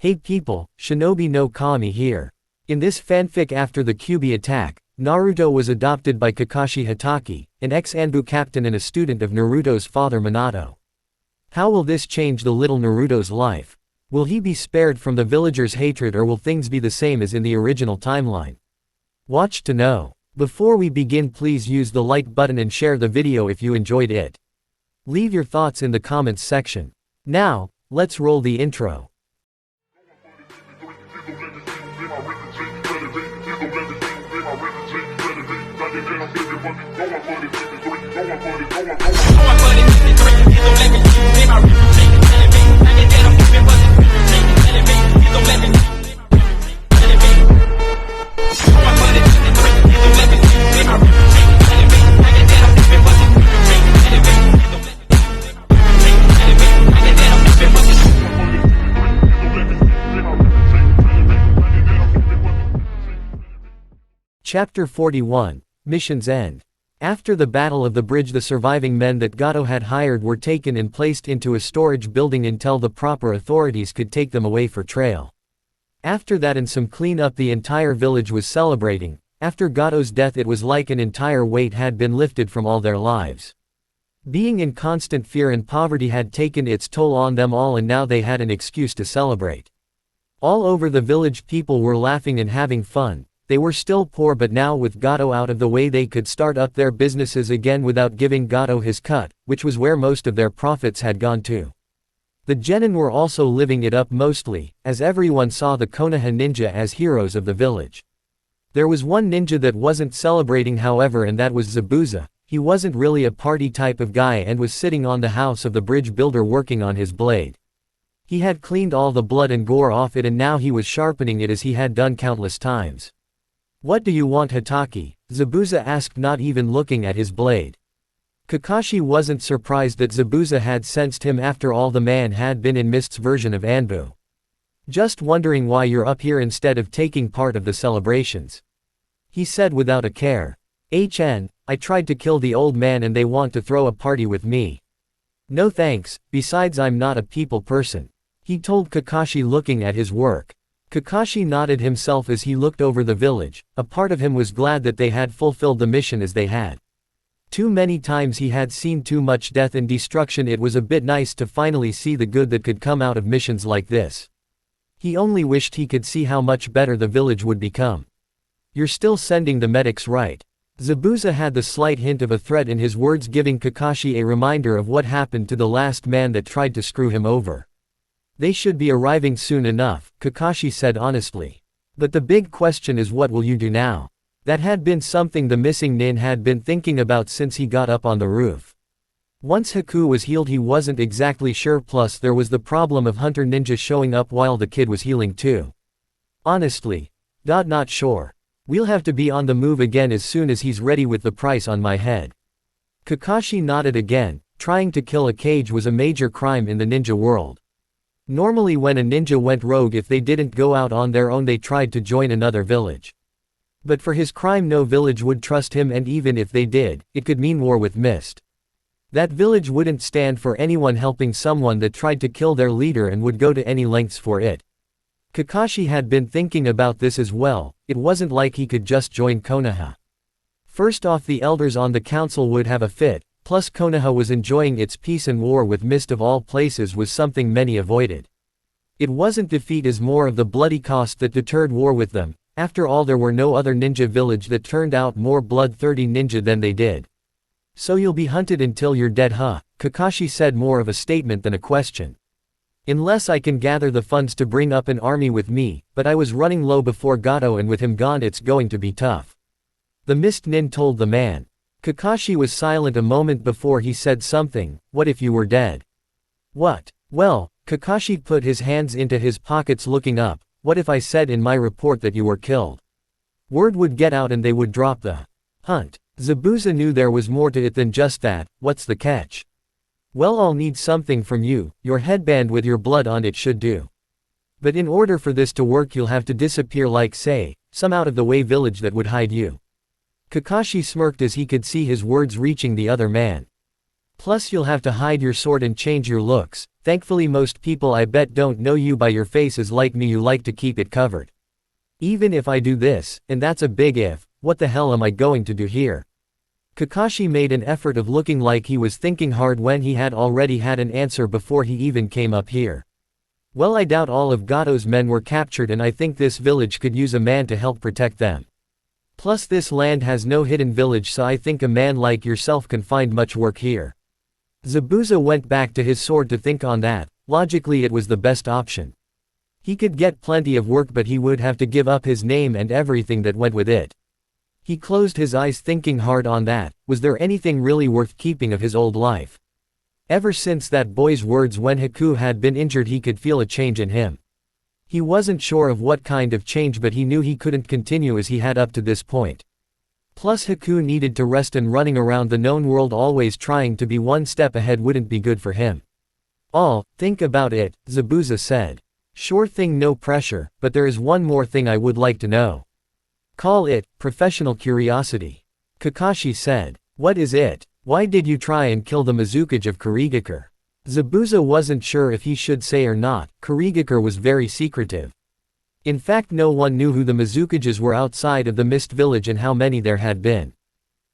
Hey people, Shinobi no Kami here. In this fanfic after the Kyuubi attack, Naruto was adopted by Kakashi Hatake, an ex-Anbu captain and a student of Naruto's father Minato. How will this change the little Naruto's life? Will he be spared from the villagers' hatred or will things be the same as in the original timeline? Watch to know. Before we begin, please use the like button and share the video if you enjoyed it. Leave your thoughts in the comments section. Now, let's roll the intro. Chapter 41, Mission's End. After the Battle of the Bridge, the surviving men that Gato had hired were taken and placed into a storage building until the proper authorities could take them away for trial. After that and some clean-up, the entire village was celebrating. After Gato's death, it was like an entire weight had been lifted from all their lives. Being in constant fear and poverty had taken its toll on them all, and now they had an excuse to celebrate. All over the village people were laughing and having fun. They were still poor, but now with Gato out of the way they could start up their businesses again without giving Gato his cut, which was where most of their profits had gone to. The genin were also living it up mostly, as everyone saw the Konoha ninja as heroes of the village. There was one ninja that wasn't celebrating however, and that was ZODIVK. He wasn't really a party type of guy and was sitting on the house of the bridge builder working on his blade. He had cleaned all the blood and gore off it and now he was sharpening it as he had done countless times. "What do you want, Hatake?" ZODIVK asked, not even looking at his blade. Kakashi wasn't surprised that ZODIVK had sensed him, after all the man had been in Mist's version of Anbu. "Just wondering why you're up here instead of taking part of the celebrations," he said without a care. I tried to kill the old man and they want to throw a party with me. No thanks, besides I'm not a people person," he told Kakashi, looking at his work. Kakashi nodded himself as he looked over the village. A part of him was glad that they had fulfilled the mission as they had. Too many times he had seen too much death and destruction. It was a bit nice to finally see the good that could come out of missions like this. He only wished he could see how much better the village would become. "You're still sending the medics, right?" ZODIVK had the slight hint of a threat in his words, giving Kakashi a reminder of what happened to the last man that tried to screw him over. "They should be arriving soon enough," Kakashi said honestly. "But the big question is, what will you do now?" That had been something the missing nin had been thinking about since he got up on the roof. Once Haku was healed he wasn't exactly sure, plus there was the problem of Hunter Ninja showing up while the kid was healing too. "Honestly, not sure. We'll have to be on the move again as soon as he's ready with the price on my head." Kakashi nodded again. Trying to kill a Kage was a major crime in the ninja world. Normally when a ninja went rogue, if they didn't go out on their own, they tried to join another village. But for his crime no village would trust him, and even if they did, it could mean war with Mist. That village wouldn't stand for anyone helping someone that tried to kill their leader and would go to any lengths for it. Kakashi had been thinking about this as well. It wasn't like he could just join Konoha. First off, the elders on the council would have a fit. Plus Konoha was enjoying its peace, and war with Mist of all places was something many avoided. It wasn't defeat as more of the bloody cost that deterred war with them. After all, there were no other ninja village that turned out more bloodthirsty ninja than they did. "So you'll be hunted until you're dead, huh?" Kakashi said, more of a statement than a question. "Unless I can gather the funds to bring up an army with me, but I was running low before Gato and with him gone it's going to be tough," the Mist nin told the man. Kakashi was silent a moment before he said something. "What if you were dead?" "What?" "Well," Kakashi put his hands into his pockets looking up, "what if I said in my report that you were killed? Word would get out and they would drop the hunt." ZODIVK knew there was more to it than just that. "What's the catch?" "Well, I'll need something from you. Your headband with your blood on it should do. But in order for this to work you'll have to disappear, like say, some out of the way village that would hide you." Kakashi smirked as he could see his words reaching the other man. "Plus you'll have to hide your sword and change your looks. Thankfully most people I bet don't know you by your faces like me, you like to keep it covered. Even if I do this, and that's a big if, what the hell am I going to do here? Kakashi made an effort of looking like he was thinking hard when he had already had an answer before he even came up here. Well, I doubt all of Gato's men were captured, and I think this village could use a man to help protect them. Plus this land has no hidden village, so I think a man like yourself can find much work here. Zabuza went back to his sword to think on that. Logically it was the best option. He could get plenty of work, but he would have to give up his name and everything that went with it. He closed his eyes thinking hard on that. Was there anything really worth keeping of his old life? Ever since that boy's words when Haku had been injured, he could feel a change in him. He wasn't sure of what kind of change, but he knew he couldn't continue as he had up to this point. Plus Haku needed to rest, and running around the known world always trying to be one step ahead wouldn't be good for him. Think about it, Zabuza said. Sure thing, no pressure, but there is one more thing I would like to know. Call it professional curiosity. Kakashi said. What is it? Why did you try and kill the Mizukage of Kurigakure? Zabuza wasn't sure if he should say or not. Kurigakure was very secretive. In fact, no one knew who the Mizukages were outside of the Mist Village and how many there had been.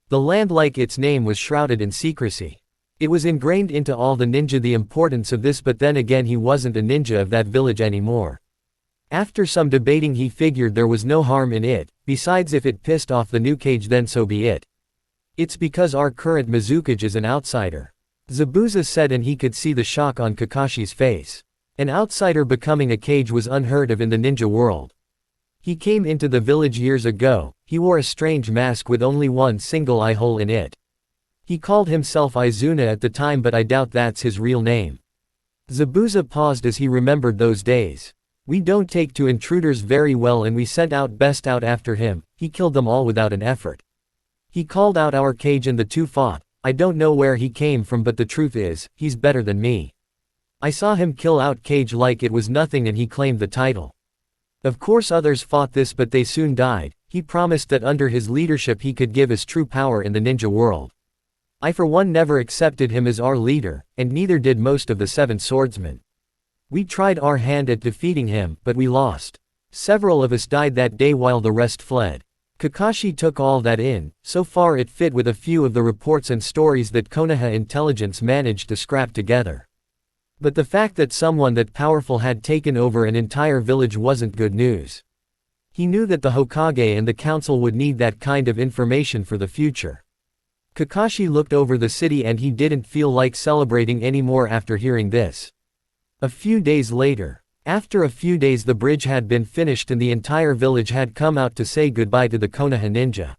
The land, like its name, was shrouded in secrecy. It was ingrained into all the ninja the importance of this, but then again he wasn't a ninja of that village anymore. After some debating he figured there was no harm in it, besides if it pissed off the new Kage then so be it. It's because our current Mizukage is an outsider. Zabuza said, and he could see the shock on Kakashi's face. An outsider becoming a Kage was unheard of in the ninja world. He came into the village years ago. He wore a strange mask with only one single eye hole in it. He called himself Izuna at the time, but I doubt that's his real name. Zabuza paused as he remembered those days. We don't take to intruders very well, and we sent out best out after him. He killed them all without an effort. He called out our Kage and the two fought. I don't know where he came from, but the truth is, he's better than me. I saw him kill out Kage like it was nothing, and he claimed the title. Of course others fought this, but they soon died. He promised that under his leadership he could give us true power in the ninja world. I for one never accepted him as our leader, and neither did most of the 7 swordsmen. We tried our hand at defeating him, but we lost. Several of us died that day while the rest fled. Kakashi took all that in. So far it fit with a few of the reports and stories that Konoha intelligence managed to scrap together. But the fact that someone that powerful had taken over an entire village wasn't good news. He knew that the Hokage and the council would need that kind of information for the future. Kakashi looked over the city and he didn't feel like celebrating anymore after hearing this. A few days later. After a few days the bridge had been finished and the entire village had come out to say goodbye to the Konoha ninja.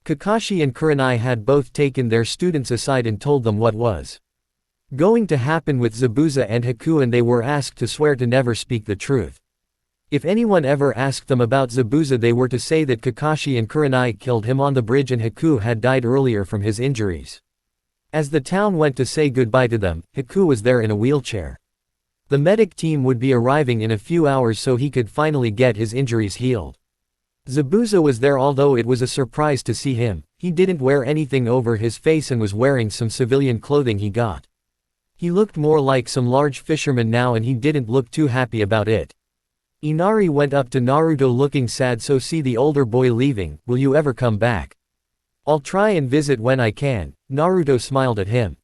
Kakashi and Kurenai had both taken their students aside and told them what was going to happen with Zabuza and Haku, and they were asked to swear to never speak the truth. If anyone ever asked them about Zabuza, they were to say that Kakashi and Kurenai killed him on the bridge and Haku had died earlier from his injuries. As the town went to say goodbye to them, Haku was there in a wheelchair. The medic team would be arriving in a few hours so he could finally get his injuries healed. Zabuza was there, although it was a surprise to see him. He didn't wear anything over his face and was wearing some civilian clothing he got. He looked more like some large fisherman now, and he didn't look too happy about it. Inari went up to Naruto looking sad. So see the older boy leaving, will you ever come back? I'll try and visit when I can. Naruto smiled at him.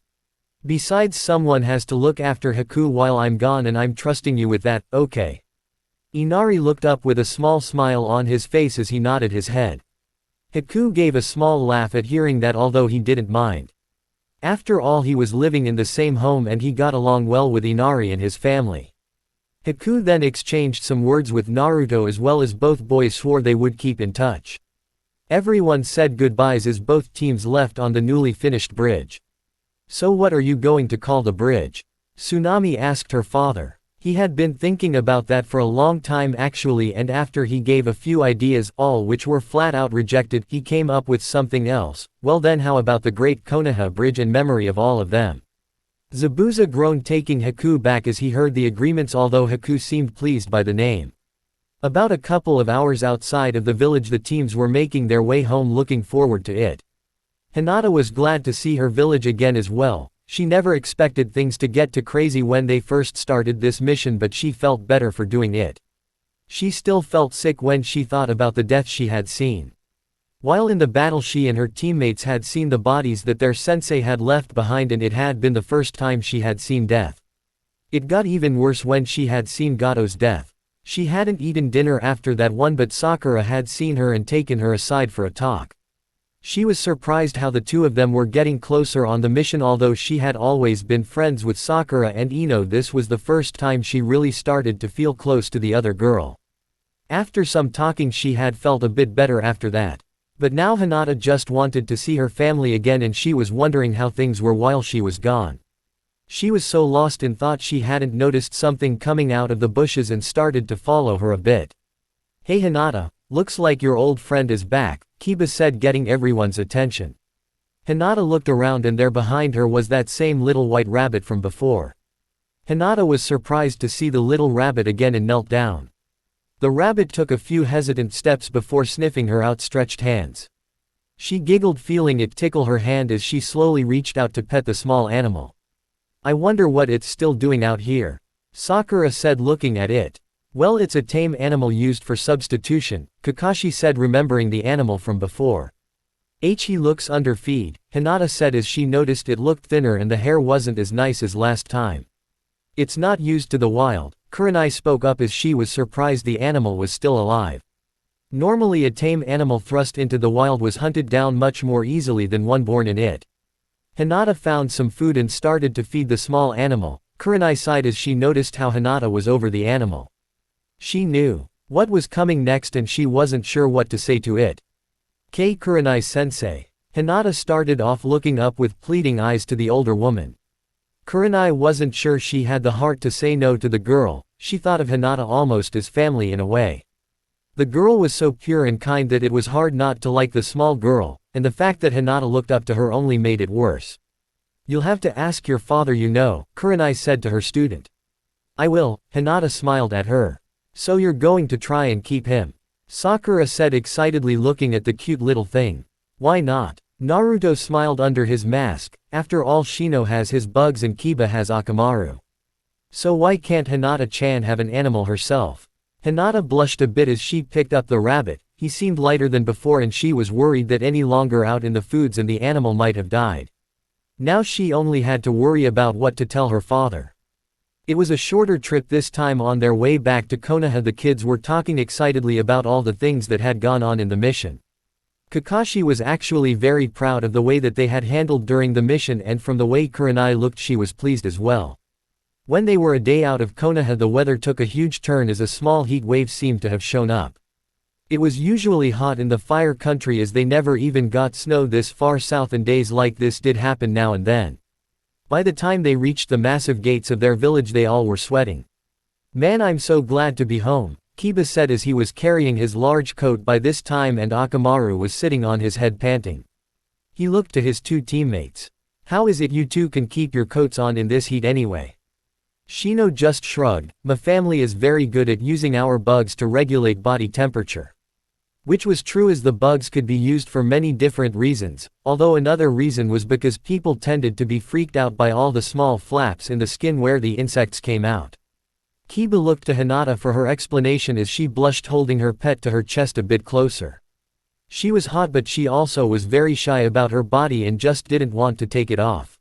Besides, someone has to look after Haku while I'm gone, and I'm trusting you with that, okay? Inari looked up with a small smile on his face as he nodded his head. Haku gave a small laugh at hearing that, although he didn't mind. After all, he was living in the same home and he got along well with Inari and his family. Haku then exchanged some words with Naruto as well as both boys swore they would keep in touch. Everyone said goodbyes as both teams left on the newly finished bridge. So what are you going to call the bridge? Tsunami asked her father. He had been thinking about that for a long time actually, and after he gave a few ideas, all which were flat out rejected, he came up with something else. Well then, how about the Great Konoha Bridge in memory of all of them? Zabuza groaned, taking Haku back as he heard the agreements, although Haku seemed pleased by the name. About a couple of hours outside of the village the teams were making their way home, looking forward to it. Hinata was glad to see her village again as well. She never expected things to get too crazy when they first started this mission, but she felt better for doing it. She still felt sick when she thought about the death she had seen. While in the battle, she and her teammates had seen the bodies that their sensei had left behind, and it had been the first time she had seen death. It got even worse when she had seen Gato's death. She hadn't eaten dinner after that one, but Sakura had seen her and taken her aside for a talk. She was surprised how the two of them were getting closer on the mission. Although she had always been friends with Sakura and Ino, this was the first time she really started to feel close to the other girl. After some talking, she had felt a bit better after that. But now Hinata just wanted to see her family again, and she was wondering how things were while she was gone. She was so lost in thought she hadn't noticed something coming out of the bushes and started to follow her a bit. "Hey Hinata, looks like your old friend is back," Kiba said, getting everyone's attention. Hinata looked around, and there behind her was that same little white rabbit from before. Hinata was surprised to see the little rabbit again and knelt down. The rabbit took a few hesitant steps before sniffing her outstretched hands. She giggled, feeling it tickle her hand as she slowly reached out to pet the small animal. "I wonder what it's still doing out here," Sakura said, looking at it. "Well, it's a tame animal used for substitution," Kakashi said, remembering the animal from before. "He looks underfed," Hinata said as she noticed it looked thinner and the hair wasn't as nice as last time. "It's not used to the wild," Kurenai spoke up as she was surprised the animal was still alive. Normally a tame animal thrust into the wild was hunted down much more easily than one born in it. Hinata found some food and started to feed the small animal. Kurenai sighed as she noticed how Hinata was over the animal. She knew what was coming next, and she wasn't sure what to say to it. "Kurenai-sensei." Hinata started off, looking up with pleading eyes to the older woman. Kurenai wasn't sure she had the heart to say no to the girl. She thought of Hinata almost as family in a way. The girl was so pure and kind that it was hard not to like the small girl, and the fact that Hinata looked up to her only made it worse. "You'll have to ask your father, Kurenai said to her student. "I will," Hinata smiled at her. "So you're going to try and keep him?" Sakura said excitedly, looking at the cute little thing. "Why not?" Naruto smiled under his mask. "After all, Shino has his bugs and Kiba has Akamaru. So why can't Hinata-chan have an animal herself?" Hinata blushed a bit as she picked up the rabbit. He seemed lighter than before, and she was worried that any longer out in the foods and the animal might have died. Now she only had to worry about what to tell her father. It was a shorter trip this time. On their way back to Konoha, the kids were talking excitedly about all the things that had gone on in the mission. Kakashi was actually very proud of the way that they had handled during the mission, and from the way Kurenai looked, she was pleased as well. When they were a day out of Konoha, the weather took a huge turn as a small heat wave seemed to have shown up. It was usually hot in the fire country, as they never even got snow this far south, and days like this did happen now and then. By the time they reached the massive gates of their village, they all were sweating. "Man, I'm so glad to be home," Kiba said as he was carrying his large coat by this time, and Akamaru was sitting on his head panting. He looked to his two teammates. "How is it you two can keep your coats on in this heat anyway?" Shino just shrugged. "My family is very good at using our bugs to regulate body temperature." Which was true, as the bugs could be used for many different reasons, although another reason was because people tended to be freaked out by all the small flaps in the skin where the insects came out. Kiba looked to Hinata for her explanation as she blushed, holding her pet to her chest a bit closer. She was hot, but she also was very shy about her body and just didn't want to take it off.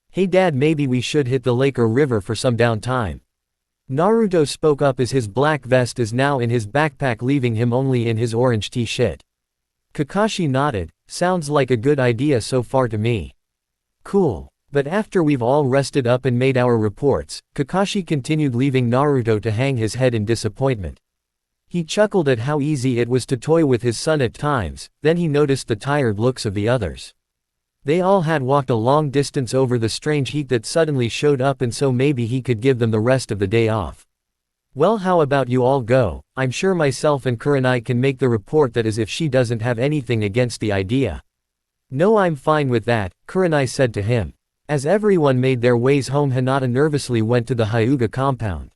"Hey Dad, maybe we should hit the lake or river for some downtime." Naruto spoke up as his black vest is now in his backpack, leaving him only in his orange t-shirt. Kakashi nodded. "Sounds like a good idea so far to me." "Cool. But after we've all rested up and made our reports," Kakashi continued, leaving Naruto to hang his head in disappointment. He chuckled at how easy it was to toy with his son at times. Then he noticed the tired looks of the others. They all had walked a long distance over the strange heat that suddenly showed up, and so maybe he could give them the rest of the day off. "Well, how about you all go? I'm sure myself and Kurenai can make the report." That is, if she doesn't have anything against the idea. "No, I'm fine with that," Kurenai said to him. As everyone made their ways home, Hinata nervously went to the Hyuga compound.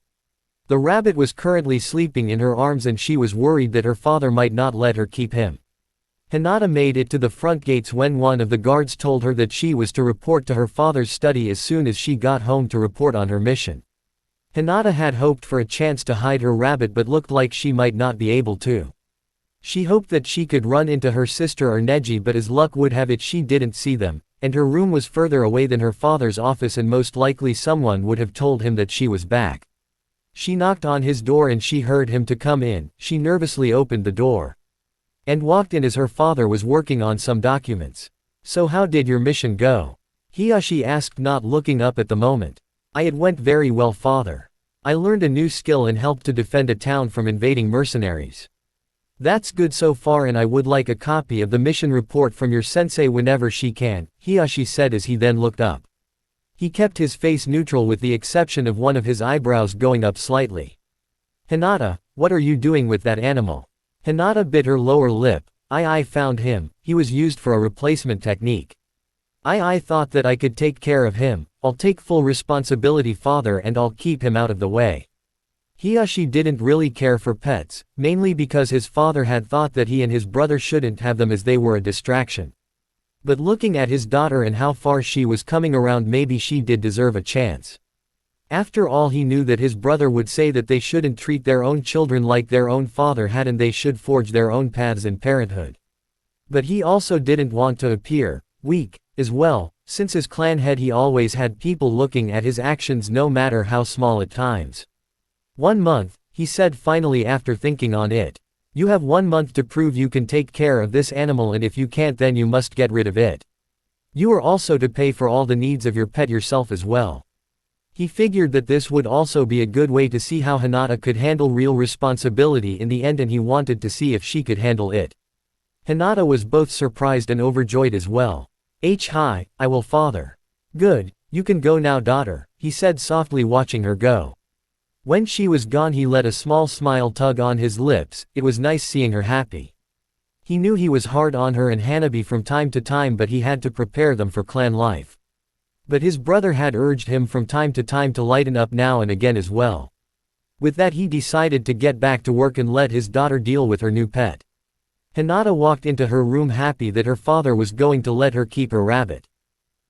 The rabbit was currently sleeping in her arms, and she was worried that her father might not let her keep him. Hinata made it to the front gates when one of the guards told her that she was to report to her father's study as soon as she got home to report on her mission. Hinata had hoped for a chance to hide her rabbit but looked like she might not be able to. She hoped that she could run into her sister or Neji, but as luck would have it she didn't see them, and her room was further away than her father's office and most likely someone would have told him that she was back. She knocked on his door and she heard him to come in. She nervously opened the door and walked in as her father was working on some documents. "So how did your mission go?" Hiyashi asked, not looking up at the moment. "It went very well, father. I learned a new skill and helped to defend a town from invading mercenaries." "That's good so far, and I would like a copy of the mission report from your sensei whenever she can," Hiyashi said as he then looked up. He kept his face neutral with the exception of one of his eyebrows going up slightly. "Hinata, what are you doing with that animal?" Hinata bit her lower lip. I found him. He was used for a replacement technique. I thought that I could take care of him. I'll take full responsibility, father, and I'll keep him out of the way." Hiyashi didn't really care for pets, mainly because his father had thought that he and his brother shouldn't have them as they were a distraction. But looking at his daughter and how far she was coming around, maybe she did deserve a chance. After all, he knew that his brother would say that they shouldn't treat their own children like their own father had and they should forge their own paths in parenthood. But he also didn't want to appear weak as well. Since his clan head, he always had people looking at his actions no matter how small at times. 1 month, he said finally after thinking on it. "You have 1 month to prove you can take care of this animal, and if you can't then you must get rid of it. You are also to pay for all the needs of your pet yourself as well." He figured that this would also be a good way to see how Hinata could handle real responsibility in the end, and he wanted to see if she could handle it. Hinata was both surprised and overjoyed as well. Hi, I will, father." "Good, you can go now, daughter," he said softly, watching her go. When she was gone, he let a small smile tug on his lips. It was nice seeing her happy. He knew he was hard on her and Hanabi from time to time, but he had to prepare them for clan life. But his brother had urged him from time to time to lighten up now and again as well. With that, he decided to get back to work and let his daughter deal with her new pet. Hinata walked into her room happy that her father was going to let her keep her rabbit.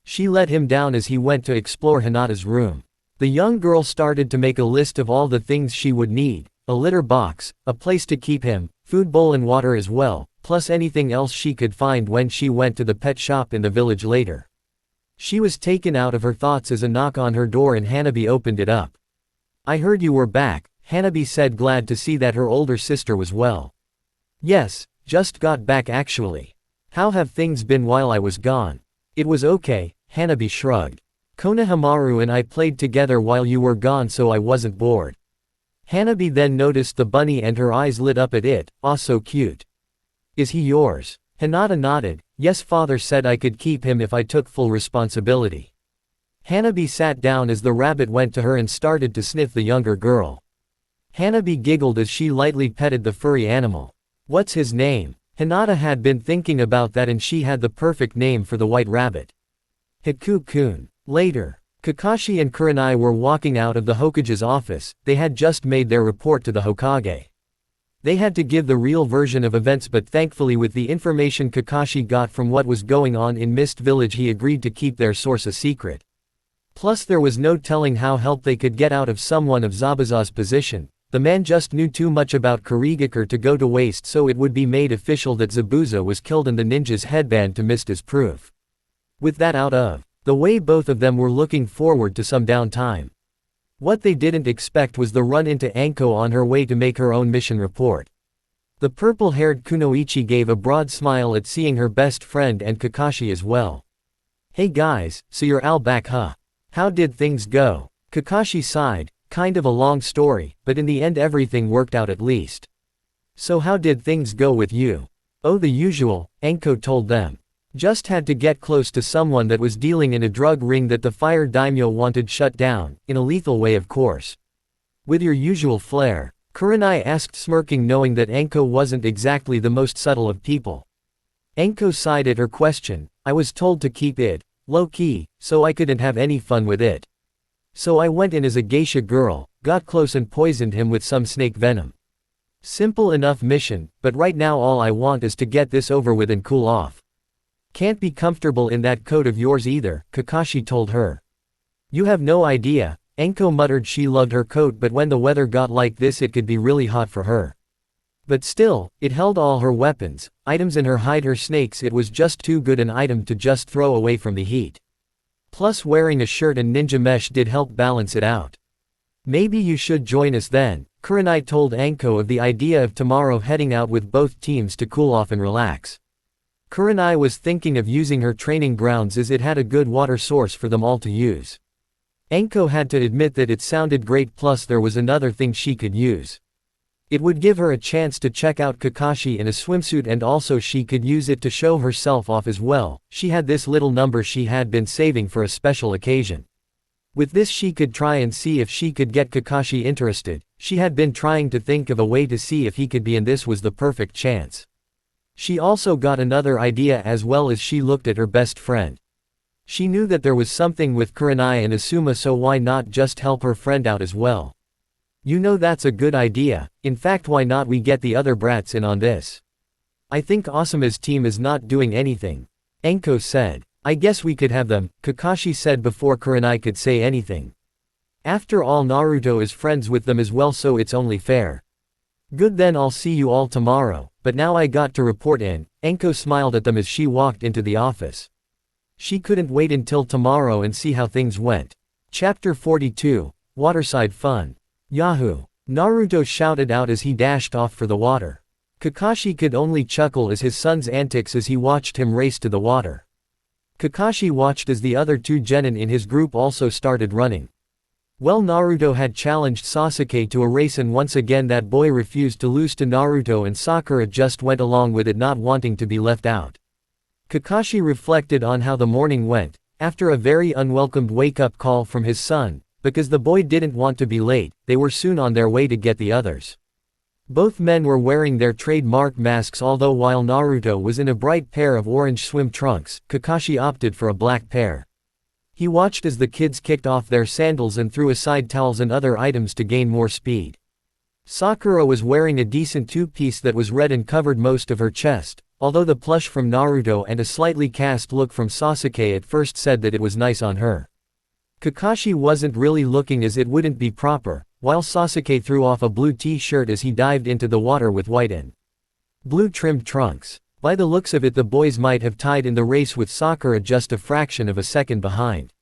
She let him down as he went to explore Hinata's room. The young girl started to make a list of all the things she would need: a litter box, a place to keep him, food bowl and water as well, plus anything else she could find when she went to the pet shop in the village later. She was taken out of her thoughts as a knock on her door and Hanabi opened it up. "I heard you were back," Hanabi said, glad to see that her older sister was well. "Yes, just got back actually. How have things been while I was gone?" "It was okay," Hanabi shrugged. "Konohamaru and I played together while you were gone, so I wasn't bored." Hanabi then noticed the bunny and her eyes lit up at it. "Aw, so cute. Is he yours?" Hinata nodded. "Yes, father said I could keep him if I took full responsibility." Hanabi sat down as the rabbit went to her and started to sniff the younger girl. Hanabi giggled as she lightly petted the furry animal. "What's his name?" Hinata had been thinking about that and she had the perfect name for the white rabbit. Haku-kun. Later, Kakashi and Kurenai were walking out of the Hokage's office. They had just made their report to the Hokage. They had to give the real version of events, but thankfully with the information Kakashi got from what was going on in Mist Village, he agreed to keep their source a secret. Plus there was no telling how help they could get out of someone of Zabuza's position. The man just knew too much about Kurigakure to go to waste, so it would be made official that Zabuza was killed and the ninja's headband to Mist as proof. With that out of the way, both of them were looking forward to some downtime. What they didn't expect was the run into Anko on her way to make her own mission report. The purple-haired Kunoichi gave a broad smile at seeing her best friend and Kakashi as well. "Hey guys, so you're all back, huh? How did things go?" Kakashi sighed. "Kind of a long story, but in the end everything worked out at least." "So how did things go with you?" "Oh, the usual," Anko told them. "Just had to get close to someone that was dealing in a drug ring that the fire daimyo wanted shut down, in a lethal way of course." "With your usual flair?" Kurenai asked, smirking, knowing that Anko wasn't exactly the most subtle of people. Anko sighed at her question. "I was told to keep it low-key, so I couldn't have any fun with it. So I went in as a geisha girl, got close and poisoned him with some snake venom." Simple enough mission, but right now all I want is to get this over with and cool off. Can't be comfortable in that coat of yours either, Kakashi told her. You have no idea, Enko muttered. She loved her coat, but when the weather got like this it could be really hot for her. But still, it held all her weapons, items in her hide, her snakes. It was just too good an item to just throw away from the heat. Plus wearing a shirt and ninja mesh did help balance it out. Maybe you should join us then, Kurenai told Enko of the idea of tomorrow heading out with both teams to cool off and relax. Kurenai was thinking of using her training grounds as it had a good water source for them all to use. Enko had to admit that it sounded great, plus there was another thing she could use. It would give her a chance to check out Kakashi in a swimsuit, and also she could use it to show herself off as well. She had this little number she had been saving for a special occasion. With this she could try and see if she could get Kakashi interested. She had been trying to think of a way to see if he could be, and this was the perfect chance. She also got another idea as well as she looked at her best friend. She knew that there was something with Kurenai and Asuma, so why not just help her friend out as well? You know, that's a good idea. In fact, why not we get the other brats in on this? I think Asuma's team is not doing anything, Enko said. I guess we could have them, Kakashi said before Kurenai could say anything. After all, Naruto is friends with them as well, so it's only fair. Good, then I'll see you all tomorrow, but now I got to report in. Enko smiled at them as she walked into the office. She couldn't wait until tomorrow and see how things went. Chapter 42, Waterside Fun. Yahoo! Naruto shouted out as he dashed off for the water. Kakashi could only chuckle as his son's antics as he watched him race to the water. Kakashi watched as the other two genin in his group also started running. Well, Naruto had challenged Sasuke to a race, and once again that boy refused to lose to Naruto, and Sakura just went along with it, not wanting to be left out. Kakashi reflected on how the morning went, after a very unwelcomed wake-up call from his son. Because the boy didn't want to be late, they were soon on their way to get the others. Both men were wearing their trademark masks, although while Naruto was in a bright pair of orange swim trunks, Kakashi opted for a black pair. He watched as the kids kicked off their sandals and threw aside towels and other items to gain more speed. Sakura was wearing a decent two-piece that was red and covered most of her chest, although the plush from Naruto and a slightly cast look from Sasuke at first said that it was nice on her. Kakashi wasn't really looking, as it wouldn't be proper, while Sasuke threw off a blue t-shirt as he dived into the water with white and blue trimmed trunks. By the looks of it, the boys might have tied in the race with Sakura just a fraction of a second behind.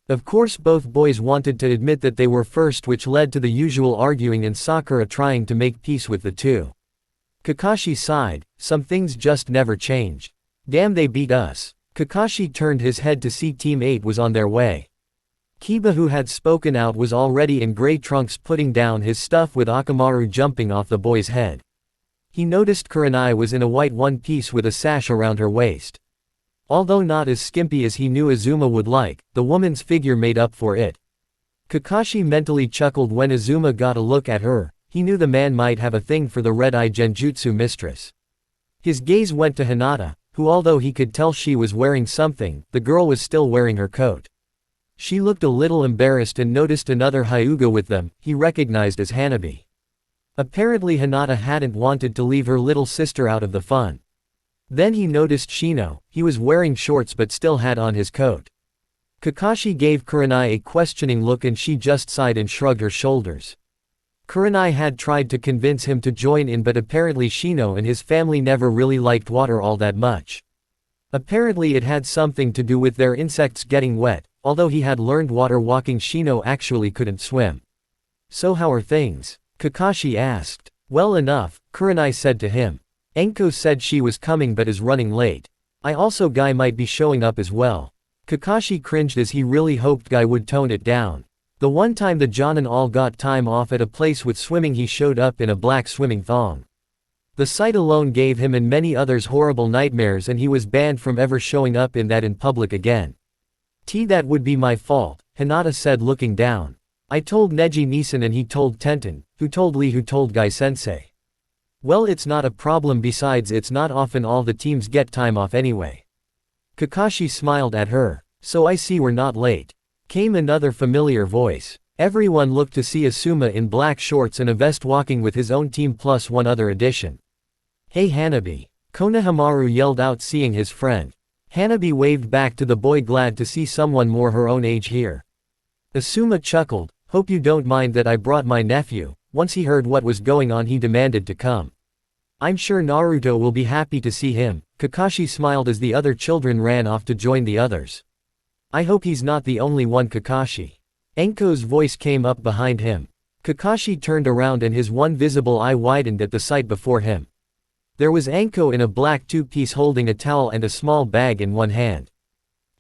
Of course both boys wanted to admit that they were first, which led to the usual arguing and Sakura trying to make peace with the two. Kakashi sighed, some things just never change. Damn, they beat us. Kakashi turned his head to see Team 8 was on their way. Kiba, who had spoken out, was already in gray trunks putting down his stuff with Akamaru jumping off the boy's head. He noticed Kurenai was in a white one-piece with a sash around her waist. Although not as skimpy as he knew Azuma would like, the woman's figure made up for it. Kakashi mentally chuckled when Azuma got a look at her. He knew the man might have a thing for the red-eye genjutsu mistress. His gaze went to Hinata, who, although he could tell she was wearing something, the girl was still wearing her coat. She looked a little embarrassed and noticed another Hyuga with them, he recognized as Hanabi. Apparently Hinata hadn't wanted to leave her little sister out of the fun. Then he noticed Shino. He was wearing shorts but still had on his coat. Kakashi gave Kurenai a questioning look and she just sighed and shrugged her shoulders. Kurenai had tried to convince him to join in, but apparently Shino and his family never really liked water all that much. Apparently it had something to do with their insects getting wet. Although he had learned water walking, Shino actually couldn't swim. So how are things? Kakashi asked. Well enough, Kurenai said to him. Enko said she was coming but is running late. I also Guy might be showing up as well. Kakashi cringed as he really hoped Guy would tone it down. The one time the Jonin all got time off at a place with swimming, he showed up in a black swimming thong. The sight alone gave him and many others horrible nightmares, and he was banned from ever showing up in that in public again. That would be my fault, Hinata said looking down. I told Neji Nisan and he told Tenten, who told Lee, who told Guy Sensei. Well, it's not a problem, besides it's not often all the teams get time off anyway. Kakashi smiled at her. So I see we're not late. Came another familiar voice. Everyone looked to see Asuma in black shorts and a vest walking with his own team plus one other addition. "Hey Hanabi!" Konohamaru yelled out seeing his friend. Hanabi waved back to the boy glad to see someone more her own age here. Asuma chuckled, "Hope you don't mind that I brought my nephew." Once he heard what was going on he demanded to come. "I'm sure Naruto will be happy to see him." Kakashi smiled as the other children ran off to join the others. "I hope he's not the only one Kakashi." Enko's voice came up behind him. Kakashi turned around and his one visible eye widened at the sight before him. There was Enko in a black two-piece holding a towel and a small bag in one hand.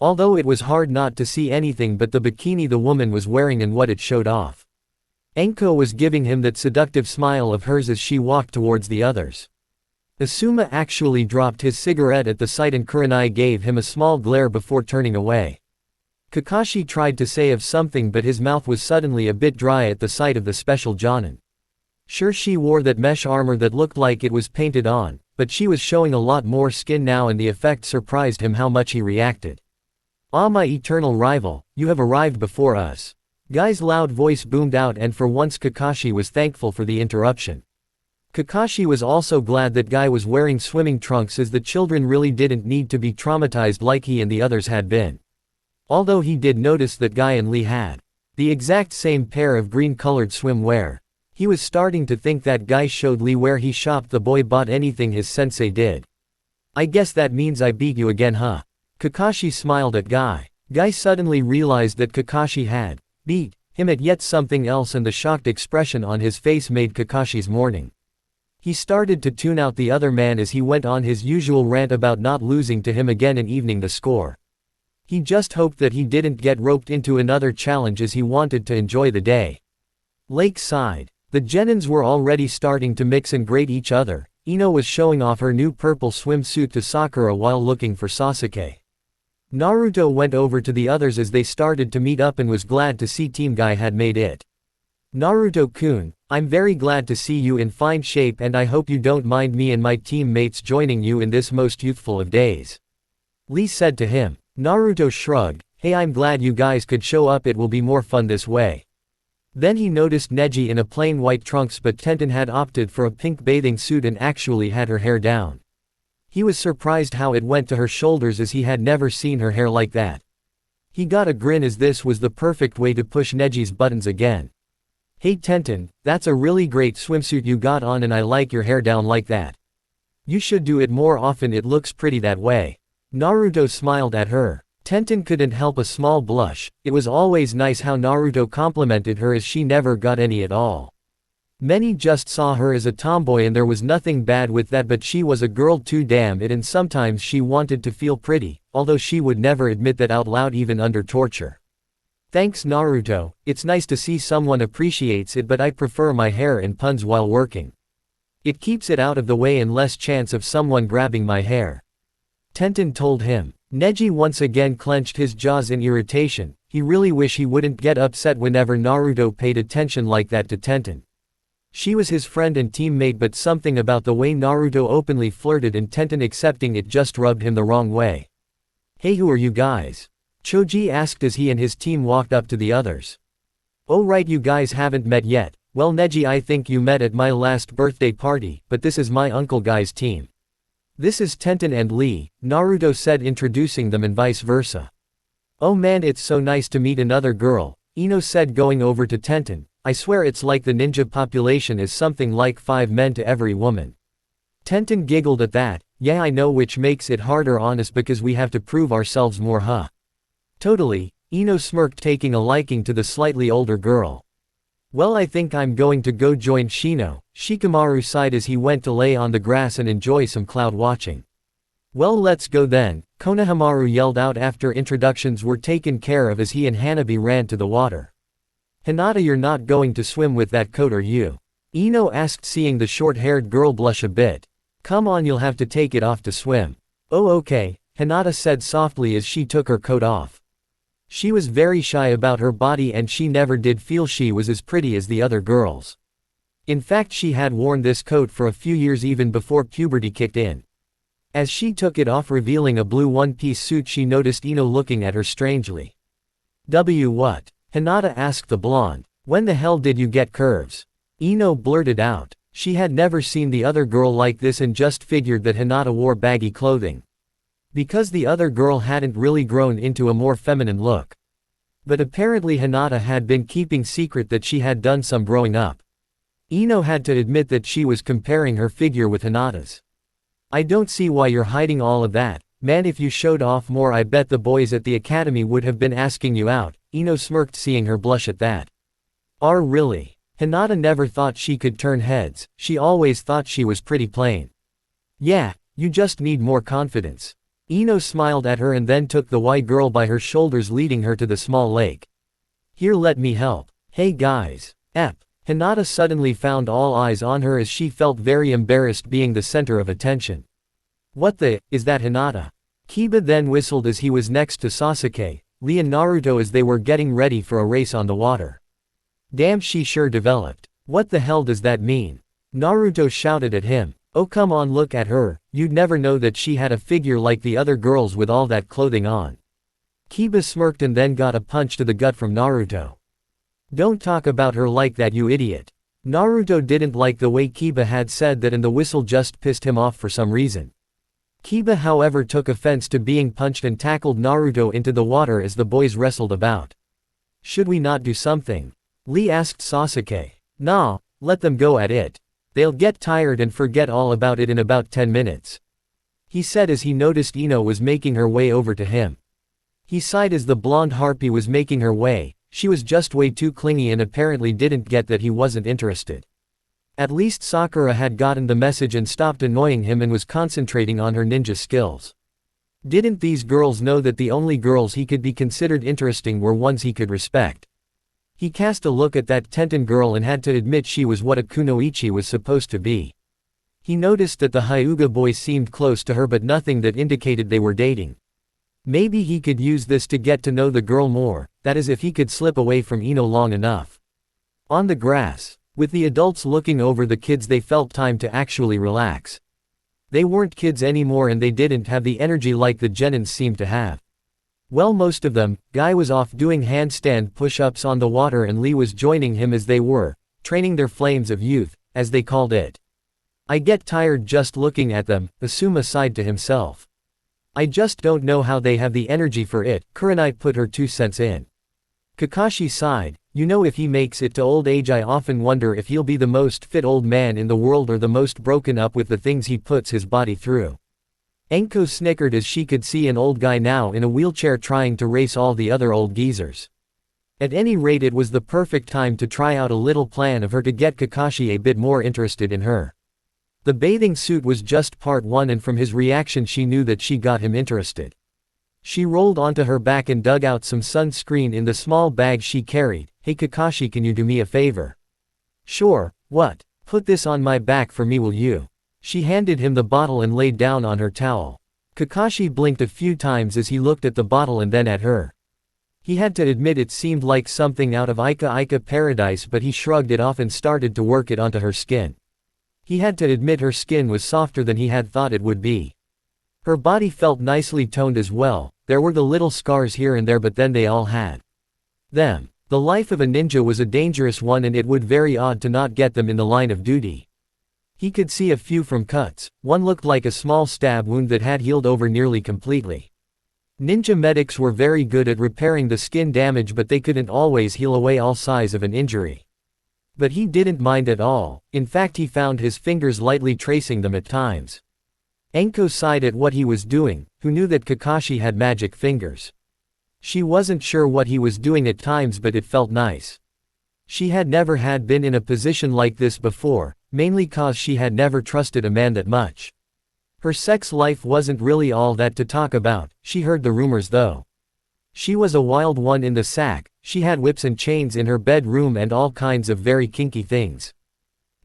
Although it was hard not to see anything but the bikini the woman was wearing and what it showed off. Enko was giving him that seductive smile of hers as she walked towards the others. Asuma actually dropped his cigarette at the sight and Kurenai gave him a small glare before turning away. Kakashi tried to say of something but his mouth was suddenly a bit dry at the sight of the special Jonin. Sure, she wore that mesh armor that looked like it was painted on, but she was showing a lot more skin now and the effect surprised him how much he reacted. "Ah, my eternal rival, you have arrived before us." Guy's loud voice boomed out and for once Kakashi was thankful for the interruption. Kakashi was also glad that Guy was wearing swimming trunks as the children really didn't need to be traumatized like he and the others had been. Although he did notice that Guy and Lee had the exact same pair of green-colored swimwear. He was starting to think that Guy showed Lee where he shopped. The boy bought anything his sensei did. "I guess that means I beat you again, huh?" Kakashi smiled at Guy. Guy suddenly realized that Kakashi had beat him at yet something else and the shocked expression on his face made Kakashi's morning. He started to tune out the other man as he went on his usual rant about not losing to him again and evening the score. He just hoped that he didn't get roped into another challenge as he wanted to enjoy the day. Lakeside. The Genins were already starting to mix and grate each other. Ino was showing off her new purple swimsuit to Sakura while looking for Sasuke. Naruto went over to the others as they started to meet up and was glad to see Team Guy had made it. "Naruto-kun, I'm very glad to see you in fine shape and I hope you don't mind me and my teammates joining you in this most youthful of days," Lee said to him. Naruto shrugged, "Hey, I'm glad you guys could show up, it will be more fun this way." Then he noticed Neji in a plain white trunks but Tenten had opted for a pink bathing suit and actually had her hair down. He was surprised how it went to her shoulders as he had never seen her hair like that. He got a grin as this was the perfect way to push Neji's buttons again. "Hey Tenten, that's a really great swimsuit you got on and I like your hair down like that. You should do it more often, it looks pretty that way." Naruto smiled at her. Tenten couldn't help a small blush. It was always nice how Naruto complimented her as she never got any at all. Many just saw her as a tomboy and there was nothing bad with that, but she was a girl too, damn it, and sometimes she wanted to feel pretty, although she would never admit that out loud even under torture. "Thanks Naruto, it's nice to see someone appreciates it, but I prefer my hair in puns while working. It keeps it out of the way and less chance of someone grabbing my hair," Tenten told him. Neji once again clenched his jaws in irritation. He really wished he wouldn't get upset whenever Naruto paid attention like that to Tenten. She was his friend and teammate, but something about the way Naruto openly flirted and Tenten accepting it just rubbed him the wrong way. "Hey, who are you guys?" Choji asked as he and his team walked up to the others. "Oh right, you guys haven't met yet. Well Neji, I think you met at my last birthday party, but this is my uncle Guy's team. This is Tenten and Lee," Naruto said, introducing them and vice versa. "Oh man, it's so nice to meet another girl," Ino said going over to Tenten. "I swear it's like the ninja population is something like 5 men to every woman." Tenten giggled at that. "Yeah I know, which makes it harder honest because we have to prove ourselves more, huh?" "Totally," Ino smirked, taking a liking to the slightly older girl. "Well, I think I'm going to go join Shino," Shikamaru sighed as he went to lay on the grass and enjoy some cloud watching. "Well, let's go then," Konohamaru yelled out after introductions were taken care of as he and Hanabi ran to the water. "Hinata, you're not going to swim with that coat, are you?" Ino asked, seeing the short-haired girl blush a bit. "Come on, you'll have to take it off to swim." "Oh okay," Hinata said softly as she took her coat off. She was very shy about her body and she never did feel she was as pretty as the other girls. In fact, she had worn this coat for a few years even before puberty kicked in. As she took it off revealing a blue one-piece suit, she noticed Ino looking at her strangely. What? Hinata asked the blonde. When the hell did you get curves? Ino blurted out. She had never seen the other girl like this and just figured that Hinata wore baggy clothing. Because the other girl hadn't really grown into a more feminine look. But apparently Hinata had been keeping secret that she had done some growing up. Ino had to admit that she was comparing her figure with Hinata's. I don't see why you're hiding all of that, man. If you showed off more I bet the boys at the academy would have been asking you out. Ino smirked, seeing her blush at that. Really? Hinata never thought she could turn heads, she always thought she was pretty plain. Yeah, you just need more confidence. Ino smiled at her and then took the white girl by her shoulders, leading her to the small lake. Here, let me help. Hey guys. Hinata suddenly found all eyes on her as she felt very embarrassed being the center of attention. What the, is that Hinata? Kiba then whistled as he was next to Sasuke, Lee and Naruto as they were getting ready for a race on the water. Damn, she sure developed. What the hell does that mean? Naruto shouted at him. Oh come on, look at her, you'd never know that she had a figure like the other girls with all that clothing on. Kiba smirked and then got a punch to the gut from Naruto. Don't talk about her like that, you idiot. Naruto didn't like the way Kiba had said that, and the whistle just pissed him off for some reason. Kiba however took offense to being punched and tackled Naruto into the water as the boys wrestled about. Should we not do something? Lee asked Sasuke. Nah, let them go at it. They'll get tired and forget all about it in about 10 minutes. He said as he noticed Ino was making her way over to him. He sighed as the blonde harpy was making her way. She was just way too clingy and apparently didn't get that he wasn't interested. At least Sakura had gotten the message and stopped annoying him and was concentrating on her ninja skills. Didn't these girls know that the only girls he could be considered interesting were ones he could respect? He cast a look at that Tenten girl and had to admit she was what a kunoichi was supposed to be. He noticed that the Hyuga boy seemed close to her but nothing that indicated they were dating. Maybe he could use this to get to know the girl more, that is if he could slip away from Ino long enough. On the grass, with the adults looking over the kids, they felt time to actually relax. They weren't kids anymore and they didn't have the energy like the genins seemed to have. Well, most of them. Guy was off doing handstand push-ups on the water and Lee was joining him as they were training their flames of youth, as they called it. I get tired just looking at them, Asuma sighed to himself. I just don't know how they have the energy for it, Kurenai put her 2 cents in. Kakashi sighed, you know, if he makes it to old age I often wonder if he'll be the most fit old man in the world or the most broken up with the things he puts his body through. Enko snickered as she could see an old guy now in a wheelchair trying to race all the other old geezers. At any rate, it was the perfect time to try out a little plan of her to get Kakashi a bit more interested in her. The bathing suit was just part 1 and from his reaction she knew that she got him interested. She rolled onto her back and dug out some sunscreen in the small bag she carried. Hey Kakashi, can you do me a favor? Sure, what? Put this on my back for me, will you? She handed him the bottle and laid down on her towel. Kakashi blinked a few times as he looked at the bottle and then at her. He had to admit it seemed like something out of Ika Ika Paradise, but he shrugged it off and started to work it onto her skin. He had to admit her skin was softer than he had thought it would be. Her body felt nicely toned as well. There were the little scars here and there, but then they all had them. The life of a ninja was a dangerous one and it would very odd to not get them in the line of duty. He could see a few from cuts. One looked like a small stab wound that had healed over nearly completely. Ninja medics were very good at repairing the skin damage, but they couldn't always heal away all size of an injury. But he didn't mind at all. In fact, he found his fingers lightly tracing them at times. Enko sighed at what he was doing, who knew that Kakashi had magic fingers. She wasn't sure what he was doing at times, but it felt nice. She had never had been in a position like this before, mainly cause she had never trusted a man that much. Her sex life wasn't really all that to talk about. She heard the rumors though. She was a wild one in the sack. She had whips and chains in her bedroom and all kinds of very kinky things.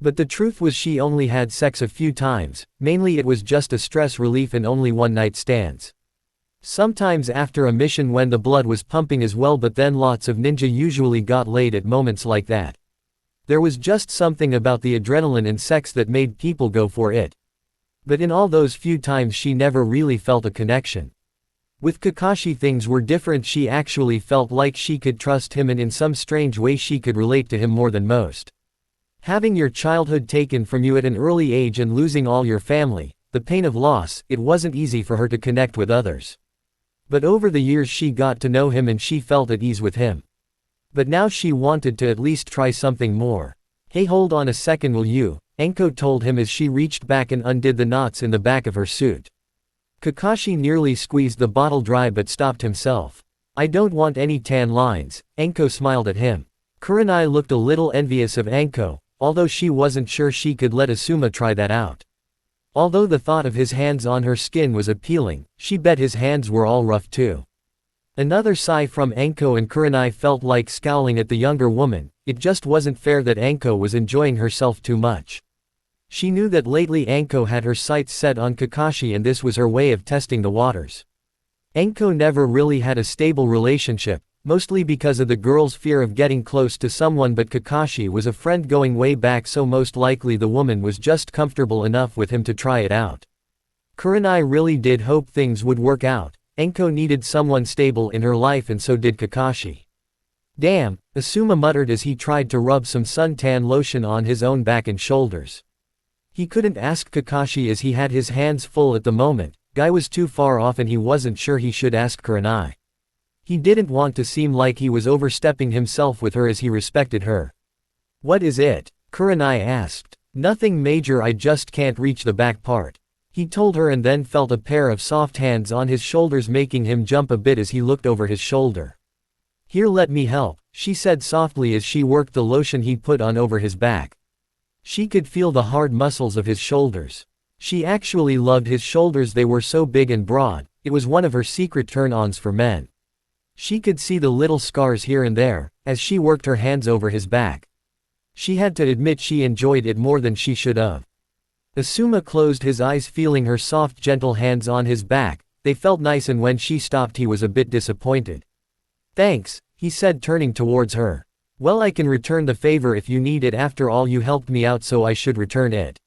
But the truth was she only had sex a few times, mainly it was just a stress relief and only one-night stands. Sometimes after a mission when the blood was pumping as well, but then lots of ninja usually got laid at moments like that. There was just something about the adrenaline and sex that made people go for it. But in all those few times she never really felt a connection. With Kakashi things were different. She actually felt like she could trust him, and in some strange way she could relate to him more than most. Having your childhood taken from you at an early age and losing all your family, the pain of loss, it wasn't easy for her to connect with others. But over the years she got to know him and she felt at ease with him. But now she wanted to at least try something more. Hey, hold on a second, will you? Enko told him as she reached back and undid the knots in the back of her suit. Kakashi nearly squeezed the bottle dry but stopped himself. I don't want any tan lines. Enko smiled at him. Kurenai looked a little envious of Enko, although she wasn't sure she could let Asuma try that out. Although the thought of his hands on her skin was appealing, she bet his hands were all rough too. Another sigh from Enko, and Kurenai felt like scowling at the younger woman. It just wasn't fair that Enko was enjoying herself too much. She knew that lately Enko had her sights set on Kakashi and this was her way of testing the waters. Enko never really had a stable relationship, mostly because of the girl's fear of getting close to someone, but Kakashi was a friend going way back, so most likely the woman was just comfortable enough with him to try it out. Kurenai really did hope things would work out. Enko needed someone stable in her life and so did Kakashi. Damn, Asuma muttered as he tried to rub some suntan lotion on his own back and shoulders. He couldn't ask Kakashi as he had his hands full at the moment. Guy was too far off and he wasn't sure he should ask Kurenai. He didn't want to seem like he was overstepping himself with her as he respected her. What is it? Kurenai asked. Nothing major, I just can't reach the back part. He told her and then felt a pair of soft hands on his shoulders making him jump a bit as he looked over his shoulder. Here, let me help, she said softly as she worked the lotion he put on over his back. She could feel the hard muscles of his shoulders. She actually loved his shoulders, they were so big and broad. It was one of her secret turn-ons for men. She could see the little scars here and there, as she worked her hands over his back. She had to admit she enjoyed it more than she should have. Asuma closed his eyes feeling her soft gentle hands on his back. They felt nice, and when she stopped he was a bit disappointed. Thanks, he said turning towards her. Well, I can return the favor if you need it, after all you helped me out, so I should return it.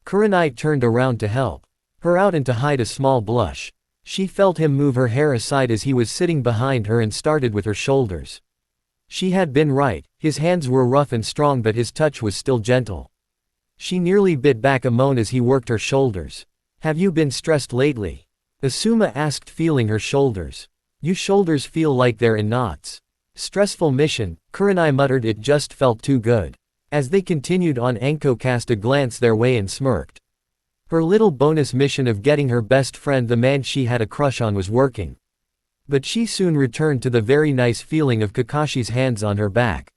Kurenai turned around to help her out and to hide a small blush. She felt him move her hair aside as he was sitting behind her and started with her shoulders. She had been right, his hands were rough and strong but his touch was still gentle. She nearly bit back a moan as he worked her shoulders. Have you been stressed lately? Asuma asked, feeling her shoulders. Your shoulders feel like they're in knots. Stressful mission, Kurenai muttered, it just felt too good. As they continued on, Enko cast a glance their way and smirked. Her little bonus mission of getting her best friend, the man she had a crush on, was working. But she soon returned to the very nice feeling of Kakashi's hands on her back.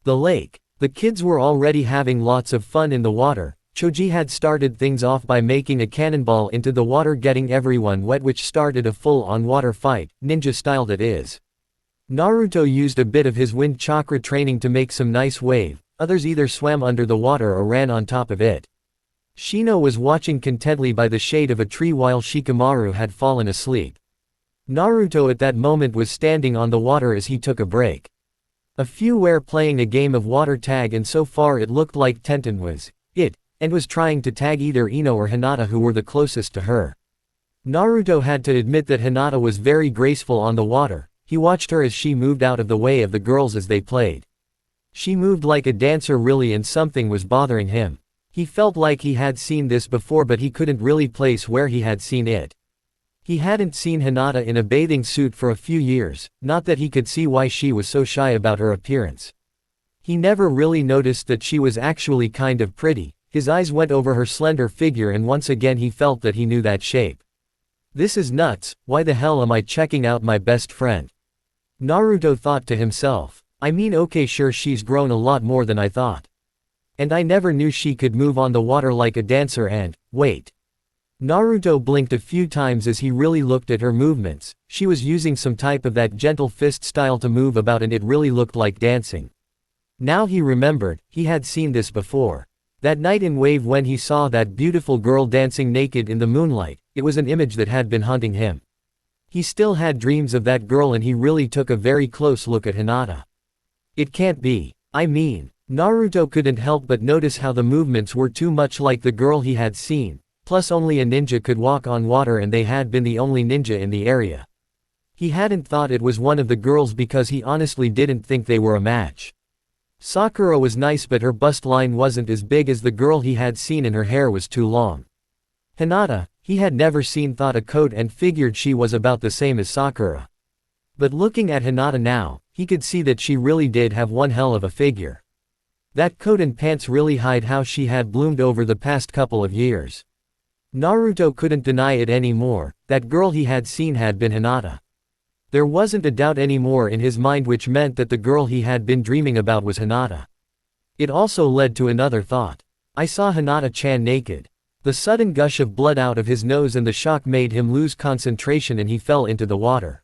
The lake. The kids were already having lots of fun in the water. Choji had started things off by making a cannonball into the water, getting everyone wet, which started a full-on water fight, ninja style that is. Naruto used a bit of his wind chakra training to make some nice wave. Others either swam under the water or ran on top of it. Shino was watching contentedly by the shade of a tree while Shikamaru had fallen asleep. Naruto at that moment was standing on the water as he took a break. A few were playing a game of water tag, and so far it looked like Tenten was it, and was trying to tag either Ino or Hinata, who were the closest to her. Naruto had to admit that Hinata was very graceful on the water. He watched her as she moved out of the way of the girls as they played. She moved like a dancer really, and something was bothering him. He felt like he had seen this before, but he couldn't really place where he had seen it. He hadn't seen Hinata in a bathing suit for a few years, not that he could see why she was so shy about her appearance. He never really noticed that she was actually kind of pretty. His eyes went over her slender figure and once again he felt that he knew that shape. This is nuts, why the hell am I checking out my best friend? Naruto thought to himself. I mean, okay, sure, she's grown a lot more than I thought. And I never knew she could move on the water like a dancer, and, wait. Naruto blinked a few times as he really looked at her movements. She was using some type of that gentle fist style to move about, and it really looked like dancing. Now he remembered, he had seen this before. That night in Wave when he saw that beautiful girl dancing naked in the moonlight, it was an image that had been haunting him. He still had dreams of that girl, and he really took a very close look at Hinata. It can't be. I mean, Naruto couldn't help but notice how the movements were too much like the girl he had seen. Plus only a ninja could walk on water and they had been the only ninja in the area. He hadn't thought it was one of the girls because he honestly didn't think they were a match. Sakura was nice but her bust line wasn't as big as the girl he had seen and her hair was too long. Hinata, he had never seen thought a coat and figured she was about the same as Sakura. But looking at Hinata now, he could see that she really did have one hell of a figure. That coat and pants really hide how she had bloomed over the past couple of years. Naruto couldn't deny it anymore, that girl he had seen had been Hinata. There wasn't a doubt anymore in his mind, which meant that the girl he had been dreaming about was Hinata. It also led to another thought. I saw Hinata-chan naked. The sudden gush of blood out of his nose and the shock made him lose concentration and he fell into the water.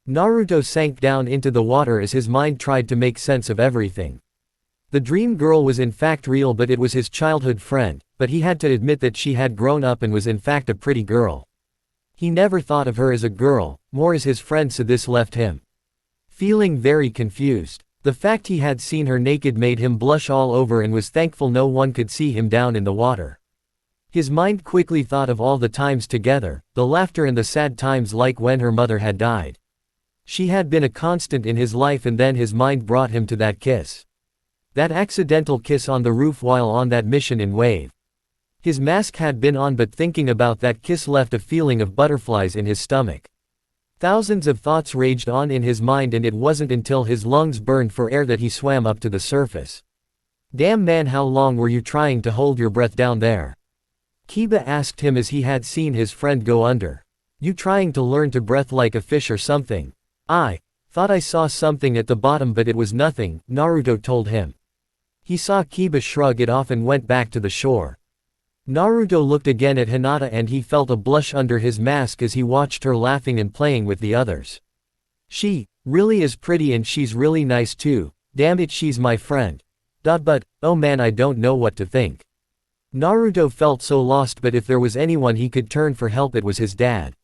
Naruto sank down into the water as his mind tried to make sense of everything. The dream girl was in fact real, but it was his childhood friend, but he had to admit that she had grown up and was in fact a pretty girl. He never thought of her as a girl, more as his friend, so this left him feeling very confused. The fact he had seen her naked made him blush all over and was thankful no one could see him down in the water. His mind quickly thought of all the times together, the laughter and the sad times like when her mother had died. She had been a constant in his life, and then his mind brought him to that kiss. That accidental kiss on the roof while on that mission in Wave. His mask had been on, but thinking about that kiss left a feeling of butterflies in his stomach. Thousands of thoughts raged on in his mind, and it wasn't until his lungs burned for air that he swam up to the surface. Damn man, how long were you trying to hold your breath down there? Kiba asked him as he had seen his friend go under. You trying to learn to breathe like a fish or something? I thought I saw something at the bottom, but it was nothing, Naruto told him. He saw Kiba shrug it off and went back to the shore. Naruto looked again at Hinata and he felt a blush under his mask as he watched her laughing and playing with the others. She really is pretty and she's really nice too, damn it, she's my friend. But, oh man, I don't know what to think. Naruto felt so lost, but if there was anyone he could turn for help it was his dad.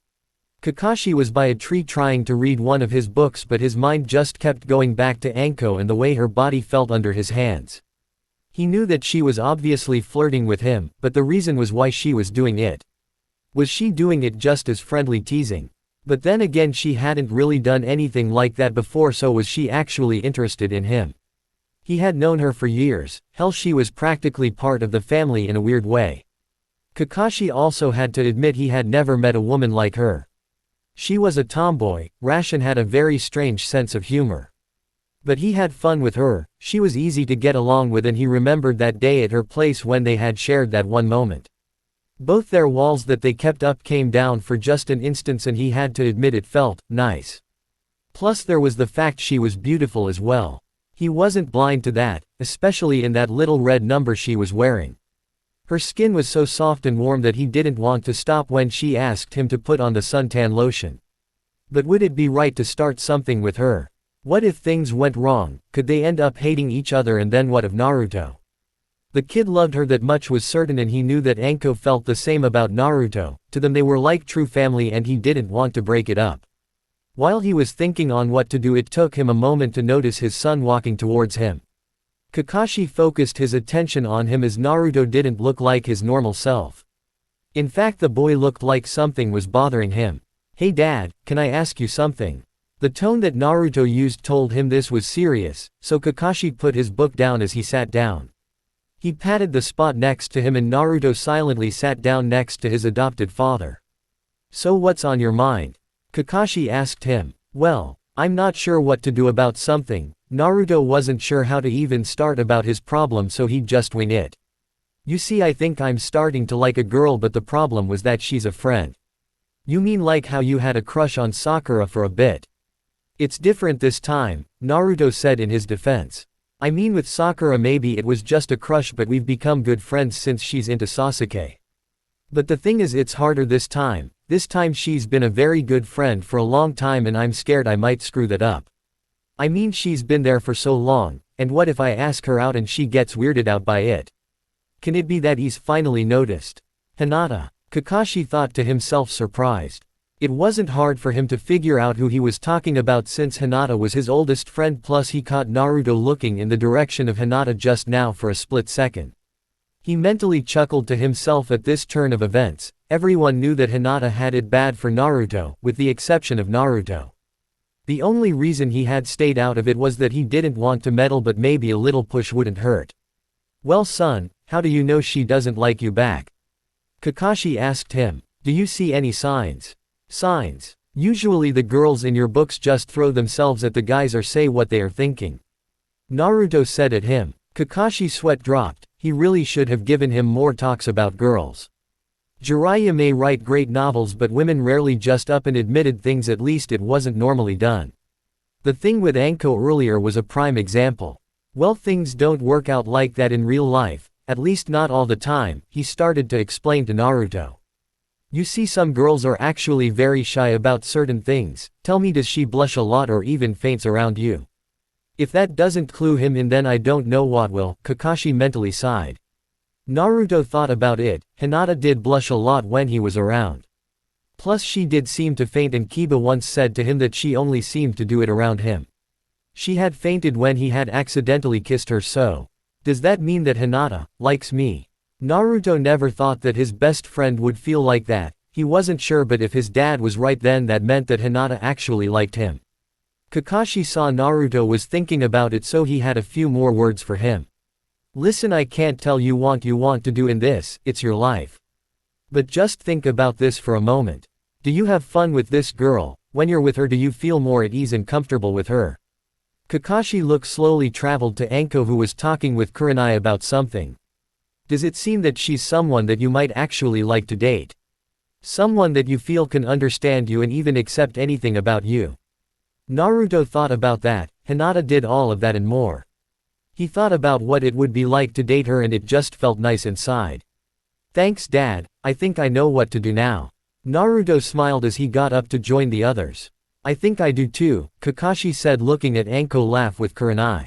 Kakashi was by a tree trying to read one of his books, but his mind just kept going back to Anko and the way her body felt under his hands. He knew that she was obviously flirting with him, but the reason was why she was doing it. Was she doing it just as friendly teasing? But then again, she hadn't really done anything like that before, so was she actually interested in him? He had known her for years, hell, she was practically part of the family in a weird way. Kakashi also had to admit he had never met a woman like her. She was a tomboy, rash, and had a very strange sense of humor. But he had fun with her, she was easy to get along with, and he remembered that day at her place when they had shared that one moment. Both their walls that they kept up came down for just an instant and he had to admit it felt nice. Plus there was the fact she was beautiful as well. He wasn't blind to that, especially in that little red number she was wearing. Her skin was so soft and warm that he didn't want to stop when she asked him to put on the suntan lotion. But would it be right to start something with her? What if things went wrong? Could they end up hating each other? And then what of Naruto? The kid loved her, that much was certain, and he knew that Anko felt the same about Naruto. To them they were like true family and he didn't want to break it up. While he was thinking on what to do, it took him a moment to notice his son walking towards him. Kakashi focused his attention on him as Naruto didn't look like his normal self. In fact, the boy looked like something was bothering him. Hey dad, can I ask you something? The tone that Naruto used told him this was serious, so Kakashi put his book down as he sat down. He patted the spot next to him and Naruto silently sat down next to his adopted father. So what's on your mind? Kakashi asked him. Well, I'm not sure what to do about something. Naruto wasn't sure how to even start about his problem, so he'd just wing it. You see, I think I'm starting to like a girl, but the problem was that she's a friend. You mean like how you had a crush on Sakura for a bit? It's different this time, Naruto said in his defense. I mean, with Sakura maybe it was just a crush, but we've become good friends since she's into Sasuke. But the thing is, it's harder this time. This time she's been a very good friend for a long time and I'm scared I might screw that up. I mean, she's been there for so long, and what if I ask her out and she gets weirded out by it? Can it be that he's finally noticed? Hinata, Kakashi thought to himself, surprised. It wasn't hard for him to figure out who he was talking about since Hinata was his oldest friend, plus he caught Naruto looking in the direction of Hinata just now for a split second. He mentally chuckled to himself at this turn of events. Everyone knew that Hinata had it bad for Naruto, with the exception of Naruto. The only reason he had stayed out of it was that he didn't want to meddle, but maybe a little push wouldn't hurt. "Well son, how do you know she doesn't like you back?" Kakashi asked him. "Do you see any signs?" "Signs? Usually the girls in your books just throw themselves at the guys or say what they are thinking," Naruto said at him. Kakashi's sweat dropped. He really should have given him more talks about girls. Jiraiya may write great novels, but women rarely just up and admitted things, at least it wasn't normally done. The thing with Anko earlier was a prime example. Well, things don't work out like that in real life, at least not all the time, he started to explain to Naruto. You see, some girls are actually very shy about certain things. Tell me, does she blush a lot or even faints around you? If that doesn't clue him in, then I don't know what will, Kakashi mentally sighed. Naruto thought about it. Hinata did blush a lot when he was around. Plus she did seem to faint, and Kiba once said to him that she only seemed to do it around him. She had fainted when he had accidentally kissed her, so does that mean that Hinata likes me? Naruto never thought that his best friend would feel like that. He wasn't sure, but if his dad was right, then that meant that Hinata actually liked him. Kakashi saw Naruto was thinking about it, so he had a few more words for him. Listen, I can't tell you what you want to do in this, it's your life. But just think about this for a moment. Do you have fun with this girl? When you're with her, do you feel more at ease and comfortable with her? Kakashi look slowly traveled to Anko, who was talking with Kurenai about something. Does it seem that she's someone that you might actually like to date? Someone that you feel can understand you and even accept anything about you? Naruto thought about that. Hinata did all of that and more. He thought about what it would be like to date her, and it just felt nice inside. Thanks Dad, I think I know what to do now. Naruto smiled as he got up to join the others. I think I do too, Kakashi said, looking at Anko laugh with Kurenai.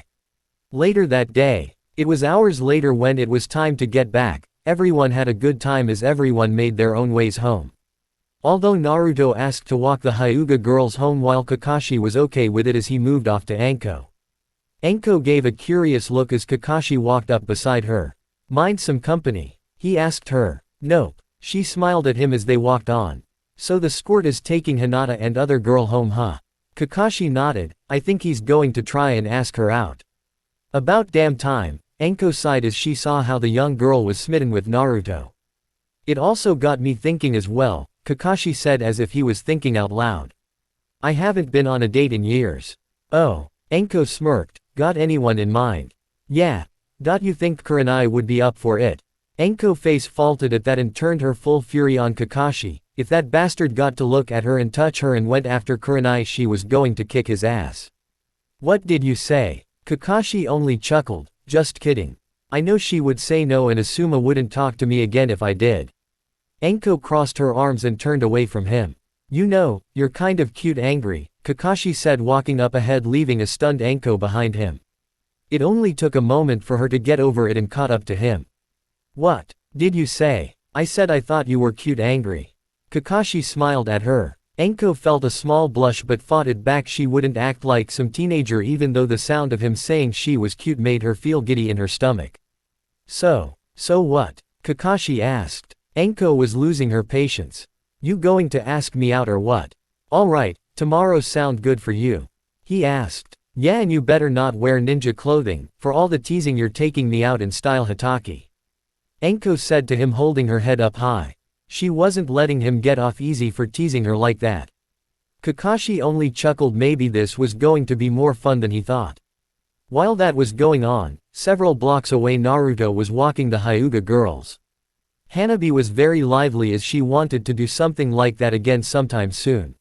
Later that day. It was hours later when it was time to get back. Everyone had a good time as everyone made their own ways home. Although Naruto asked to walk the Hyuga girls home, while Kakashi was okay with it as he moved off to Anko. Anko gave a curious look as Kakashi walked up beside her. Mind some company? He asked her. Nope. She smiled at him as they walked on. So the squirt is taking Hinata and other girl home, huh? Kakashi nodded. I think he's going to try and ask her out. About damn time, Anko sighed as she saw how the young girl was smitten with Naruto. It also got me thinking as well, Kakashi said as if he was thinking out loud. I haven't been on a date in years. Oh. Anko smirked. Got anyone in mind? Yeah. You think Kurenai would be up for it? Anko face faulted at that and turned her full fury on Kakashi. If that bastard got to look at her and touch her and went after Kurenai, she was going to kick his ass. What did you say? Kakashi only chuckled. Just kidding. I know she would say no, and Asuma wouldn't talk to me again if I did. Anko crossed her arms and turned away from him. You know, you're kind of cute angry, Kakashi said, walking up ahead, leaving a stunned Anko behind him. It only took a moment for her to get over it and caught up to him. What did you say? I said I thought you were cute angry. Kakashi smiled at her. Anko felt a small blush but fought it back. She wouldn't act like some teenager, even though the sound of him saying she was cute made her feel giddy in her stomach. So what? Kakashi asked. Anko was losing her patience. You going to ask me out or what? Alright, tomorrow sound good for you? He asked. Yeah, and you better not wear ninja clothing, for all the teasing you're taking me out in style, Hitaki. Anko said to him, holding her head up high. She wasn't letting him get off easy for teasing her like that. Kakashi only chuckled. Maybe this was going to be more fun than he thought. While that was going on, several blocks away, Naruto was walking the Hyuga girls. Hanabi was very lively as she wanted to do something like that again sometime soon.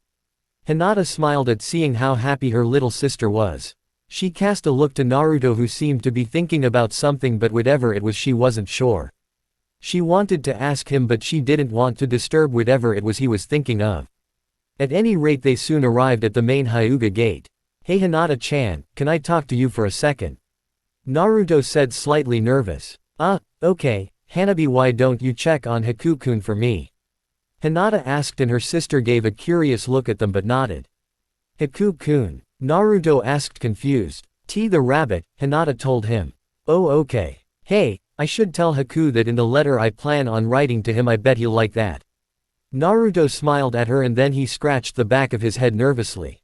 Hinata smiled at seeing how happy her little sister was. She cast a look to Naruto, who seemed to be thinking about something, but whatever it was she wasn't sure. She wanted to ask him, but she didn't want to disturb whatever it was he was thinking of. At any rate, they soon arrived at the main Hyuga gate. Hey Hinata-chan, can I talk to you for a second? Naruto said, slightly nervous. Okay, Hanabi, why don't you check on Haku-kun for me? Hinata asked, and her sister gave a curious look at them but nodded. Haku-kun? Naruto asked, confused. The rabbit, Hinata told him. Oh okay. Hey, I should tell Haku that in the letter I plan on writing to him. I bet he'll like that. Naruto smiled at her and then he scratched the back of his head nervously.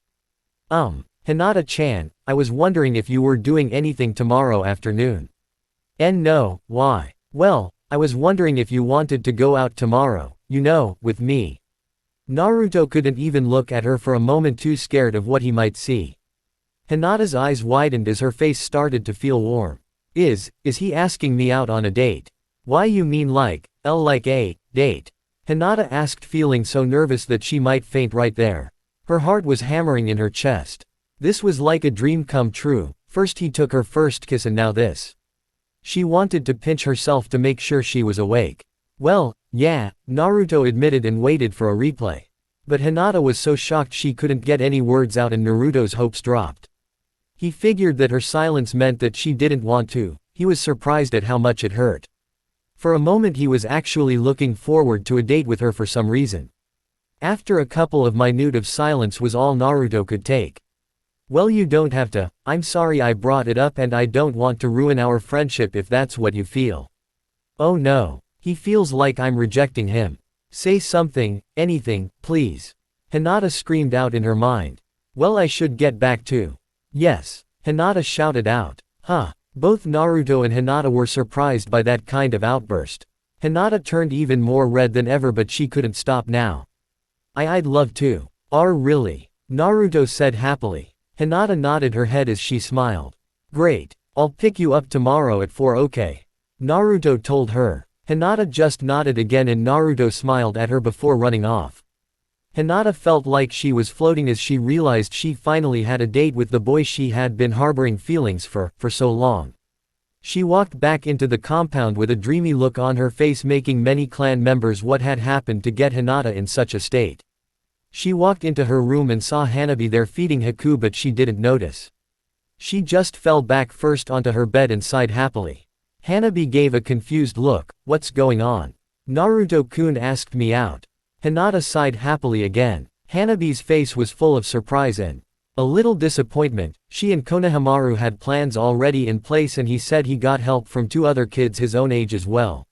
Hinata-chan, I was wondering if you were doing anything tomorrow afternoon. No, why? Well, I was wondering if you wanted to go out tomorrow, with me. Naruto couldn't even look at her for a moment, too scared of what he might see. Hinata's eyes widened as her face started to feel warm. Is he asking me out on a date? Why you mean like a date? Hinata asked, feeling so nervous that she might faint right there. Her heart was hammering in her chest. This was like a dream come true. First he took her first kiss and now this. She wanted to pinch herself to make sure she was awake. Well, yeah, Naruto admitted and waited for a replay. But Hinata was so shocked she couldn't get any words out and Naruto's hopes dropped. He figured that her silence meant that she didn't want to. He was surprised at how much it hurt. For a moment he was actually looking forward to a date with her for some reason. After a couple of minutes of silence was all Naruto could take. Well, you don't have to. I'm sorry I brought it up and I don't want to ruin our friendship if that's what you feel. Oh no. He feels like I'm rejecting him. Say something, anything, please. Hinata screamed out in her mind. Well, I should get back too. Yes. Hinata shouted out. Both Naruto and Hinata were surprised by that kind of outburst. Hinata turned even more red than ever, but she couldn't stop now. I'd love to. Really? Naruto said happily. Hinata nodded her head as she smiled. Great. I'll pick you up tomorrow at 4, okay? Naruto told her. Hinata just nodded again and Naruto smiled at her before running off. Hinata felt like she was floating as she realized she finally had a date with the boy she had been harboring feelings for so long. She walked back into the compound with a dreamy look on her face, making many clan members what had happened to get Hinata in such a state. She walked into her room and saw Hanabi there feeding Haku, but she didn't notice. She just fell back first onto her bed and sighed happily. Hanabi gave a confused look. What's going on? Naruto-kun asked me out. Hinata sighed happily again. Hanabi's face was full of surprise and a little disappointment. She and Konohamaru had plans already in place and he said he got help from 2 other kids his own age as well.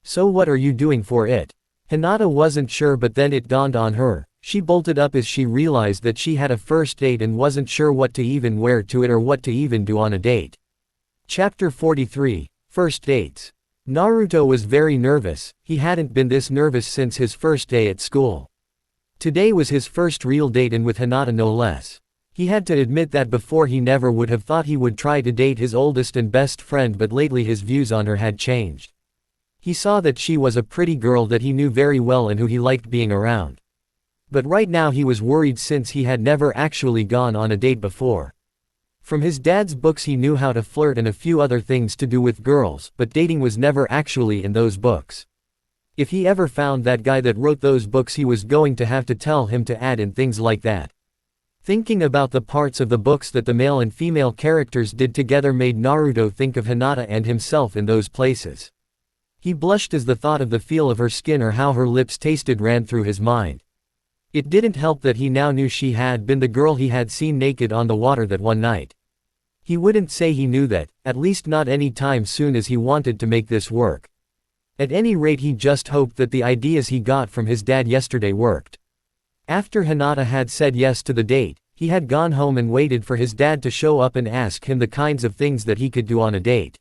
So what are you doing for it? Hinata wasn't sure, but then it dawned on her. She bolted up as she realized that she had a first date and wasn't sure what to even wear to it or what to even do on a date. Chapter 43. First Dates. Naruto was very nervous. He hadn't been this nervous since his first day at school. Today was his first real date, and with Hinata no less. He had to admit that before he never would have thought he would try to date his oldest and best friend, but lately his views on her had changed. He saw that she was a pretty girl that he knew very well and who he liked being around. But right now he was worried since he had never actually gone on a date before. From his dad's books he knew how to flirt and a few other things to do with girls, but dating was never actually in those books. If he ever found that guy that wrote those books, he was going to have to tell him to add in things like that. Thinking about the parts of the books that the male and female characters did together made Naruto think of Hinata and himself in those places. He blushed as the thought of the feel of her skin or how her lips tasted ran through his mind. It didn't help that he now knew she had been the girl he had seen naked on the water that one night. He wouldn't say he knew that, at least not any time soon, as he wanted to make this work. At any rate, he just hoped that the ideas he got from his dad yesterday worked. After Hinata had said yes to the date, he had gone home and waited for his dad to show up and ask him the kinds of things that he could do on a date.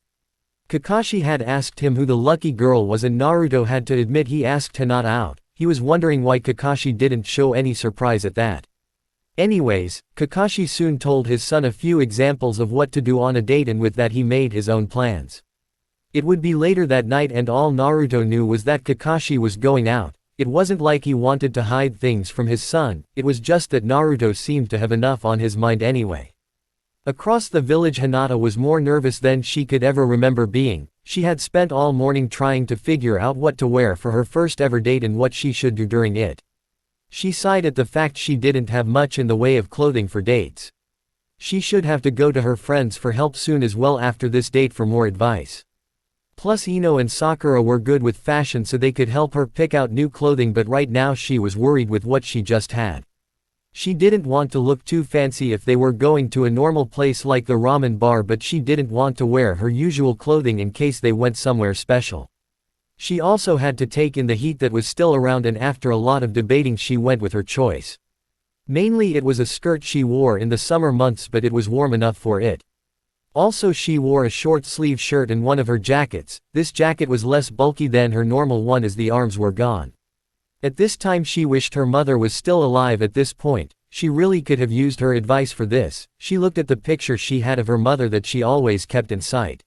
Kakashi had asked him who the lucky girl was and Naruto had to admit he asked Hinata out. He was wondering why Kakashi didn't show any surprise at that. Anyways, Kakashi soon told his son a few examples of what to do on a date, and with that he made his own plans. It would be later that night and all Naruto knew was that Kakashi was going out. It wasn't like he wanted to hide things from his son, it was just that Naruto seemed to have enough on his mind anyway. Across the village, Hinata was more nervous than she could ever remember being. She had spent all morning trying to figure out what to wear for her first ever date and what she should do during it. She sighed at the fact she didn't have much in the way of clothing for dates. She should have to go to her friends for help soon as well after this date for more advice. Plus Ino and Sakura were good with fashion so they could help her pick out new clothing, but right now she was worried with what she just had. She didn't want to look too fancy if they were going to a normal place like the ramen bar, but she didn't want to wear her usual clothing in case they went somewhere special. She also had to take in the heat that was still around, and after a lot of debating she went with her choice. Mainly it was a skirt she wore in the summer months, but it was warm enough for it. Also she wore a short sleeve shirt and one of her jackets. This jacket was less bulky than her normal one as the arms were gone. At this time she wished her mother was still alive at this point. She really could have used her advice for this. She looked at the picture she had of her mother that she always kept in sight.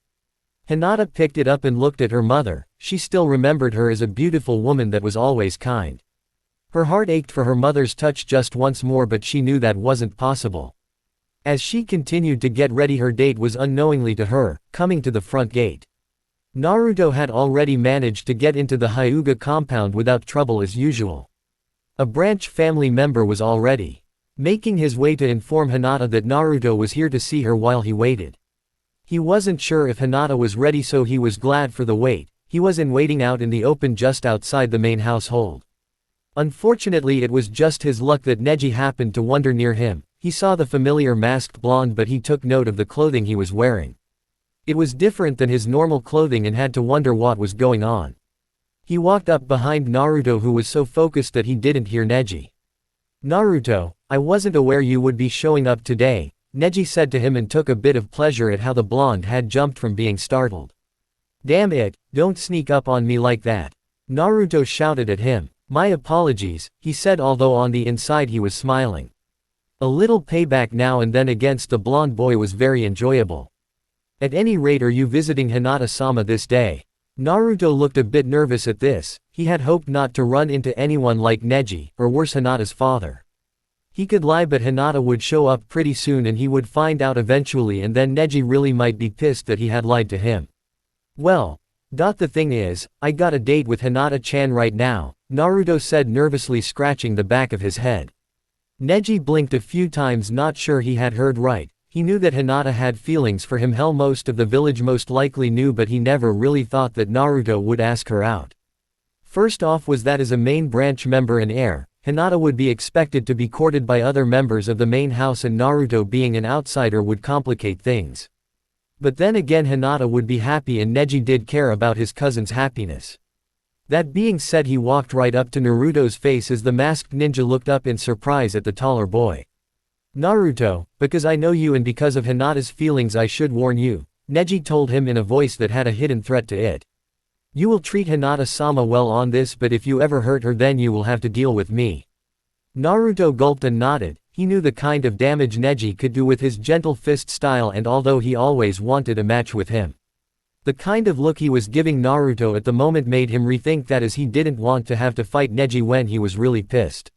Hinata picked it up and looked at her mother. She still remembered her as a beautiful woman that was always kind. Her heart ached for her mother's touch just once more, but she knew that wasn't possible. As she continued to get ready, her date was unknowingly to her, coming to the front gate. Naruto had already managed to get into the Hyuga compound without trouble as usual. A branch family member was already making his way to inform Hinata that Naruto was here to see her while he waited. He wasn't sure if Hinata was ready, so he was glad for the wait. He was waiting out in the open just outside the main household. Unfortunately, it was just his luck that Neji happened to wander near him. He saw the familiar masked blonde, but he took note of the clothing he was wearing. It was different than his normal clothing and had to wonder what was going on. He walked up behind Naruto, who was so focused that he didn't hear Neji. "Naruto, I wasn't aware you would be showing up today," Neji said to him, and took a bit of pleasure at how the blonde had jumped from being startled. "Damn it, don't sneak up on me like that," Naruto shouted at him. "My apologies," he said, although on the inside he was smiling. A little payback now and then against the blonde boy was very enjoyable. "At any rate, are you visiting Hinata-sama this day?" Naruto looked a bit nervous at this. He had hoped not to run into anyone like Neji, or worse, Hinata's father. He could lie, but Hinata would show up pretty soon and he would find out eventually, and then Neji really might be pissed that he had lied to him. "Well, the thing is, I got a date with Hinata-chan right now," Naruto said, nervously scratching the back of his head. Neji blinked a few times, not sure he had heard right. He knew that Hinata had feelings for him. Hell, most of the village most likely knew, but he never really thought that Naruto would ask her out. First off was that as a main branch member and heir, Hinata would be expected to be courted by other members of the main house, and Naruto being an outsider would complicate things. But then again, Hinata would be happy and Neji did care about his cousin's happiness. That being said, he walked right up to Naruto's face as the masked ninja looked up in surprise at the taller boy. "Naruto, because I know you and because of Hinata's feelings I should warn you," Neji told him in a voice that had a hidden threat to it. "You will treat Hinata-sama well on this, but if you ever hurt her then you will have to deal with me." Naruto gulped and nodded. He knew the kind of damage Neji could do with his gentle fist style, and although he always wanted a match with him, the kind of look he was giving Naruto at the moment made him rethink that, as he didn't want to have to fight Neji when he was really pissed.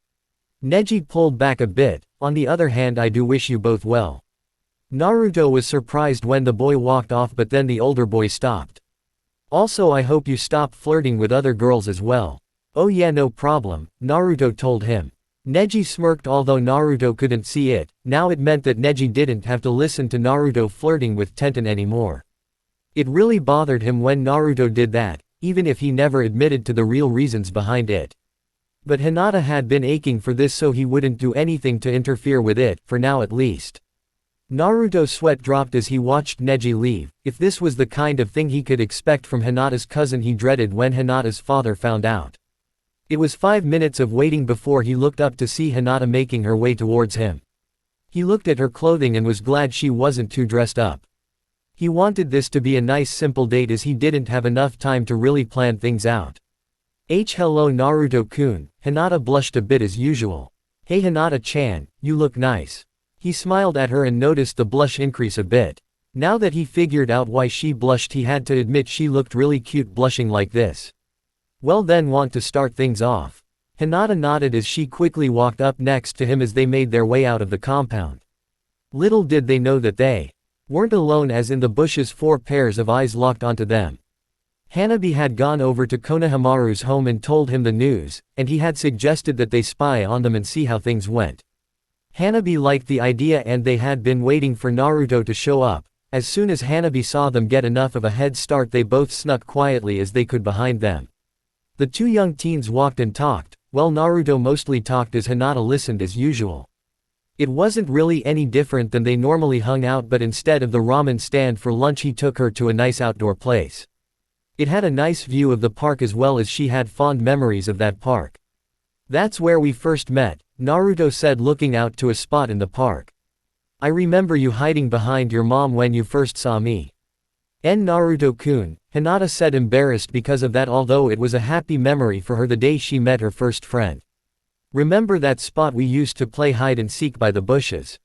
Neji pulled back a bit. "On the other hand, I do wish you both well." Naruto was surprised when the boy walked off, but then the older boy stopped. "Also, I hope you stop flirting with other girls as well." "Oh yeah, no problem," Naruto told him. Neji smirked, although Naruto couldn't see it. Now it meant that Neji didn't have to listen to Naruto flirting with Tenten anymore. It really bothered him when Naruto did that, even if he never admitted to the real reasons behind it. But Hinata had been aching for this, so he wouldn't do anything to interfere with it, for now at least. Naruto's sweat dropped as he watched Neji leave. If this was the kind of thing he could expect from Hinata's cousin, he dreaded when Hinata's father found out. It was 5 minutes of waiting before he looked up to see Hinata making her way towards him. He looked at her clothing and was glad she wasn't too dressed up. He wanted this to be a nice simple date, as he didn't have enough time to really plan things out. Hello Naruto-kun." Hinata blushed a bit as usual. "Hey Hinata-chan, you look nice." He smiled at her and noticed the blush increase a bit. Now that he figured out why she blushed, he had to admit she looked really cute blushing like this. "Well then, want to start things off?" Hinata nodded as she quickly walked up next to him as they made their way out of the compound. Little did they know that they weren't alone, as in the bushes 4 pairs of eyes locked onto them. Hanabi had gone over to Konohamaru's home and told him the news, and he had suggested that they spy on them and see how things went. Hanabi liked the idea and they had been waiting for Naruto to show up. As soon as Hanabi saw them get enough of a head start, they both snuck quietly as they could behind them. The 2 young teens walked and talked. Well, Naruto mostly talked as Hinata listened as usual. It wasn't really any different than they normally hung out, but instead of the ramen stand for lunch he took her to a nice outdoor place. It had a nice view of the park as well as she had fond memories of that park. That's where we first met, Naruto said looking out to a spot in the park. I remember you hiding behind your mom when you first saw me. Naruto-kun, Hinata said embarrassed because of that, although it was a happy memory for her the day she met her first friend. Remember that spot we used to play hide and seek by the bushes?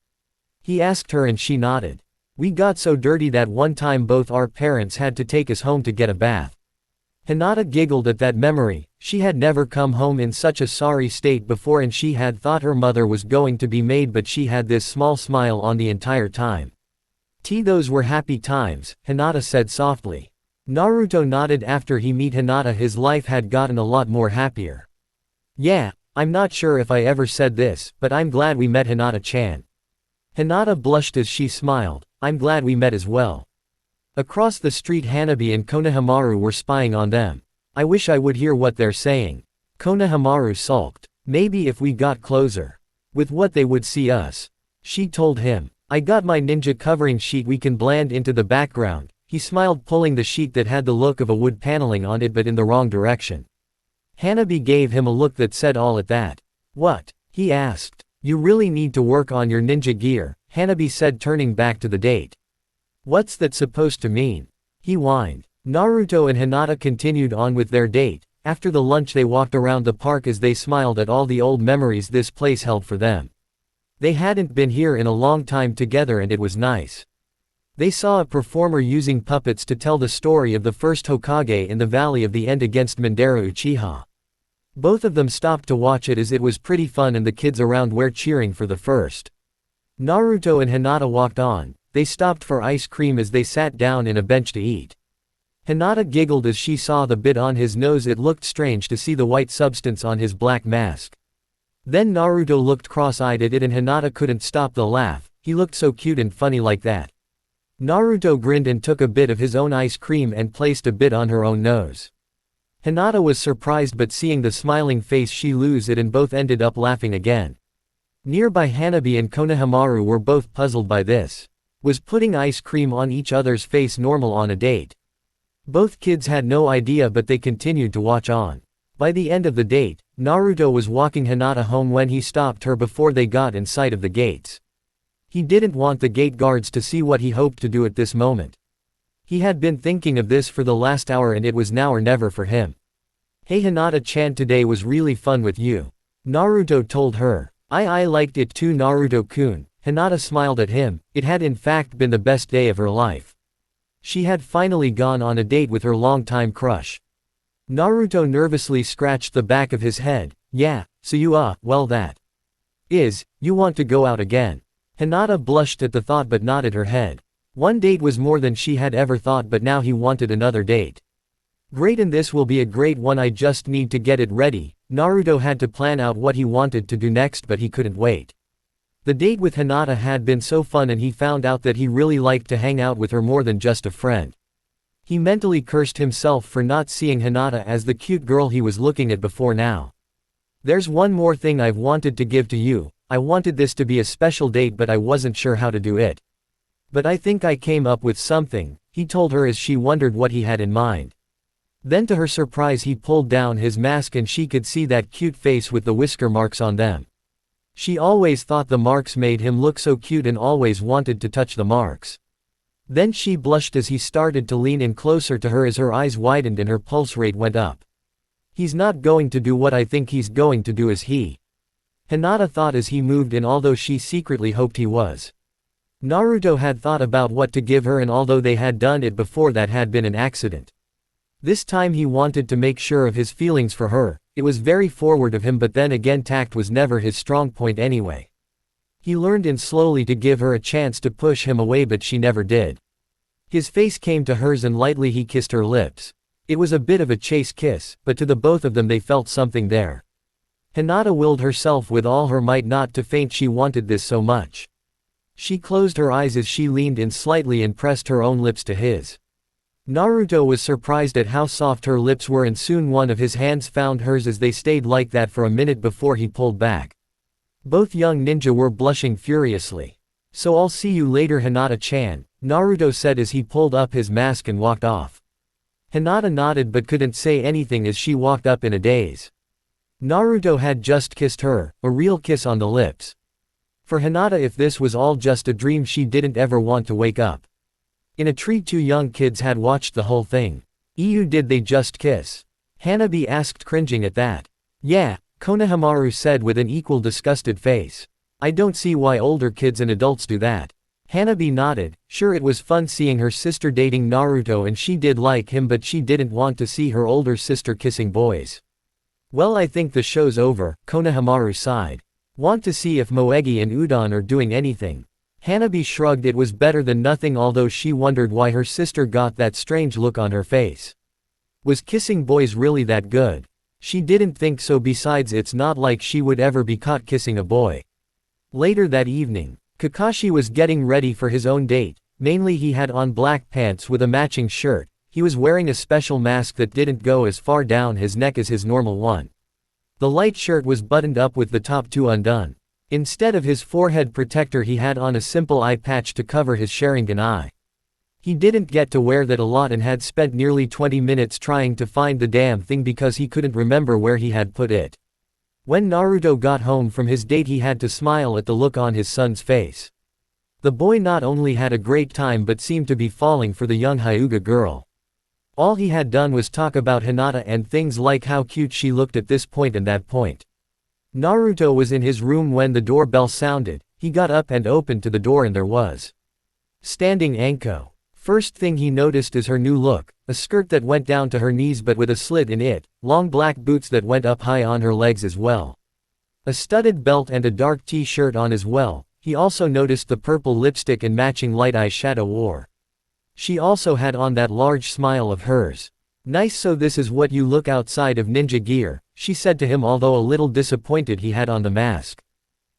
He asked her and she nodded. We got so dirty that one time both our parents had to take us home to get a bath. Hinata giggled at that memory. She had never come home in such a sorry state before and she had thought her mother was going to be made, but she had this small smile on the entire time. Those were happy times, Hinata said softly. Naruto nodded. After he met Hinata his life had gotten a lot more happier. Yeah, I'm not sure if I ever said this, but I'm glad we met, Hinata-chan. Hinata blushed as she smiled. I'm glad we met as well. Across the street Hanabi and Konohamaru were spying on them. I wish I would hear what they're saying. Konohamaru sulked. Maybe if we got closer. With what they would see us. She told him. I got my ninja covering sheet, we can blend into the background. He smiled, pulling the sheet that had the look of a wood paneling on it but in the wrong direction. Hanabi gave him a look that said all at that. What? He asked. You really need to work on your ninja gear, Hanabi said, turning back to the date. What's that supposed to mean? He whined. Naruto and Hinata continued on with their date. After the lunch they walked around the park as they smiled at all the old memories this place held for them. They hadn't been here in a long time together and it was nice. They saw a performer using puppets to tell the story of the first Hokage in the Valley of the End against Madara Uchiha. Both of them stopped to watch it as it was pretty fun and the kids around were cheering for the first. Naruto and Hinata walked on. They stopped for ice cream as they sat down in a bench to eat. Hinata giggled as she saw the bit on his nose. It looked strange to see the white substance on his black mask. Then Naruto looked cross-eyed at it and Hinata couldn't stop the laugh. He looked so cute and funny like that. Naruto grinned and took a bit of his own ice cream and placed a bit on her own nose. Hinata was surprised, but seeing the smiling face she lose it and both ended up laughing again. Nearby Hanabi and Konohamaru were both puzzled by this. Was putting ice cream on each other's face normal on a date? Both kids had no idea, but they continued to watch on. By the end of the date, Naruto was walking Hinata home when he stopped her before they got in sight of the gates. He didn't want the gate guards to see what he hoped to do at this moment. He had been thinking of this for the last hour and it was now or never for him. Hey Hinata-chan, today was really fun with you. Naruto told her. I liked it too, Naruto-kun. Hinata smiled at him. It had in fact been the best day of her life. She had finally gone on a date with her longtime crush. Naruto nervously scratched the back of his head. Yeah, so you well that is, you want to go out again. Hinata blushed at the thought but nodded her head. One date was more than she had ever thought, but now he wanted another date. Great, and this will be a great one, I just need to get it ready. Naruto had to plan out what he wanted to do next, but he couldn't wait. The date with Hinata had been so fun and he found out that he really liked to hang out with her more than just a friend. He mentally cursed himself for not seeing Hinata as the cute girl he was looking at before now. There's one more thing I've wanted to give to you. I wanted this to be a special date but I wasn't sure how to do it. But I think I came up with something, he told her as she wondered what he had in mind. Then to her surprise he pulled down his mask and she could see that cute face with the whisker marks on them. She always thought the marks made him look so cute and always wanted to touch the marks. Then she blushed as he started to lean in closer to her as her eyes widened and her pulse rate went up. He's not going to do what I think he's going to do, is he? Hinata thought as he moved in, although she secretly hoped he was. Naruto had thought about what to give her, and although they had done it before, that had been an accident. This time he wanted to make sure of his feelings for her. It was very forward of him, but then again tact was never his strong point anyway. He learned in slowly to give her a chance to push him away, but she never did. His face came to hers and lightly he kissed her lips. It was a bit of a chase kiss, but to the both of them they felt something there. Hinata willed herself with all her might not to faint, she wanted this so much. She closed her eyes as she leaned in slightly and pressed her own lips to his. Naruto was surprised at how soft her lips were, and soon one of his hands found hers as they stayed like that for a minute before he pulled back. Both young ninja were blushing furiously. "So I'll see you later, Hinata-chan," Naruto said as he pulled up his mask and walked off. Hinata nodded but couldn't say anything as she walked up in a daze. Naruto had just kissed her, a real kiss on the lips. For Hinata, if this was all just a dream, she didn't ever want to wake up. In a tree, two young kids had watched the whole thing. Did they just kiss?" Hanabi asked, cringing at that. "Yeah," Konohamaru said with an equal disgusted face. "I don't see why older kids and adults do that." Hanabi nodded. Sure, it was fun seeing her sister dating Naruto and she did like him, but she didn't want to see her older sister kissing boys. "Well, I think the show's over," Konohamaru sighed. "Want to see if Moegi and Udon are doing anything?" Hanabi shrugged. It was better than nothing, although she wondered why her sister got that strange look on her face. Was kissing boys really that good? She didn't think so. Besides, it's not like she would ever be caught kissing a boy. Later that evening, Kakashi was getting ready for his own date. Mainly he had on black pants with a matching shirt. He was wearing a special mask that didn't go as far down his neck as his normal one. The light shirt was buttoned up with the top two undone. Instead of his forehead protector, he had on a simple eye patch to cover his Sharingan eye. He didn't get to wear that a lot and had spent nearly 20 minutes trying to find the damn thing because he couldn't remember where he had put it. When Naruto got home from his date, he had to smile at the look on his son's face. The boy not only had a great time but seemed to be falling for the young Hyuga girl. All he had done was talk about Hinata and things like how cute she looked at this point and that point. Naruto was in his room when the doorbell sounded. He got up and opened to the door and there was standing Anko. First thing he noticed is her new look, a skirt that went down to her knees but with a slit in it, long black boots that went up high on her legs as well. A studded belt and a dark t-shirt on as well. He also noticed the purple lipstick and matching light eyeshadow wore. She also had on that large smile of hers. "Nice, so this is what you look outside of ninja gear," she said to him, although a little disappointed he had on the mask.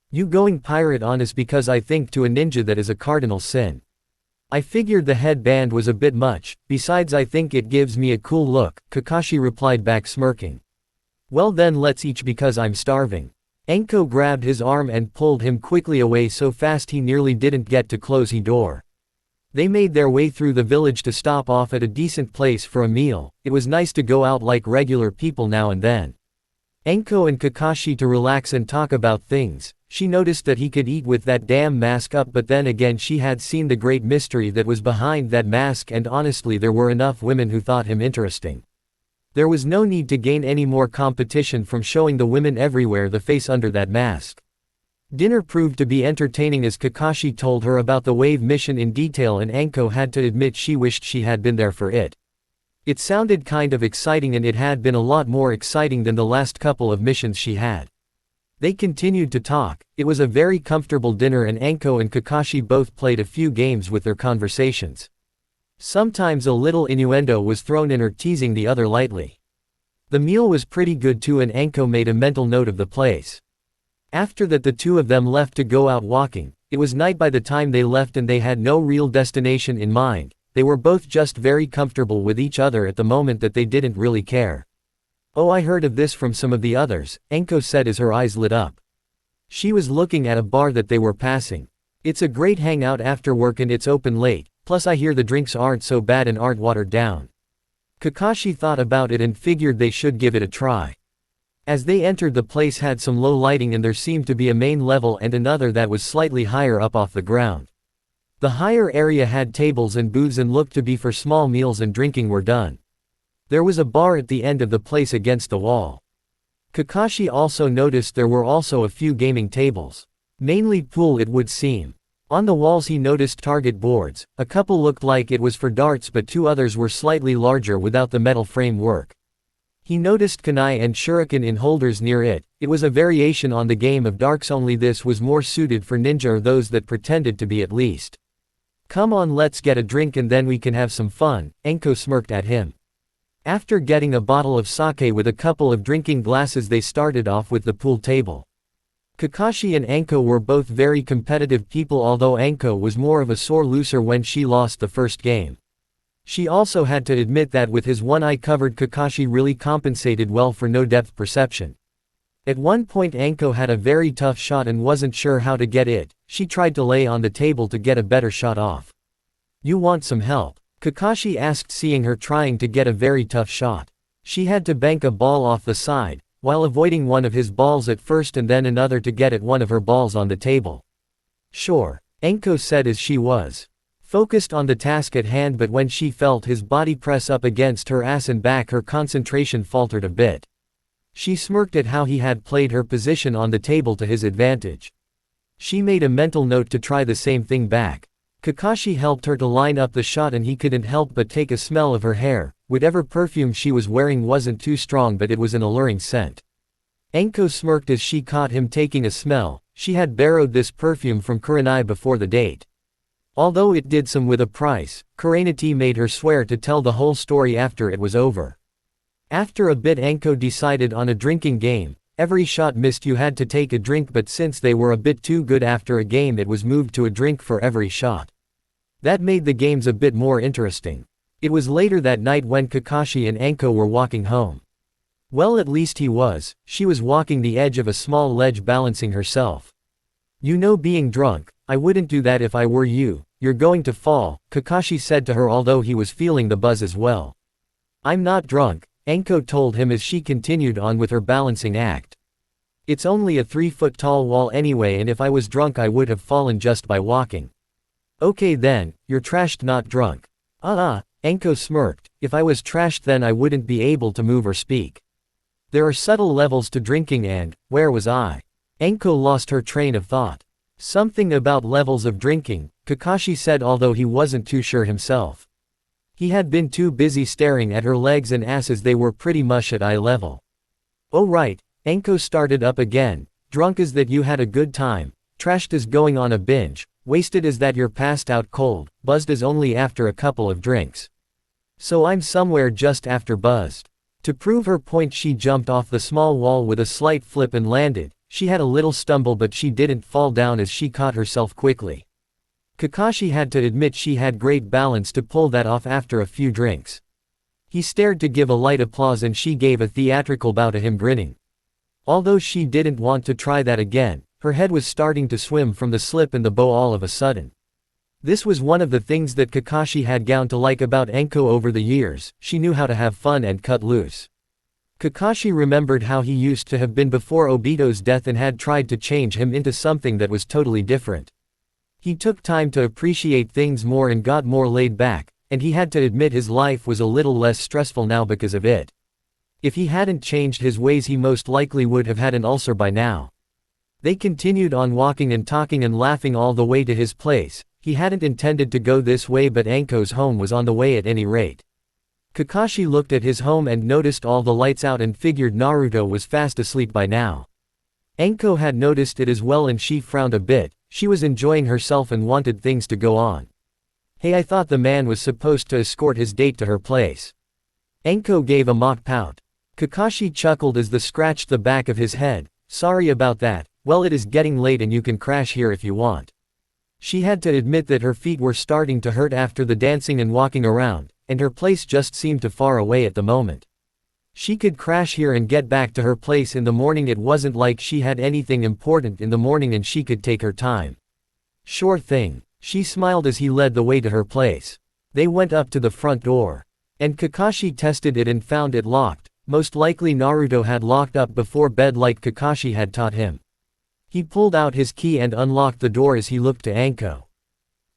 "You going pirate on us? Because I think to a ninja that is a cardinal sin. I figured the headband was a bit much, besides I think it gives me a cool look," Kakashi replied back, smirking. "Well then let's eat because I'm starving." Anko grabbed his arm and pulled him quickly away so fast he nearly didn't get to close the door. They made their way through the village to stop off at a decent place for a meal. It was nice to go out like regular people now and then. Anko and Kakashi to relax and talk about things. She noticed that he could eat with that damn mask up, but then again she had seen the great mystery that was behind that mask, and honestly there were enough women who thought him interesting. There was no need to gain any more competition from showing the women everywhere the face under that mask. Dinner proved to be entertaining as Kakashi told her about the wave mission in detail, and Anko had to admit she wished she had been there for it. It sounded kind of exciting, and it had been a lot more exciting than the last couple of missions she had. They continued to talk. It was a very comfortable dinner and Anko and Kakashi both played a few games with their conversations. Sometimes a little innuendo was thrown in, or teasing the other lightly. The meal was pretty good too, and Anko made a mental note of the place. After that the two of them left to go out walking. It was night by the time they left and they had no real destination in mind. They were both just very comfortable with each other at the moment that they didn't really care. "Oh, I heard of this from some of the others," Anko said as her eyes lit up. She was looking at a bar that they were passing. "It's a great hangout after work and it's open late, plus I hear the drinks aren't so bad and aren't watered down." Kakashi thought about it and figured they should give it a try. As they entered, the place had some low lighting and there seemed to be a main level and another that was slightly higher up off the ground. The higher area had tables and booths and looked to be for small meals and drinking were done. There was a bar at the end of the place against the wall. Kakashi also noticed there were also a few gaming tables. Mainly pool, it would seem. On the walls he noticed target boards. A couple looked like it was for darts, but two others were slightly larger without the metal framework. He noticed kunai and shuriken in holders near it. It was a variation on the game of darts, only this was more suited for ninja or those that pretended to be at least. "Come on, let's get a drink and then we can have some fun," Anko smirked at him. After getting a bottle of sake with a couple of drinking glasses, they started off with the pool table. Kakashi and Anko were both very competitive people, although Anko was more of a sore loser when she lost the first game. She also had to admit that with his one eye covered, Kakashi really compensated well for no depth perception. At one point Anko had a very tough shot and wasn't sure how to get it. She tried to lay on the table to get a better shot off. "You want some help?" Kakashi asked, seeing her trying to get a very tough shot. She had to bank a ball off the side, while avoiding one of his balls at first and then another to get at one of her balls on the table. "Sure," Anko said as she was focused on the task at hand, but when she felt his body press up against her ass and back, her concentration faltered a bit. She smirked at how he had played her position on the table to his advantage. She made a mental note to try the same thing back. Kakashi helped her to line up the shot and he couldn't help but take a smell of her hair. Whatever perfume she was wearing wasn't too strong, but it was an alluring scent. Anko smirked as she caught him taking a smell. She had borrowed this perfume from Kurenai before the date. Although it did some with a price, Kurenai made her swear to tell the whole story after it was over. After a bit Anko decided on a drinking game. Every shot missed you had to take a drink, but since they were a bit too good after a game it was moved to a drink for every shot. That made the games a bit more interesting. It was later that night when Kakashi and Anko were walking home. Well, at least he was. She was walking the edge of a small ledge balancing herself. "You know, being drunk, I wouldn't do that if I were you. You're going to fall," Kakashi said to her, although he was feeling the buzz as well. "I'm not drunk," Anko told him as she continued on with her balancing act. "It's only a 3-foot tall wall anyway, and if I was drunk I would have fallen just by walking." "Okay then, you're trashed, not drunk." Anko smirked. "If I was trashed then I wouldn't be able to move or speak. There are subtle levels to drinking and, where was I?" Anko lost her train of thought. "Something about levels of drinking," Kakashi said, although he wasn't too sure himself. He had been too busy staring at her legs and ass as they were pretty much at eye level. "Oh right," Anko started up again. "Drunk is that you had a good time. Trashed is going on a binge. Wasted is that you're passed out cold. Buzzed is only after a couple of drinks. So I'm somewhere just after buzzed." To prove her point she jumped off the small wall with a slight flip and landed. She had a little stumble, but she didn't fall down as she caught herself quickly. Kakashi had to admit she had great balance to pull that off after a few drinks. He stared to give a light applause and she gave a theatrical bow to him, grinning. Although she didn't want to try that again, her head was starting to swim from the slip and the bow all of a sudden. This was one of the things that Kakashi had grown to like about Anko over the years. She knew how to have fun and cut loose. Kakashi remembered how he used to have been before Obito's death and had tried to change him into something that was totally different. He took time to appreciate things more and got more laid back, and he had to admit his life was a little less stressful now because of it. If he hadn't changed his ways he most likely would have had an ulcer by now. They continued on walking and talking and laughing all the way to his place. He hadn't intended to go this way, but Anko's home was on the way at any rate. Kakashi looked at his home and noticed all the lights out and figured Naruto was fast asleep by now. Anko had noticed it as well and she frowned a bit. She was enjoying herself and wanted things to go on. "Hey, I thought the man was supposed to escort his date to her place." Anko gave a mock pout. Kakashi chuckled as the scratched the back of his head. "Sorry about that. Well, it is getting late and you can crash here if you want." She had to admit that her feet were starting to hurt after the dancing and walking around, and her place just seemed too far away at the moment. She could crash here and get back to her place in the morning. It wasn't like she had anything important in the morning and she could take her time. "Sure thing." She smiled as he led the way to her place. They went up to the front door. And Kakashi tested it and found it locked. Most likely Naruto had locked up before bed like Kakashi had taught him. He pulled out his key and unlocked the door as he looked to Anko.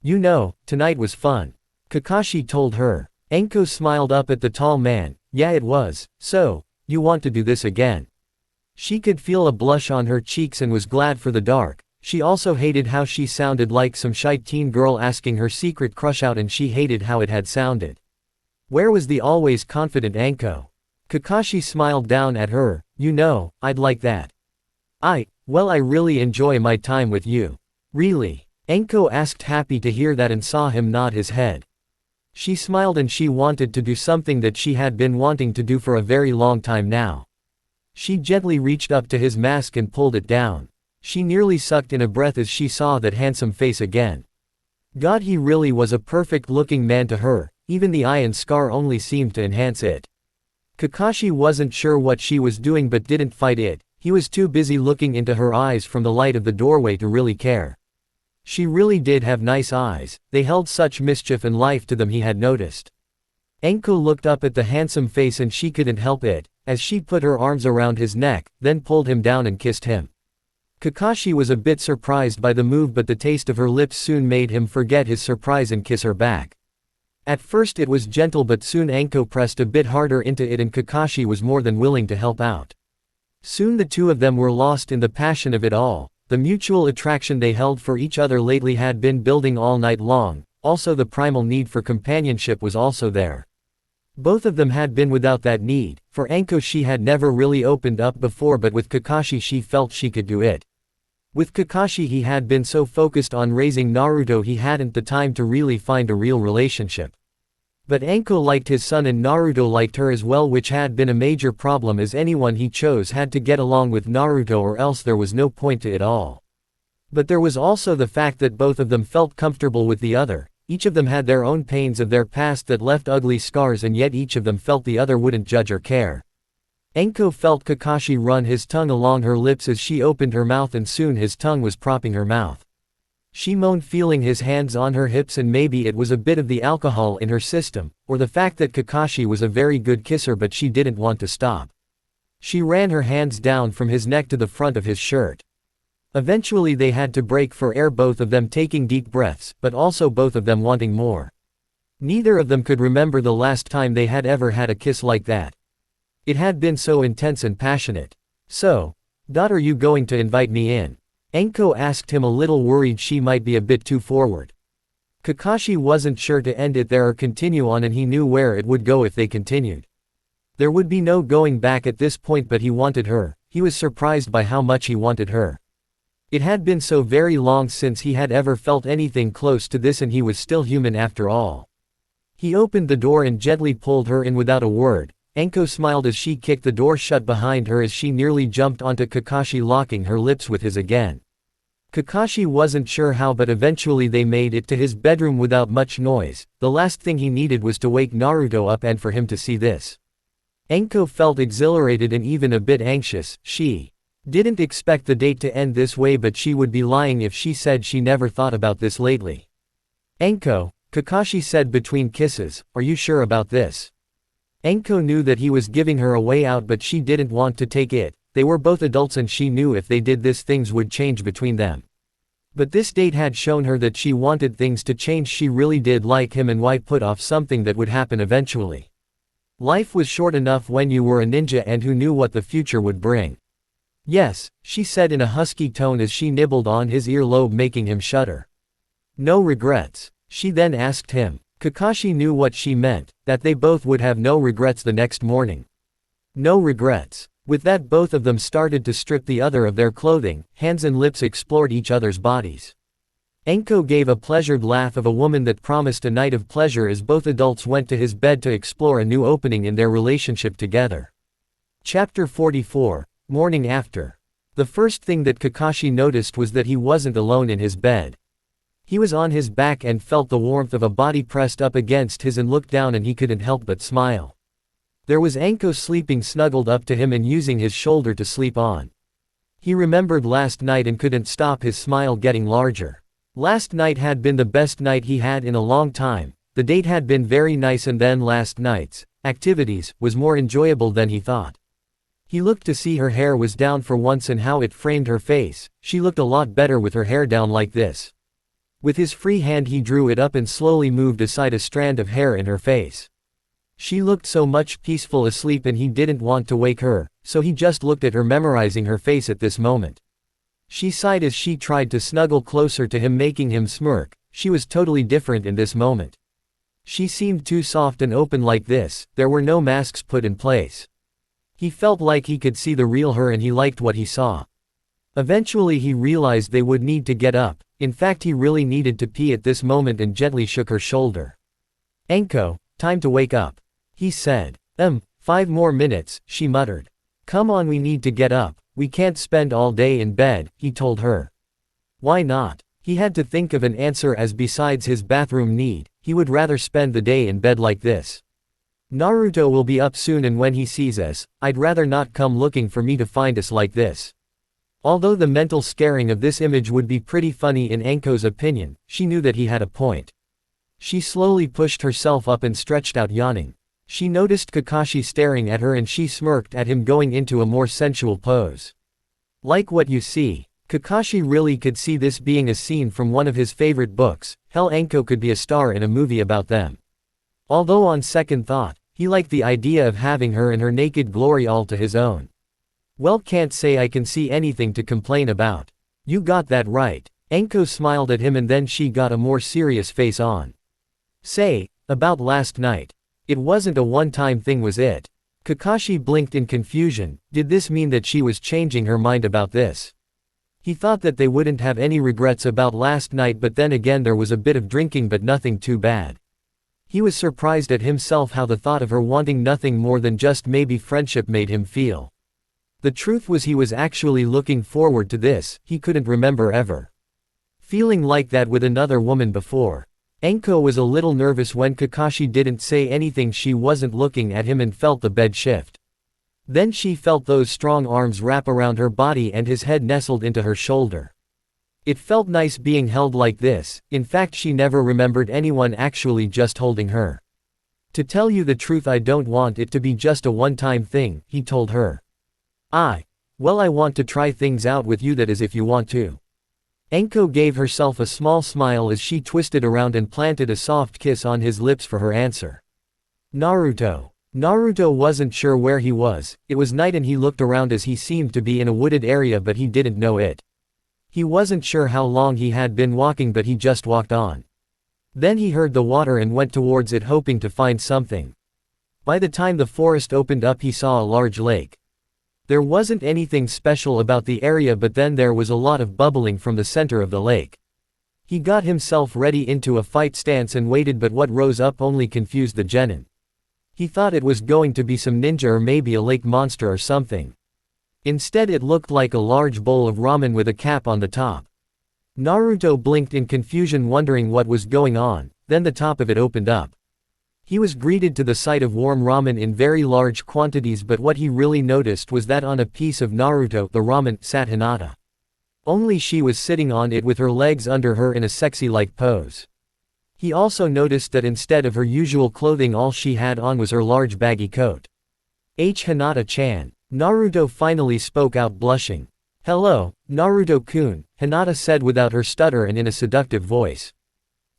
"You know, tonight was fun," Kakashi told her. Anko smiled up at the tall man. "Yeah, it was. So, you want to do this again?" She could feel a blush on her cheeks and was glad for the dark. She also hated how she sounded like some shy teen girl asking her secret crush out, and she hated how it had sounded. Where was the always confident Anko? Kakashi smiled down at her. "You know, I'd like that." Well, I really enjoy my time with you." "Really?" Anko asked, happy to hear that and saw him nod his head. She smiled and she wanted to do something that she had been wanting to do for a very long time now. She gently reached up to his mask and pulled it down. She nearly sucked in a breath as she saw that handsome face again. God, he really was a perfect-looking man to her. Even the eye and scar only seemed to enhance it. Kakashi wasn't sure what she was doing but didn't fight it. He was too busy looking into her eyes from the light of the doorway to really care. She really did have nice eyes, they held such mischief and life to them, he had noticed. Enko looked up at the handsome face and she couldn't help it, as she put her arms around his neck, then pulled him down and kissed him. Kakashi was a bit surprised by the move, but the taste of her lips soon made him forget his surprise and kiss her back. At first it was gentle, but soon Enko pressed a bit harder into it and Kakashi was more than willing to help out. Soon the two of them were lost in the passion of it all. The mutual attraction they held for each other lately had been building all night long, also the primal need for companionship was also there. Both of them had been without that need. For Enko, she had never really opened up before, but with Kakashi she felt she could do it. With Kakashi he had been so focused on raising Naruto he hadn't the time to really find a real relationship. But Enko liked his son and Naruto liked her as well, which had been a major problem as anyone he chose had to get along with Naruto or else there was no point to it all. But there was also the fact that both of them felt comfortable with the other. Each of them had their own pains of their past that left ugly scars, and yet each of them felt the other wouldn't judge or care. Enko felt Kakashi run his tongue along her lips as she opened her mouth, and soon his tongue was propping her mouth. She moaned, feeling his hands on her hips, and maybe it was a bit of the alcohol in her system, or the fact that Kakashi was a very good kisser, but she didn't want to stop. She ran her hands down from his neck to the front of his shirt. Eventually they had to break for air, both of them taking deep breaths, but also both of them wanting more. Neither of them could remember the last time they had ever had a kiss like that. It had been so intense and passionate. "So, are you going to invite me in?" Enko asked him, a little worried she might be a bit too forward. Kakashi wasn't sure to end it there or continue on, and he knew where it would go if they continued. There would be no going back at this point, but he wanted her. He was surprised by how much he wanted her. It had been so very long since he had ever felt anything close to this, and he was still human after all. He opened the door and gently pulled her in without a word. Enko smiled as she kicked the door shut behind her as she nearly jumped onto Kakashi, locking her lips with his again. Kakashi wasn't sure how, but eventually they made it to his bedroom without much noise. The last thing he needed was to wake Naruto up and for him to see this. Enko felt exhilarated and even a bit anxious. She didn't expect the date to end this way, but she would be lying if she said she never thought about this lately. "Enko," Kakashi said between kisses, "are you sure about this?" Enko knew that he was giving her a way out, but she didn't want to take it. They were both adults and she knew if they did this things would change between them. But this date had shown her that she wanted things to change. She really did like him, and why put off something that would happen eventually? Life was short enough when you were a ninja, and who knew what the future would bring. "Yes," she said in a husky tone as she nibbled on his earlobe, making him shudder. "No regrets?" she then asked him. Kakashi knew what she meant, that they both would have no regrets the next morning. No regrets. With that, both of them started to strip the other of their clothing. Hands and lips explored each other's bodies. Enko gave a pleasured laugh of a woman that promised a night of pleasure as both adults went to his bed to explore a new opening in their relationship together. Chapter 44, Morning After. The first thing that Kakashi noticed was that he wasn't alone in his bed. He was on his back and felt the warmth of a body pressed up against his, and looked down and he couldn't help but smile. There was Enko sleeping snuggled up to him and using his shoulder to sleep on. He remembered last night and couldn't stop his smile getting larger. Last night had been the best night he had in a long time. The date had been very nice, and then last night's activities was more enjoyable than he thought. He looked to see her hair was down for once and how it framed her face. She looked a lot better with her hair down like this. With his free hand he drew it up and slowly moved aside a strand of hair in her face. She looked so much peaceful asleep, and he didn't want to wake her, so he just looked at her, memorizing her face at this moment. She sighed as she tried to snuggle closer to him, making him smirk. She was totally different in this moment. She seemed too soft and open like this. There were no masks put in place. He felt like he could see the real her, and he liked what he saw. Eventually he realized they would need to get up. In fact, he really needed to pee at this moment and gently shook her shoulder. "Enko, time to wake up," he said. 5 more minutes," she muttered. "Come on, we need to get up. We can't spend all day in bed," he told her. Why not? He had to think of an answer, as besides his bathroom need, he would rather spend the day in bed like this. Naruto will be up soon and when he sees us, I'd rather not come looking for me to find us like this. Although the mental scaring of this image would be pretty funny in Anko's opinion, she knew that he had a point. She slowly pushed herself up and stretched out yawning. She noticed Kakashi staring at her and she smirked at him going into a more sensual pose. Like what you see. Kakashi really could see this being a scene from one of his favorite books. Hell, Anko could be a star in a movie about them. Although on second thought, he liked the idea of having her in her naked glory all to his own. Well, can't say I can see anything to complain about. You got that right. Anko smiled at him and then she got a more serious face on. Say, about last night. It wasn't a one-time thing, was it? Kakashi blinked in confusion. Did this mean that she was changing her mind about this? He thought that they wouldn't have any regrets about last night, but then again there was a bit of drinking but nothing too bad. He was surprised at himself how the thought of her wanting nothing more than just maybe friendship made him feel. The truth was he was actually looking forward to this. He couldn't remember ever feeling like that with another woman before. Anko was a little nervous when Kakashi didn't say anything. She wasn't looking at him and felt the bed shift. Then she felt those strong arms wrap around her body and his head nestled into her shoulder. It felt nice being held like this. In fact, she never remembered anyone actually just holding her. To tell you the truth, I don't want it to be just a one-time thing, he told her. Well, I want to try things out with you, that is if you want to. Anko gave herself a small smile as she twisted around and planted a soft kiss on his lips for her answer. Naruto. Naruto wasn't sure where he was. It was night and he looked around as he seemed to be in a wooded area, but he didn't know it. He wasn't sure how long he had been walking, but he just walked on. Then he heard the water and went towards it hoping to find something. By the time the forest opened up, he saw a large lake. There wasn't anything special about the area, but then there was a lot of bubbling from the center of the lake. He got himself ready into a fight stance and waited, but what rose up only confused the genin. He thought it was going to be some ninja or maybe a lake monster or something. Instead it looked like a large bowl of ramen with a cap on the top. Naruto blinked in confusion, wondering what was going on. Then the top of it opened up. He was greeted to the sight of warm ramen in very large quantities, but what he really noticed was that on a piece of Naruto, the ramen, sat Hinata. Only she was sitting on it with her legs under her in a sexy-like pose. He also noticed that instead of her usual clothing, all she had on was her large baggy coat. Hinata-chan. Naruto finally spoke out, blushing. Hello, Naruto-kun, Hinata said without her stutter and in a seductive voice.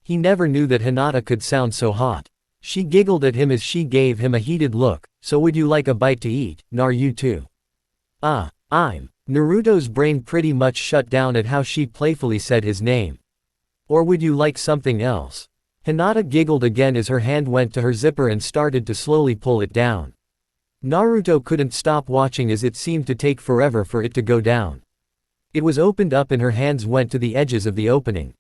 He never knew that Hinata could sound so hot. She giggled at him as she gave him a heated look. So would you like a bite to eat, you too? Naruto's brain pretty much shut down at how she playfully said his name. Or would you like something else? Hinata giggled again as her hand went to her zipper and started to slowly pull it down. Naruto couldn't stop watching as it seemed to take forever for it to go down. It was opened up and her hands went to the edges of the opening.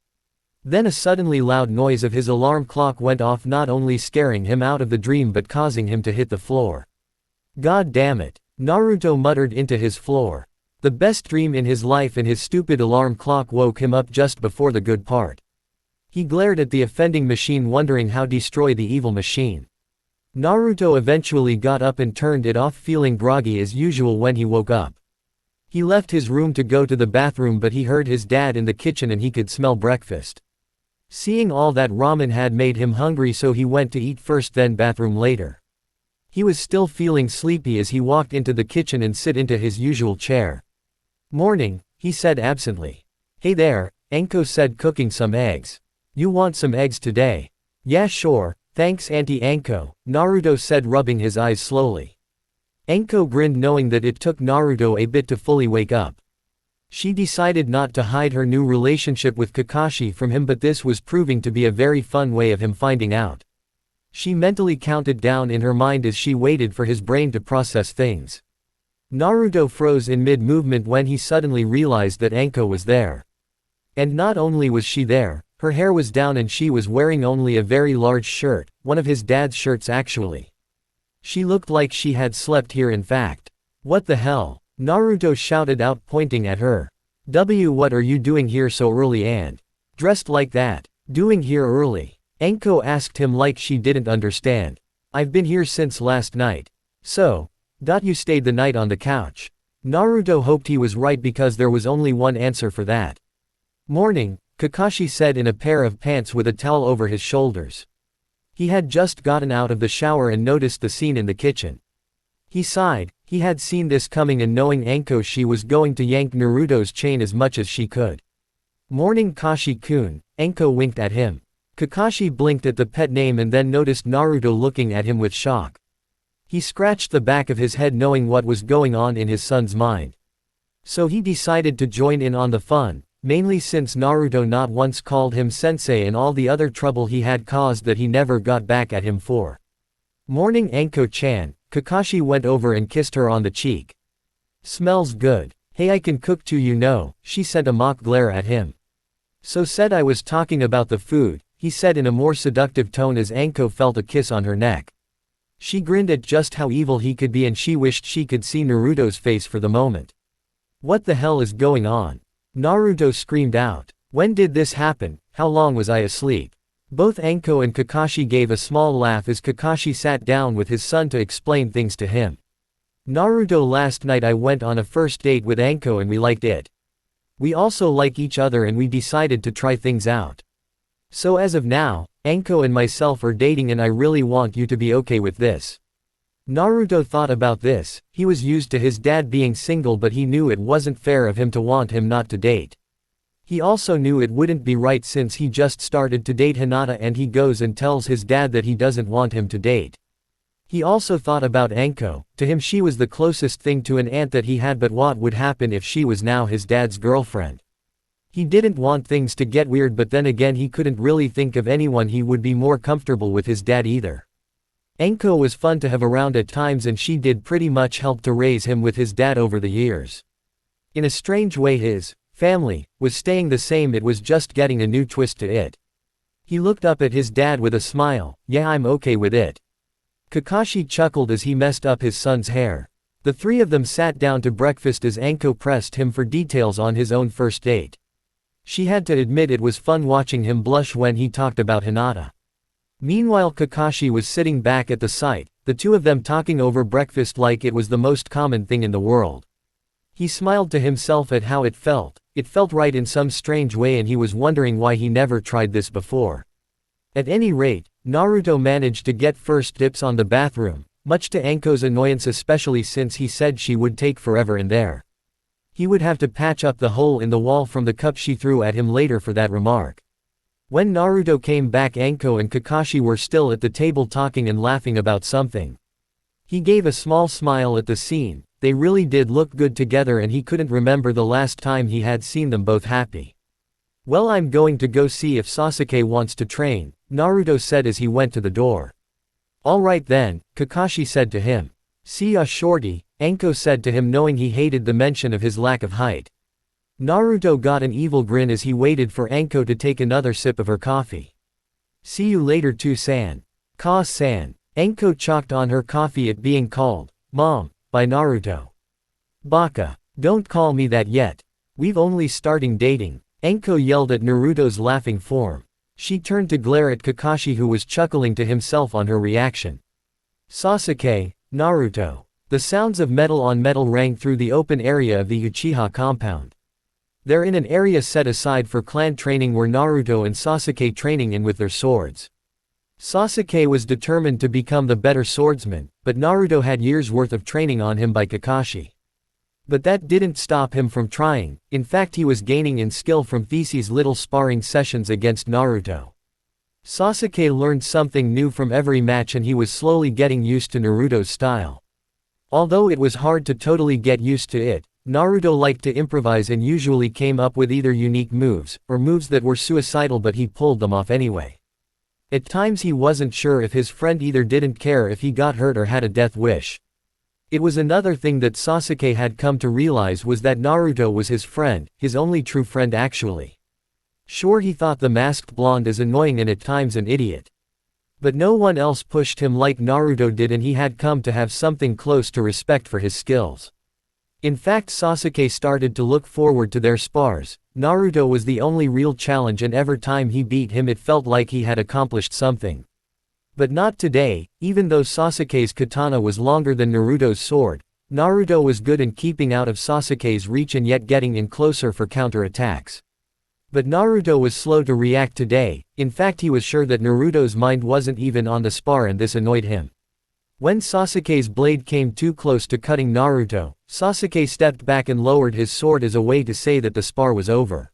Then a suddenly loud noise of his alarm clock went off, not only scaring him out of the dream but causing him to hit the floor. God damn it, Naruto muttered into his floor. The best dream in his life, and his stupid alarm clock woke him up just before the good part. He glared at the offending machine, wondering how to destroy the evil machine. Naruto eventually got up and turned it off, feeling groggy as usual when he woke up. He left his room to go to the bathroom, but he heard his dad in the kitchen and he could smell breakfast. Seeing all that ramen had made him hungry, so he went to eat first, then bathroom later. He was still feeling sleepy as he walked into the kitchen and sit into his usual chair. Morning, he said absently. Hey there, Anko said, cooking some eggs. You want some eggs today? Yeah, sure. Thanks, Auntie Anko, Naruto said, rubbing his eyes slowly. Anko grinned, knowing that it took Naruto a bit to fully wake up. She decided not to hide her new relationship with Kakashi from him, but this was proving to be a very fun way of him finding out. She mentally counted down in her mind as she waited for his brain to process things. Naruto froze in mid-movement when he suddenly realized that Anko was there. And not only was she there, her hair was down and she was wearing only a very large shirt, one of his dad's shirts actually. She looked like she had slept here, in fact. What the hell? Naruto shouted out, pointing at her. What are you doing here so early and dressed like that? Doing here early? Anko asked him like she didn't understand. I've been here since last night. So, you stayed the night on the couch. Naruto hoped he was right because there was only one answer for that. Morning, Kakashi said in a pair of pants with a towel over his shoulders. He had just gotten out of the shower and noticed the scene in the kitchen. He sighed. He had seen this coming, and knowing Anko-shi was going to yank Naruto's chain as much as she could. Morning, Kashi-kun, Anko winked at him. Kakashi blinked at the pet name and then noticed Naruto looking at him with shock. He scratched the back of his head knowing what was going on in his son's mind. So he decided to join in on the fun, mainly since Naruto not once called him sensei and all the other trouble he had caused that he never got back at him for. Morning, Anko-chan, Kakashi went over and kissed her on the cheek. Smells good. Hey, I can cook too, you know, she sent a mock glare at him. So said I was talking about the food, he said in a more seductive tone as Anko felt a kiss on her neck. She grinned at just how evil he could be and she wished she could see Naruto's face for the moment. What the hell is going on? Naruto screamed out. When did this happen? How long was I asleep? Both Anko and Kakashi gave a small laugh as Kakashi sat down with his son to explain things to him. Naruto, last night I went on a first date with Anko and we liked it. We also like each other and we decided to try things out. So as of now, Anko and myself are dating and I really want you to be okay with this. Naruto thought about this. He was used to his dad being single, but he knew it wasn't fair of him to want him not to date. He also knew it wouldn't be right since he just started to date Hinata and he goes and tells his dad that he doesn't want him to date. He also thought about Anko. To him she was the closest thing to an aunt that he had, but what would happen if she was now his dad's girlfriend? He didn't want things to get weird, but then again he couldn't really think of anyone he would be more comfortable with his dad either. Anko was fun to have around at times and she did pretty much help to raise him with his dad over the years. In a strange way his family was staying the same, it was just getting a new twist to it. He looked up at his dad with a smile. Yeah, I'm okay with it. Kakashi chuckled as he messed up his son's hair. The three of them sat down to breakfast as Anko pressed him for details on his own first date. She had to admit it was fun watching him blush when he talked about Hinata. Meanwhile, Kakashi was sitting back at the site, the two of them talking over breakfast like it was the most common thing in the world. He smiled to himself at how it felt. It felt right in some strange way and he was wondering why he never tried this before. At any rate, Naruto managed to get first dips on the bathroom, much to Anko's annoyance, especially since he said she would take forever in there. He would have to patch up the hole in the wall from the cup she threw at him later for that remark. When Naruto came back, Anko and Kakashi were still at the table talking and laughing about something. He gave a small smile at the scene. They really did look good together and he couldn't remember the last time he had seen them both happy. Well, I'm going to go see if Sasuke wants to train, Naruto said as he went to the door. Alright then, Kakashi said to him. See ya, shorty, Anko said to him, knowing he hated the mention of his lack of height. Naruto got an evil grin as he waited for Anko to take another sip of her coffee. See you later too, san. Ka-san. Anko chalked on her coffee at being called Mom by Naruto. Baka. Don't call me that yet. We've only starting dating, Anko yelled at Naruto's laughing form. She turned to glare at Kakashi, who was chuckling to himself on her reaction. Sasuke, Naruto. The sounds of metal on metal rang through the open area of the Uchiha compound. They're in an area set aside for clan training where Naruto and Sasuke training in with their swords. Sasuke was determined to become the better swordsman, but Naruto had years worth of training on him by Kakashi. But that didn't stop him from trying. In fact, he was gaining in skill from These's little sparring sessions against Naruto. Sasuke learned something new from every match and he was slowly getting used to Naruto's style. Although it was hard to totally get used to it, Naruto liked to improvise and usually came up with either unique moves, or moves that were suicidal, but he pulled them off anyway. At times he wasn't sure if his friend either didn't care if he got hurt or had a death wish. It was another thing that Sasuke had come to realize was that Naruto was his friend, his only true friend actually. Sure, he thought the masked blonde as annoying and at times an idiot. But no one else pushed him like Naruto did, and he had come to have something close to respect for his skills. In fact, Sasuke started to look forward to their spars. Naruto was the only real challenge and every time he beat him it felt like he had accomplished something. But not today. Even though Sasuke's katana was longer than Naruto's sword, Naruto was good in keeping out of Sasuke's reach and yet getting in closer for counterattacks. But Naruto was slow to react today. In fact, he was sure that Naruto's mind wasn't even on the spar, and this annoyed him. When Sasuke's blade came too close to cutting Naruto, Sasuke stepped back and lowered his sword as a way to say that the spar was over.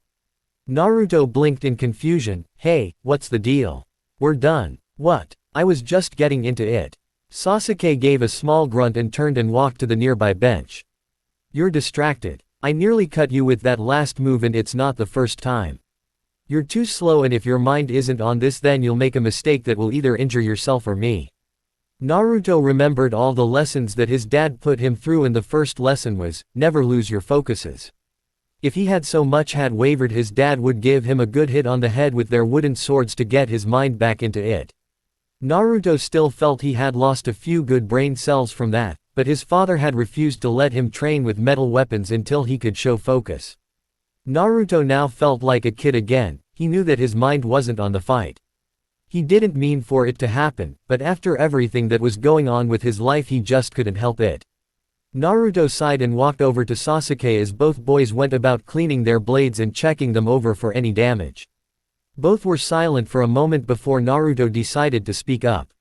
Naruto blinked in confusion. Hey, what's the deal? We're done. What? I was just getting into it. Sasuke gave a small grunt and turned and walked to the nearby bench. You're distracted. I nearly cut you with that last move, and it's not the first time. You're too slow, and if your mind isn't on this, then you'll make a mistake that will either injure yourself or me. Naruto remembered all the lessons that his dad put him through, and the first lesson was, never lose your focuses. If he had so much had wavered, his dad would give him a good hit on the head with their wooden swords to get his mind back into it. Naruto still felt he had lost a few good brain cells from that, but his father had refused to let him train with metal weapons until he could show focus. Naruto now felt like a kid again. He knew that his mind wasn't on the fight. He didn't mean for it to happen, but after everything that was going on with his life, he just couldn't help it. Naruto sighed and walked over to Sasuke as both boys went about cleaning their blades and checking them over for any damage. Both were silent for a moment before Naruto decided to speak up.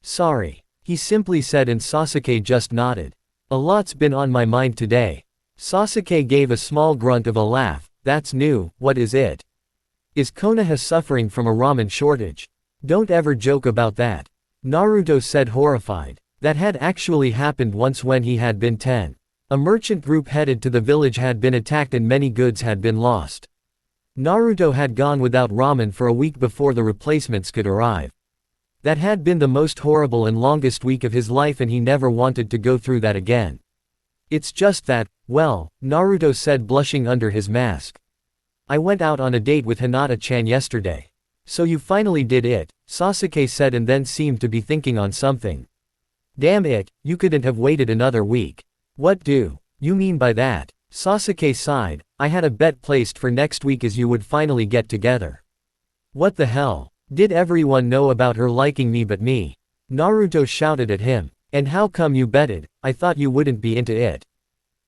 Sorry, he simply said, and Sasuke just nodded. A lot's been on my mind today. Sasuke gave a small grunt of a laugh. That's new. What is it? Is Konoha suffering from a ramen shortage? Don't ever joke about that. Naruto said, horrified. That had actually happened once when he had been 10. A merchant group headed to the village had been attacked and many goods had been lost. Naruto had gone without ramen for a week before the replacements could arrive. That had been the most horrible and longest week of his life, and he never wanted to go through that again. It's just that, well, Naruto said, blushing under his mask. I went out on a date with Hinata-chan yesterday. So you finally did it, Sasuke said, and then seemed to be thinking on something. Damn it, you couldn't have waited another week. What do you mean by that? Sasuke sighed. I had a bet placed for next week as you would finally get together. What the hell? Did everyone know about her liking me but me? Naruto shouted at him. And how come you betted? I thought you wouldn't be into it.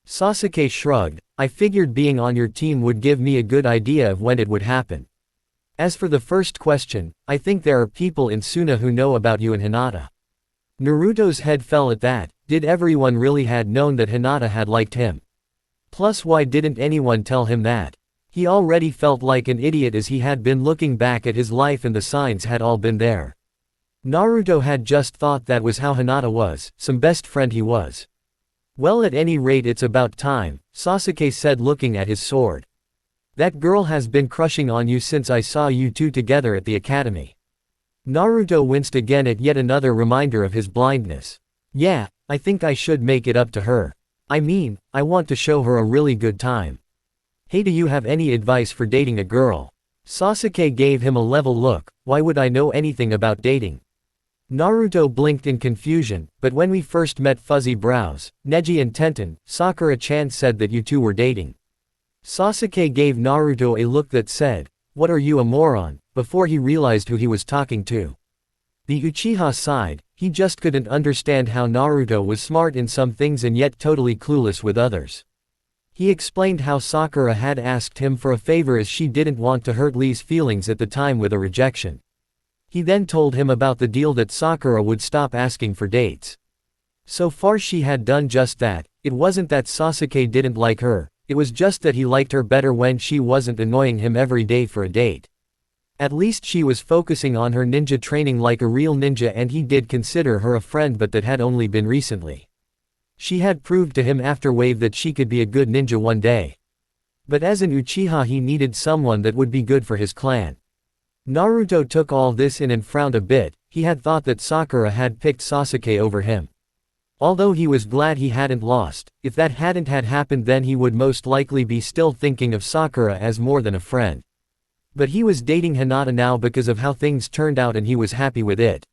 Sasuke shrugged. I figured being on your team would give me a good idea of when it would happen. As for the first question, I think there are people in Suna who know about you and Hinata. Naruto's head fell at that. Did everyone really had known that Hinata had liked him? Plus, why didn't anyone tell him that? He already felt like an idiot as he had been looking back at his life, and the signs had all been there. Naruto had just thought that was how Hinata was, some best friend he was. Well, at any rate, it's about time, Sasuke said, looking at his sword. That girl has been crushing on you since I saw you two together at the academy. Naruto winced again at yet another reminder of his blindness. Yeah, I think I should make it up to her. I mean, I want to show her a really good time. Hey, do you have any advice for dating a girl? Sasuke gave him a level look. Why would I know anything about dating? Naruto blinked in confusion. But when we first met, Fuzzy Brows, Neji and Tenten, Sakura-chan said that you two were dating. Sasuke gave Naruto a look that said, what are you, a moron, before he realized who he was talking to. The Uchiha sighed. He just couldn't understand how Naruto was smart in some things and yet totally clueless with others. He explained how Sakura had asked him for a favor as she didn't want to hurt Lee's feelings at the time with a rejection. He then told him about the deal that Sakura would stop asking for dates. So far she had done just that. It wasn't that Sasuke didn't like her, it was just that he liked her better when she wasn't annoying him every day for a date. At least she was focusing on her ninja training like a real ninja, and he did consider her a friend, but that had only been recently. She had proved to him after Wave that she could be a good ninja one day. But as an Uchiha, he needed someone that would be good for his clan. Naruto took all this in and frowned a bit. He had thought that Sakura had picked Sasuke over him. Although he was glad he hadn't lost, if that hadn't had happened, then he would most likely be still thinking of Sakura as more than a friend. But he was dating Hinata now because of how things turned out, and he was happy with it.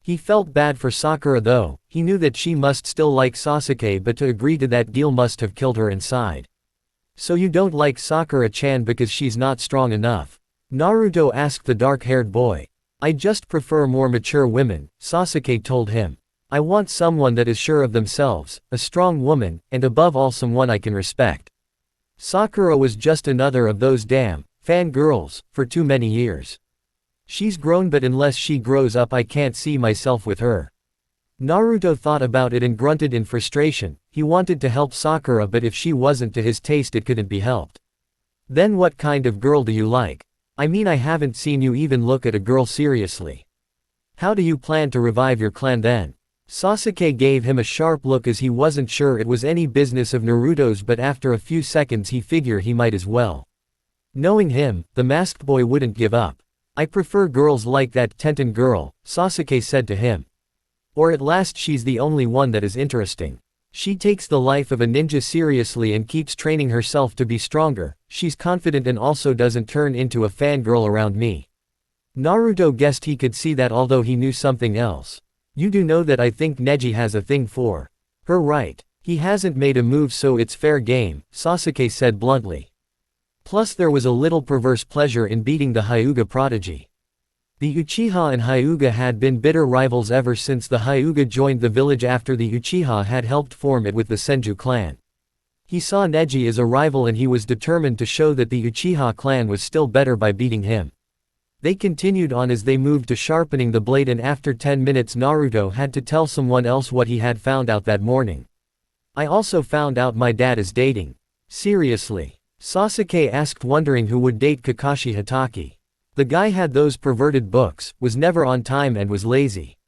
He felt bad for Sakura though. He knew that she must still like Sasuke, but to agree to that deal must have killed her inside. So you don't like Sakura-chan because she's not strong enough? Naruto asked the dark-haired boy. I just prefer more mature women, Sasuke told him. I want someone that is sure of themselves, a strong woman, and above all someone I can respect. Sakura was just another of those damn fangirls for too many years. She's grown, but unless she grows up I can't see myself with her. Naruto thought about it and grunted in frustration. He wanted to help Sakura, but if she wasn't to his taste it couldn't be helped. Then what kind of girl do you like? I mean, I haven't seen you even look at a girl seriously. How do you plan to revive your clan then? Sasuke gave him a sharp look as he wasn't sure it was any business of Naruto's, but after a few seconds he figured he might as well. Knowing him, the masked boy wouldn't give up. I prefer girls like that Tenten girl, Sasuke said to him. Or at last she's the only one that is interesting. She takes the life of a ninja seriously and keeps training herself to be stronger. She's confident and also doesn't turn into a fangirl around me. Naruto guessed he could see that, although he knew something else. You do know that I think Neji has a thing for her, right? He hasn't made a move, so it's fair game, Sasuke said bluntly. Plus there was a little perverse pleasure in beating the Hyuga prodigy. The Uchiha and Hyuga had been bitter rivals ever since the Hyuga joined the village after the Uchiha had helped form it with the Senju clan. He saw Neji as a rival and he was determined to show that the Uchiha clan was still better by beating him. They continued on as they moved to sharpening the blade, and after 10 minutes Naruto had to tell someone else what he had found out that morning. I also found out my dad is dating. Seriously? Sasuke asked, wondering who would date Kakashi Hatake. The guy had those perverted books, was never on time and was lazy.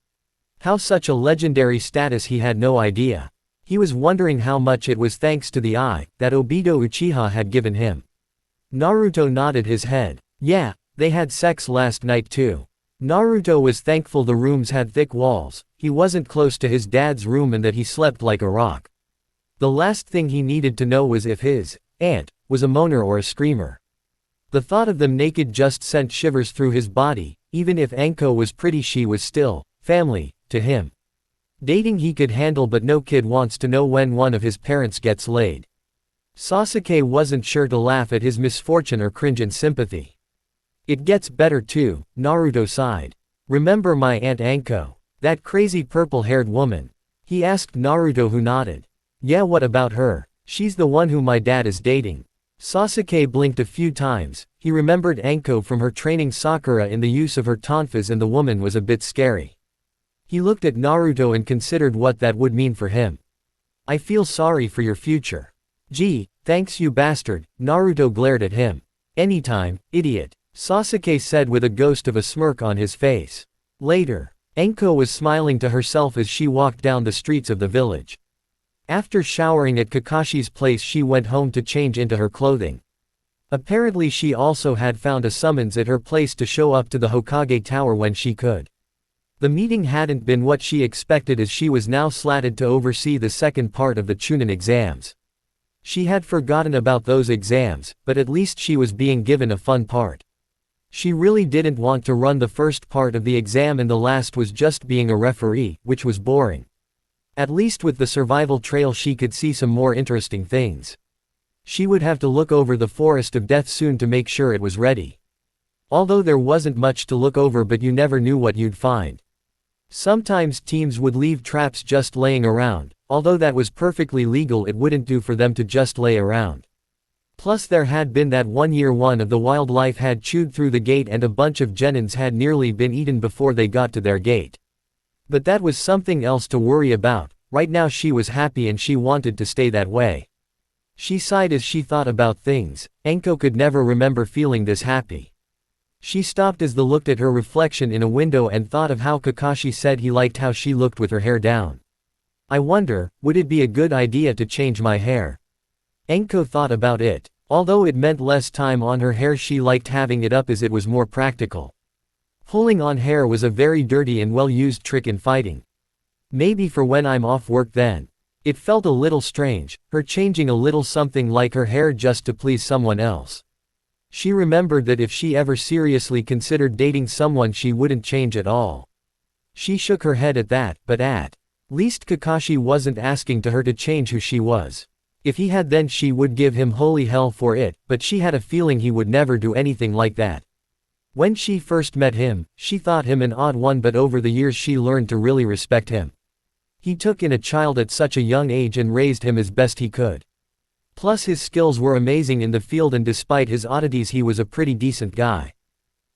How such a legendary status he had no idea. He was wondering how much it was thanks to the eye that Obito Uchiha had given him. Naruto nodded his head. Yeah. They had sex last night too. Naruto was thankful the rooms had thick walls, he wasn't close to his dad's room, and that he slept like a rock. The last thing he needed to know was if his aunt was a moaner or a screamer. The thought of them naked just sent shivers through his body. Even if Anko was pretty, she was still family to him. Dating he could handle, but no kid wants to know when one of his parents gets laid. Sasuke wasn't sure to laugh at his misfortune or cringe in sympathy. It gets better too, Naruto sighed. Remember my Aunt Anko? That crazy purple-haired woman? He asked Naruto, who nodded. Yeah, what about her? She's the one who my dad is dating. Sasuke blinked a few times. He remembered Anko from her training Sakura in the use of her tonfas, and the woman was a bit scary. He looked at Naruto and considered what that would mean for him. I feel sorry for your future. Gee, thanks you bastard, Naruto glared at him. Anytime, idiot, Sasuke said with a ghost of a smirk on his face. Later, Anko was smiling to herself as she walked down the streets of the village. After showering at Kakashi's place, she went home to change into her clothing. Apparently she also had found a summons at her place to show up to the Hokage Tower when she could. The meeting hadn't been what she expected, as she was now slotted to oversee the second part of the Chunin exams. She had forgotten about those exams, but at least she was being given a fun part. She really didn't want to run the first part of the exam, and the last was just being a referee, which was boring. At least with the survival trail she could see some more interesting things. She would have to look over the Forest of Death soon to make sure it was ready. Although there wasn't much to look over, but you never knew what you'd find. Sometimes teams would leave traps just laying around. Although that was perfectly legal, it wouldn't do for them to just lay around. Plus there had been that 1 year one of the wildlife had chewed through the gate, and a bunch of genins had nearly been eaten before they got to their gate. But that was something else to worry about. Right now she was happy and she wanted to stay that way. She sighed as she thought about things. Anko could never remember feeling this happy. She stopped as the looked at her reflection in a window and thought of how Kakashi said he liked how she looked with her hair down. I wonder, would it be a good idea to change my hair? Anko thought about it. Although it meant less time on her hair, she liked having it up as it was more practical. Pulling on hair was a very dirty and well-used trick in fighting. Maybe for when I'm off work then. It felt a little strange, her changing a little something like her hair just to please someone else. She remembered that if she ever seriously considered dating someone, she wouldn't change at all. She shook her head at that, but at least Kakashi wasn't asking her to change who she was. If he had, then she would give him holy hell for it, but she had a feeling he would never do anything like that. When she first met him, she thought him an odd one, but over the years she learned to really respect him. He took in a child at such a young age and raised him as best he could. Plus his skills were amazing in the field, and despite his oddities he was a pretty decent guy.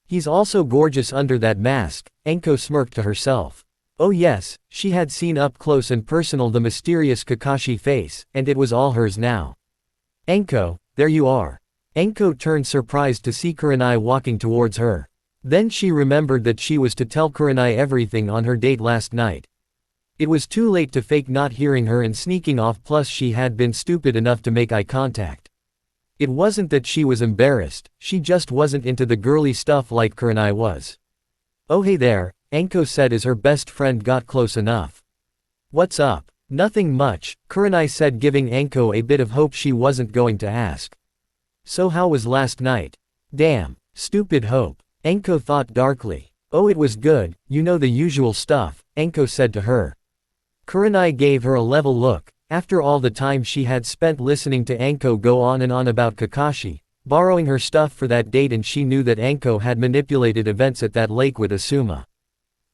He's also gorgeous under that mask, Enko smirked to herself. Oh yes, she had seen up close and personal the mysterious Kakashi face, and it was all hers now. Enko, there you are. Enko turned surprised to see Kurenai walking towards her. Then she remembered that she was to tell Kurenai everything on her date last night. It was too late to fake not hearing her and sneaking off, plus she had been stupid enough to make eye contact. It wasn't that she was embarrassed, she just wasn't into the girly stuff like Kurenai was. Oh hey there, Enko said as her best friend got close enough. What's up? Nothing much, Kurenai said, giving Enko a bit of hope she wasn't going to ask. So how was last night? Damn, stupid hope, Enko thought darkly. Oh it was good, you know the usual stuff, Enko said to her. Kurenai gave her a level look. After all the time she had spent listening to Enko go on and on about Kakashi, borrowing her stuff for that date, and she knew that Enko had manipulated events at that lake with Asuma.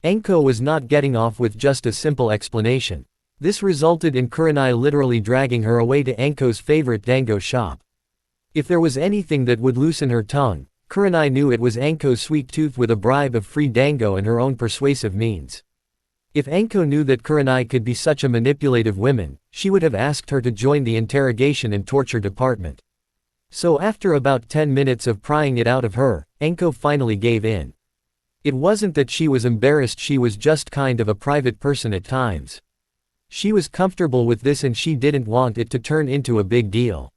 Enko was not getting off with just a simple explanation. This resulted in Kurenai literally dragging her away to Enko's favorite dango shop. If there was anything that would loosen her tongue, Kurenai knew it was Enko's sweet tooth with a bribe of free dango and her own persuasive means. If Enko knew that Kurenai could be such a manipulative woman, she would have asked her to join the interrogation and torture department. So after about 10 minutes of prying it out of her, Enko finally gave in. It wasn't that she was embarrassed, she was just kind of a private person at times. She was comfortable with this and she didn't want it to turn into a big deal.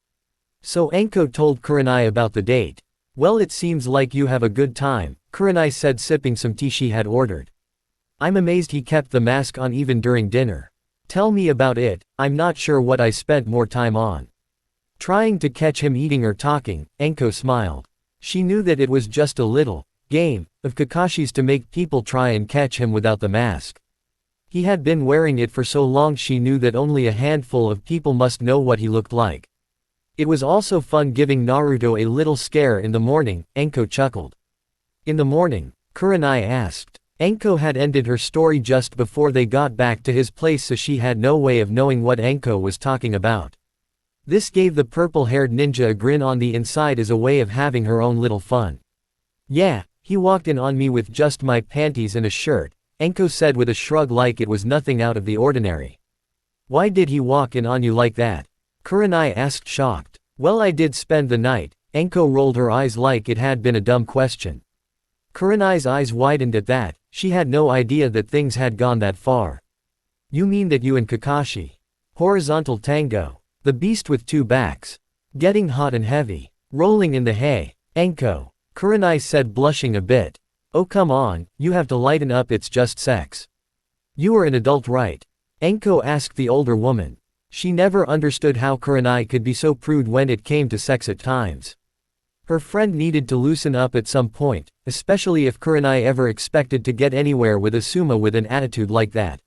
So Enko told Kurenai about the date. Well, it seems like you have a good time, Kurenai said, sipping some tea she had ordered. I'm amazed he kept the mask on even during dinner. Tell me about it, I'm not sure what I spent more time on. Trying to catch him eating or talking, Enko smiled. She knew that it was just a little game of Kakashi's to make people try and catch him without the mask. He had been wearing it for so long she knew that only a handful of people must know what he looked like. It was also fun giving Naruto a little scare in the morning, Enko chuckled. In the morning? Kurenai asked. Enko had ended her story just before they got back to his place, so she had no way of knowing what Enko was talking about. This gave the purple-haired ninja a grin on the inside as a way of having her own little fun. Yeah, he walked in on me with just my panties and a shirt, Enko said with a shrug like it was nothing out of the ordinary. Why did he walk in on you like that? Kurenai asked, shocked. Well, I did spend the night, Enko rolled her eyes like it had been a dumb question. Kurenai's eyes widened at that, she had no idea that things had gone that far. You mean that you and Kakashi? Horizontal tango. The beast with two backs. Getting hot and heavy. Rolling in the hay. Enko. Kurenai said, blushing a bit. Oh come on, you have to lighten up, it's just sex. You are an adult, right? Enko asked the older woman. She never understood how Kurenai could be so prude when it came to sex at times. Her friend needed to loosen up at some point, especially if Kurenai ever expected to get anywhere with Asuma with an attitude like that.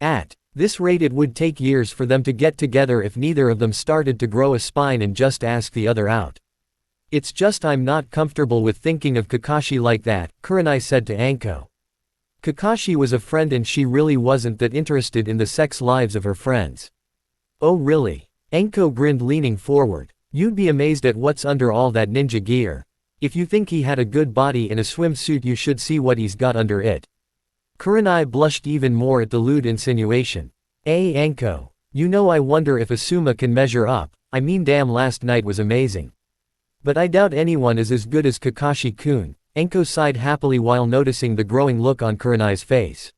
At this rate it would take years for them to get together if neither of them started to grow a spine and just ask the other out. It's just I'm not comfortable with thinking of Kakashi like that, Kurenai said to Enko. Kakashi was a friend and she really wasn't that interested in the sex lives of her friends. Oh really? Enko grinned, leaning forward. You'd be amazed at what's under all that ninja gear. If you think he had a good body in a swimsuit, you should see what he's got under it. Kurenai blushed even more at the lewd insinuation. Enko. You know, I wonder if Asuma can measure up. I mean, damn, last night was amazing. But I doubt anyone is as good as Kakashi-kun, Enko sighed happily while noticing the growing look on Kurenai's face.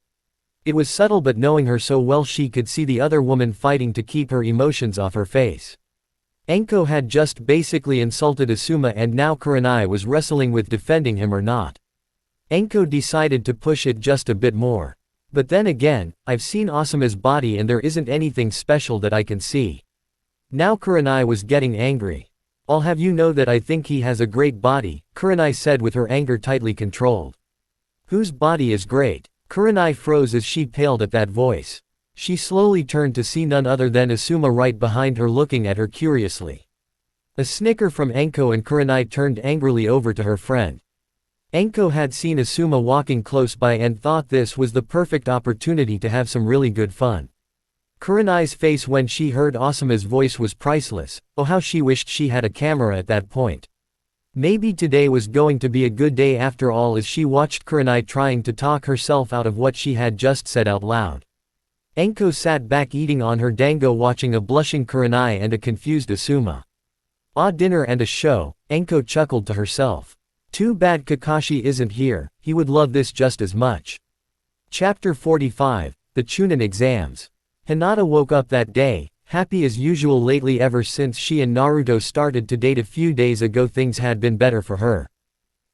It was subtle, but knowing her so well she could see the other woman fighting to keep her emotions off her face. Enko had just basically insulted Asuma and now Kurenai was wrestling with defending him or not. Enko decided to push it just a bit more. But then again, I've seen Asuma's body and there isn't anything special that I can see. Now Kurenai was getting angry. I'll have you know that I think he has a great body, Kurenai said with her anger tightly controlled. Whose body is great? Kurenai froze as she paled at that voice. She slowly turned to see none other than Asuma right behind her, looking at her curiously. A snicker from Enko and Kurenai turned angrily over to her friend. Enko had seen Asuma walking close by and thought this was the perfect opportunity to have some really good fun. Kurenai's face when she heard Asuma's voice was priceless. Oh, how she wished she had a camera at that point. Maybe today was going to be a good day after all as she watched Kurenai trying to talk herself out of what she had just said out loud. Enko sat back eating on her dango watching a blushing Kurenai and a confused Asuma. Ah, dinner and a show, Enko chuckled to herself. Too bad Kakashi isn't here, he would love this just as much. Chapter 45, The Chunin Exams. Hinata woke up that day, happy as usual. Lately, ever since she and Naruto started to date a few days ago, things had been better for her.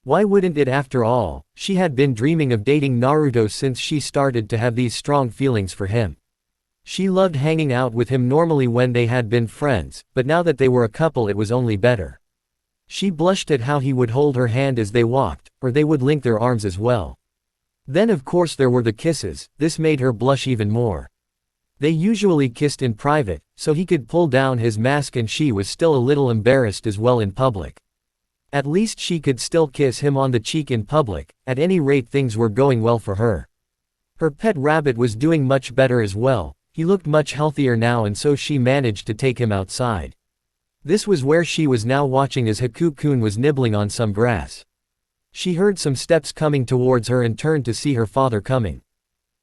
Why wouldn't it after all? She had been dreaming of dating Naruto since she started to have these strong feelings for him. She loved hanging out with him normally when they had been friends, but now that they were a couple it was only better. She blushed at how he would hold her hand as they walked, or they would link their arms as well. Then of course there were the kisses, this made her blush even more. They usually kissed in private, so he could pull down his mask and she was still a little embarrassed as well in public. At least she could still kiss him on the cheek in public, at any rate things were going well for her. Her pet rabbit was doing much better as well, he looked much healthier now and so she managed to take him outside. This was where she was now watching as Haku-kun was nibbling on some grass. She heard some steps coming towards her and turned to see her father coming.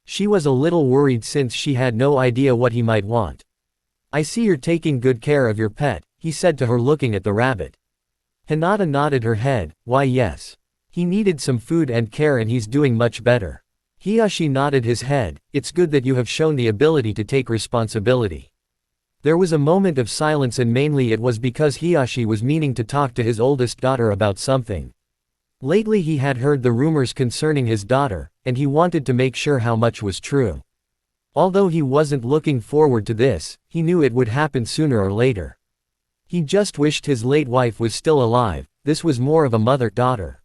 She was a little worried since she had no idea what he might want. "I see you're taking good care of your pet," he said to her looking at the rabbit. Hinata nodded her head, "Why yes. He needed some food and care and he's doing much better." Hiyashi nodded his head, "It's good that you have shown the ability to take responsibility." There was a moment of silence and mainly it was because Hiyashi was meaning to talk to his oldest daughter about something. Lately he had heard the rumors concerning his daughter, and he wanted to make sure how much was true. Although he wasn't looking forward to this, he knew it would happen sooner or later. He just wished his late wife was still alive, this was more of a mother-daughter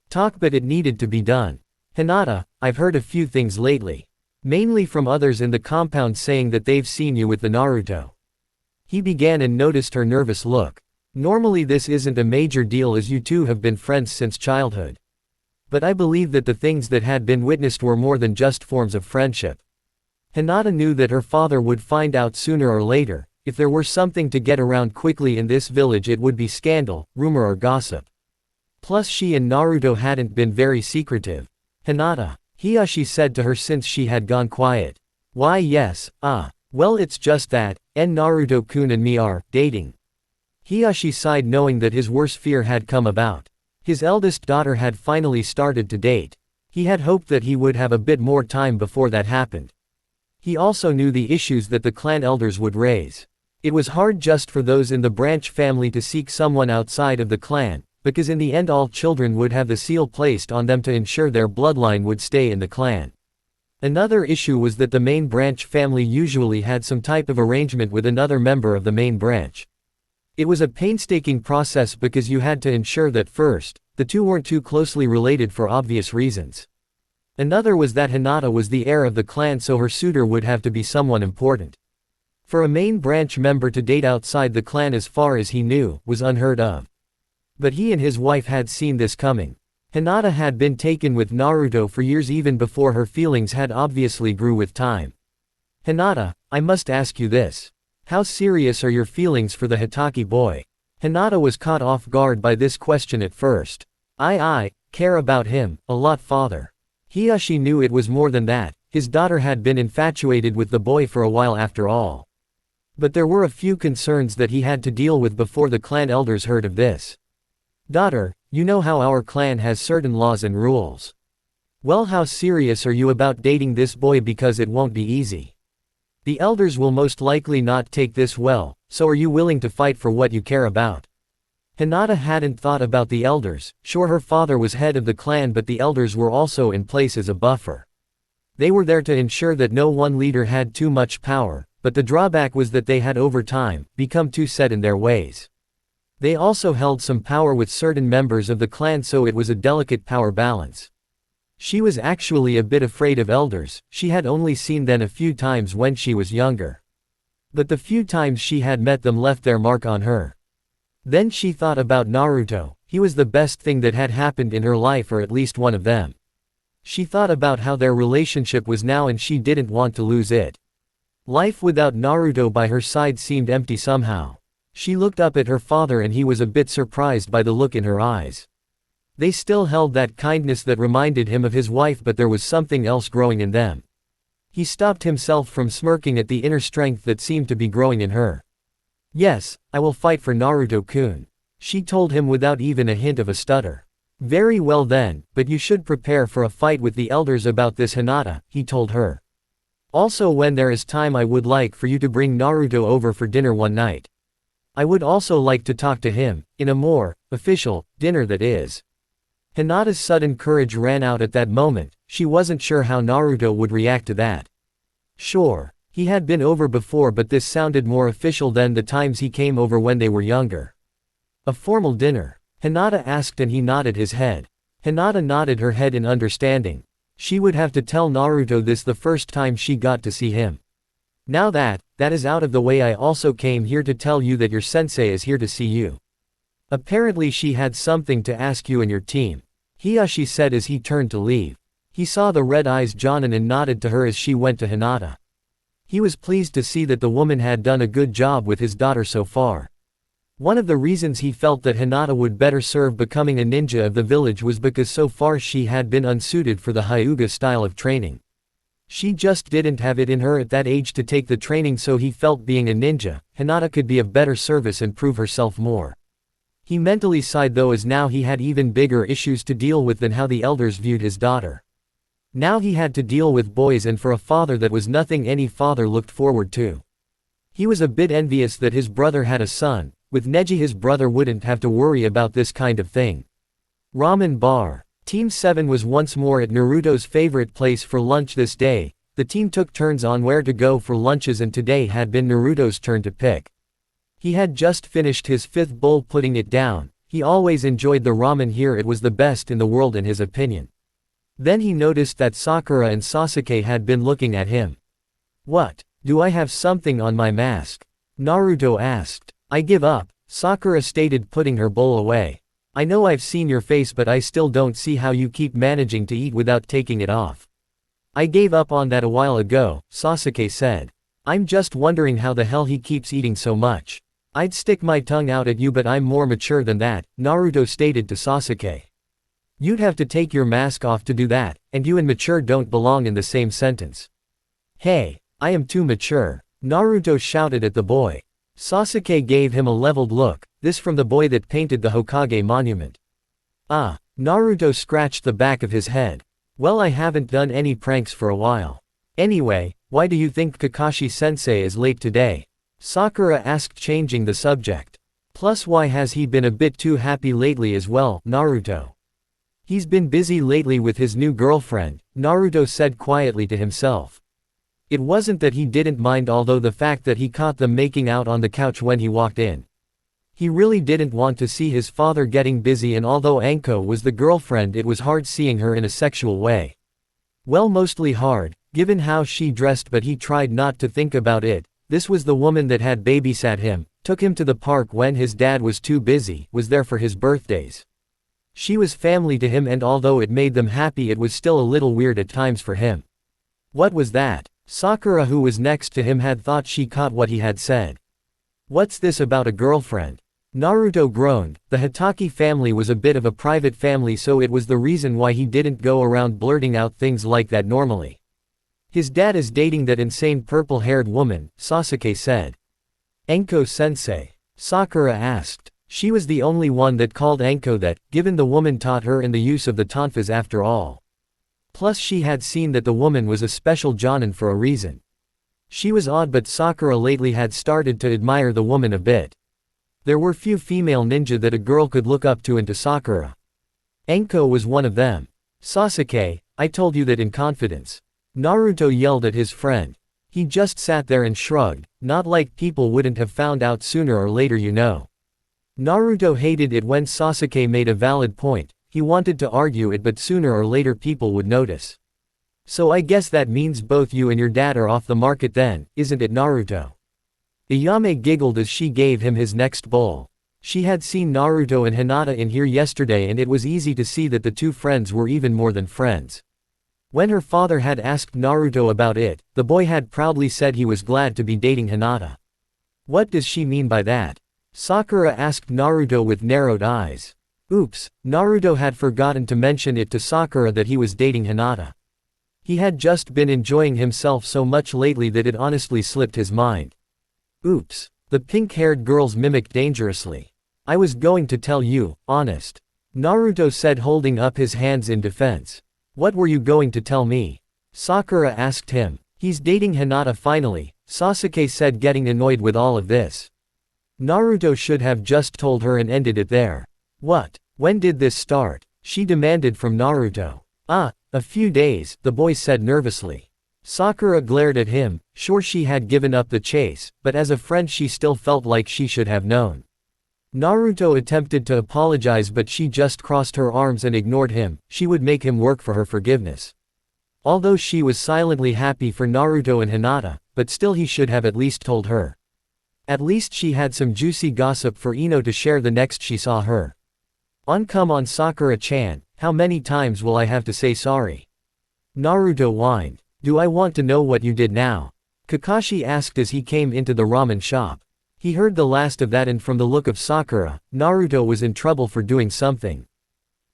talk but it needed to be done. "Hinata, I've heard a few things lately. Mainly from others in the compound saying that they've seen you with the Naruto." He began and noticed her nervous look. "Normally this isn't a major deal as you two have been friends since childhood. But I believe that the things that had been witnessed were more than just forms of friendship." Hinata knew that her father would find out sooner or later. If there were something to get around quickly in this village it would be scandal, rumor or gossip. Plus she and Naruto hadn't been very secretive. "Hinata," Hiyashi said to her since she had gone quiet. "Why yes, well it's just that, Naruto-kun and me are dating." Hiyashi sighed knowing that his worst fear had come about. His eldest daughter had finally started to date. He had hoped that he would have a bit more time before that happened. He also knew the issues that the clan elders would raise. It was hard just for those in the branch family to seek someone outside of the clan, because in the end all children would have the seal placed on them to ensure their bloodline would stay in the clan. Another issue was that the main branch family usually had some type of arrangement with another member of the main branch. It was a painstaking process because you had to ensure that first, the two weren't too closely related for obvious reasons. Another was that Hinata was the heir of the clan so her suitor would have to be someone important. For a main branch member to date outside the clan as far as he knew, was unheard of. But he and his wife had seen this coming. Hinata had been taken with Naruto for years even before her feelings had obviously grew with time. "Hinata, I must ask you this. How serious are your feelings for the Hitaki boy?" Hinata was caught off guard by this question at first. I care about him, a lot father." Hiyashi knew it was more than that, his daughter had been infatuated with the boy for a while after all. But there were a few concerns that he had to deal with before the clan elders heard of this. "Daughter, you know how our clan has certain laws and rules. Well, how serious are you about dating this boy because it won't be easy? The elders will most likely not take this well, so are you willing to fight for what you care about?" Hinata hadn't thought about the elders, sure her father was head of the clan but the elders were also in place as a buffer. They were there to ensure that no one leader had too much power, but the drawback was that they had over time, become too set in their ways. They also held some power with certain members of the clan so it was a delicate power balance. She was actually a bit afraid of elders, she had only seen them a few times when she was younger. But the few times she had met them left their mark on her. Then she thought about Naruto, He was the best thing that had happened in her life, or at least one of them. She thought about how their relationship was now and she didn't want to lose it. Life without Naruto by her side seemed empty somehow. She looked up at her father and he was a bit surprised by the look in her eyes. They still held that kindness that reminded him of his wife, but there was something else growing in them. He stopped himself from smirking at the inner strength that seemed to be growing in her. "Yes, I will fight for Naruto-kun," she told him without even a hint of a stutter. "Very well then, but you should prepare for a fight with the elders about this, Hinata," he told her. "Also, when there is time, I would like for you to bring Naruto over for dinner one night. I would also like to talk to him, in a more official dinner, that is." Hinata's sudden courage ran out at that moment. She wasn't sure how Naruto would react to that. Sure, he had been over before, but this sounded more official than the times he came over when they were younger. "A formal dinner?" Hinata asked, and he nodded his head. Hinata nodded her head in understanding. She would have to tell Naruto this the first time she got to see him. "Now that is out of the way, I also came here to tell you that your sensei is here to see you. Apparently she had something to ask you and your team," Hiyashi said as he turned to leave. He saw the red eyes Jonin and nodded to her as she went to Hinata. He was pleased to see that the woman had done a good job with his daughter so far. One of the reasons he felt that Hinata would better serve becoming a ninja of the village was because so far she had been unsuited for the Hyuga style of training. She just didn't have it in her at that age to take the training, so he felt being a ninja, Hinata could be of better service and prove herself more. He mentally sighed though, as now he had even bigger issues to deal with than how the elders viewed his daughter. Now he had to deal with boys, and for a father that was nothing any father looked forward to. He was a bit envious that his brother had a son. With Neji, his brother wouldn't have to worry about this kind of thing. Ramen bar. Team 7 was once more at Naruto's favorite place for lunch this day. The team took turns on where to go for lunches, and today had been Naruto's turn to pick. He had just finished his 5th bowl putting it down. He always enjoyed the ramen here, it was the best in the world in his opinion. Then he noticed that Sakura and Sasuke had been looking at him. "What? Do I have something on my mask?" Naruto asked. "I give up," Sakura stated, putting her bowl away. "I know I've seen your face, but I still don't see how you keep managing to eat without taking it off." "I gave up on that a while ago," Sasuke said. "I'm just wondering how the hell he keeps eating so much. I'd stick my tongue out at you, but I'm more mature than that," Naruto stated to Sasuke. "You'd have to take your mask off to do that, and you and mature don't belong in the same sentence." "Hey, I am too mature," Naruto shouted at the boy. Sasuke gave him a leveled look, this from the boy that painted the Hokage monument. "Ah," Naruto scratched the back of his head. "Well, I haven't done any pranks for a while. Anyway, why do you think Kakashi-sensei is late today?" Sakura asked, changing the subject. "Plus, why has he been a bit too happy lately as well, Naruto?" "He's been busy lately with his new girlfriend," Naruto said quietly to himself. It wasn't that he didn't mind, although the fact that he caught them making out on the couch when he walked in. He really didn't want to see his father getting busy, and although Anko was the girlfriend, it was hard seeing her in a sexual way. Well, mostly hard, given how she dressed, but he tried not to think about it. This was the woman that had babysat him, took him to the park when his dad was too busy, was there for his birthdays. She was family to him, and although it made them happy, it was still a little weird at times for him. What was that? Sakura, who was next to him, had thought she caught what he had said. "What's this about a girlfriend?" Naruto groaned. The Hitaki family was a bit of a private family, so it was the reason why he didn't go around blurting out things like that normally. "His dad is dating that insane purple-haired woman," Sasuke said. "Anko-sensei?" Sakura asked. She was the only one that called Anko that, given the woman taught her in the use of the tonfas after all. Plus she had seen that the woman was a special jonin for a reason. She was odd, but Sakura lately had started to admire the woman a bit. There were few female ninja that a girl could look up to, and to Sakura, Anko was one of them. "Sasuke, I told you that in confidence." Naruto yelled at his friend. He just sat there and shrugged, not like people wouldn't have found out sooner or later, you know. Naruto hated it when Sasuke made a valid point. He wanted to argue it, but sooner or later people would notice. "So I guess that means both you and your dad are off the market then, isn't it, Naruto?" Iyame giggled as she gave him his next bowl. She had seen Naruto and Hinata in here yesterday and it was easy to see that the two friends were even more than friends. When her father had asked Naruto about it, the boy had proudly said he was glad to be dating Hinata. What does she mean by that? Sakura asked Naruto with narrowed eyes. Oops, Naruto had forgotten to mention it to Sakura that he was dating Hinata. He had just been enjoying himself so much lately that it honestly slipped his mind. Oops, the pink-haired girls mimicked dangerously. I was going to tell you, honest. Naruto said holding up his hands in defense. What were you going to tell me? Sakura asked him. He's dating Hinata finally, Sasuke said getting annoyed with all of this. Naruto should have just told her and ended it there. What? When did this start? She demanded from Naruto. A few days, the boy said nervously. Sakura glared at him, sure she had given up the chase, but as a friend she still felt like she should have known. Naruto attempted to apologize but she just crossed her arms and ignored him. She would make him work for her forgiveness. Although she was silently happy for Naruto and Hinata, but still he should have at least told her. At least she had some juicy gossip for Ino to share the next she saw her. Come on Sakura-chan, how many times will I have to say sorry? Naruto whined. Do I want to know what you did now? Kakashi asked as he came into the ramen shop. He heard the last of that and from the look of Sakura, Naruto was in trouble for doing something.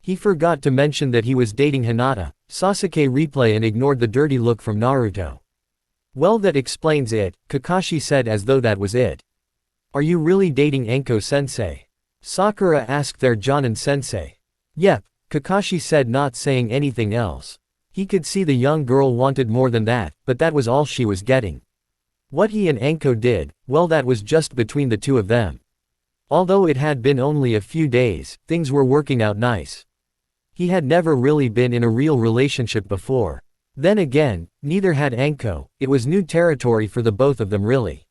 He forgot to mention that he was dating Hinata. Sasuke replayed and ignored the dirty look from Naruto. Well, that explains it, Kakashi said as though that was it. Are you really dating Enko-sensei? Sakura asked their Jonin-sensei. Yep, Kakashi said, not saying anything else. He could see the young girl wanted more than that, but that was all she was getting. What he and Enko did, well, that was just between the two of them. Although it had been only a few days, things were working out nice. He had never really been in a real relationship before. Then again, neither had Enko, it was new territory for the both of them really.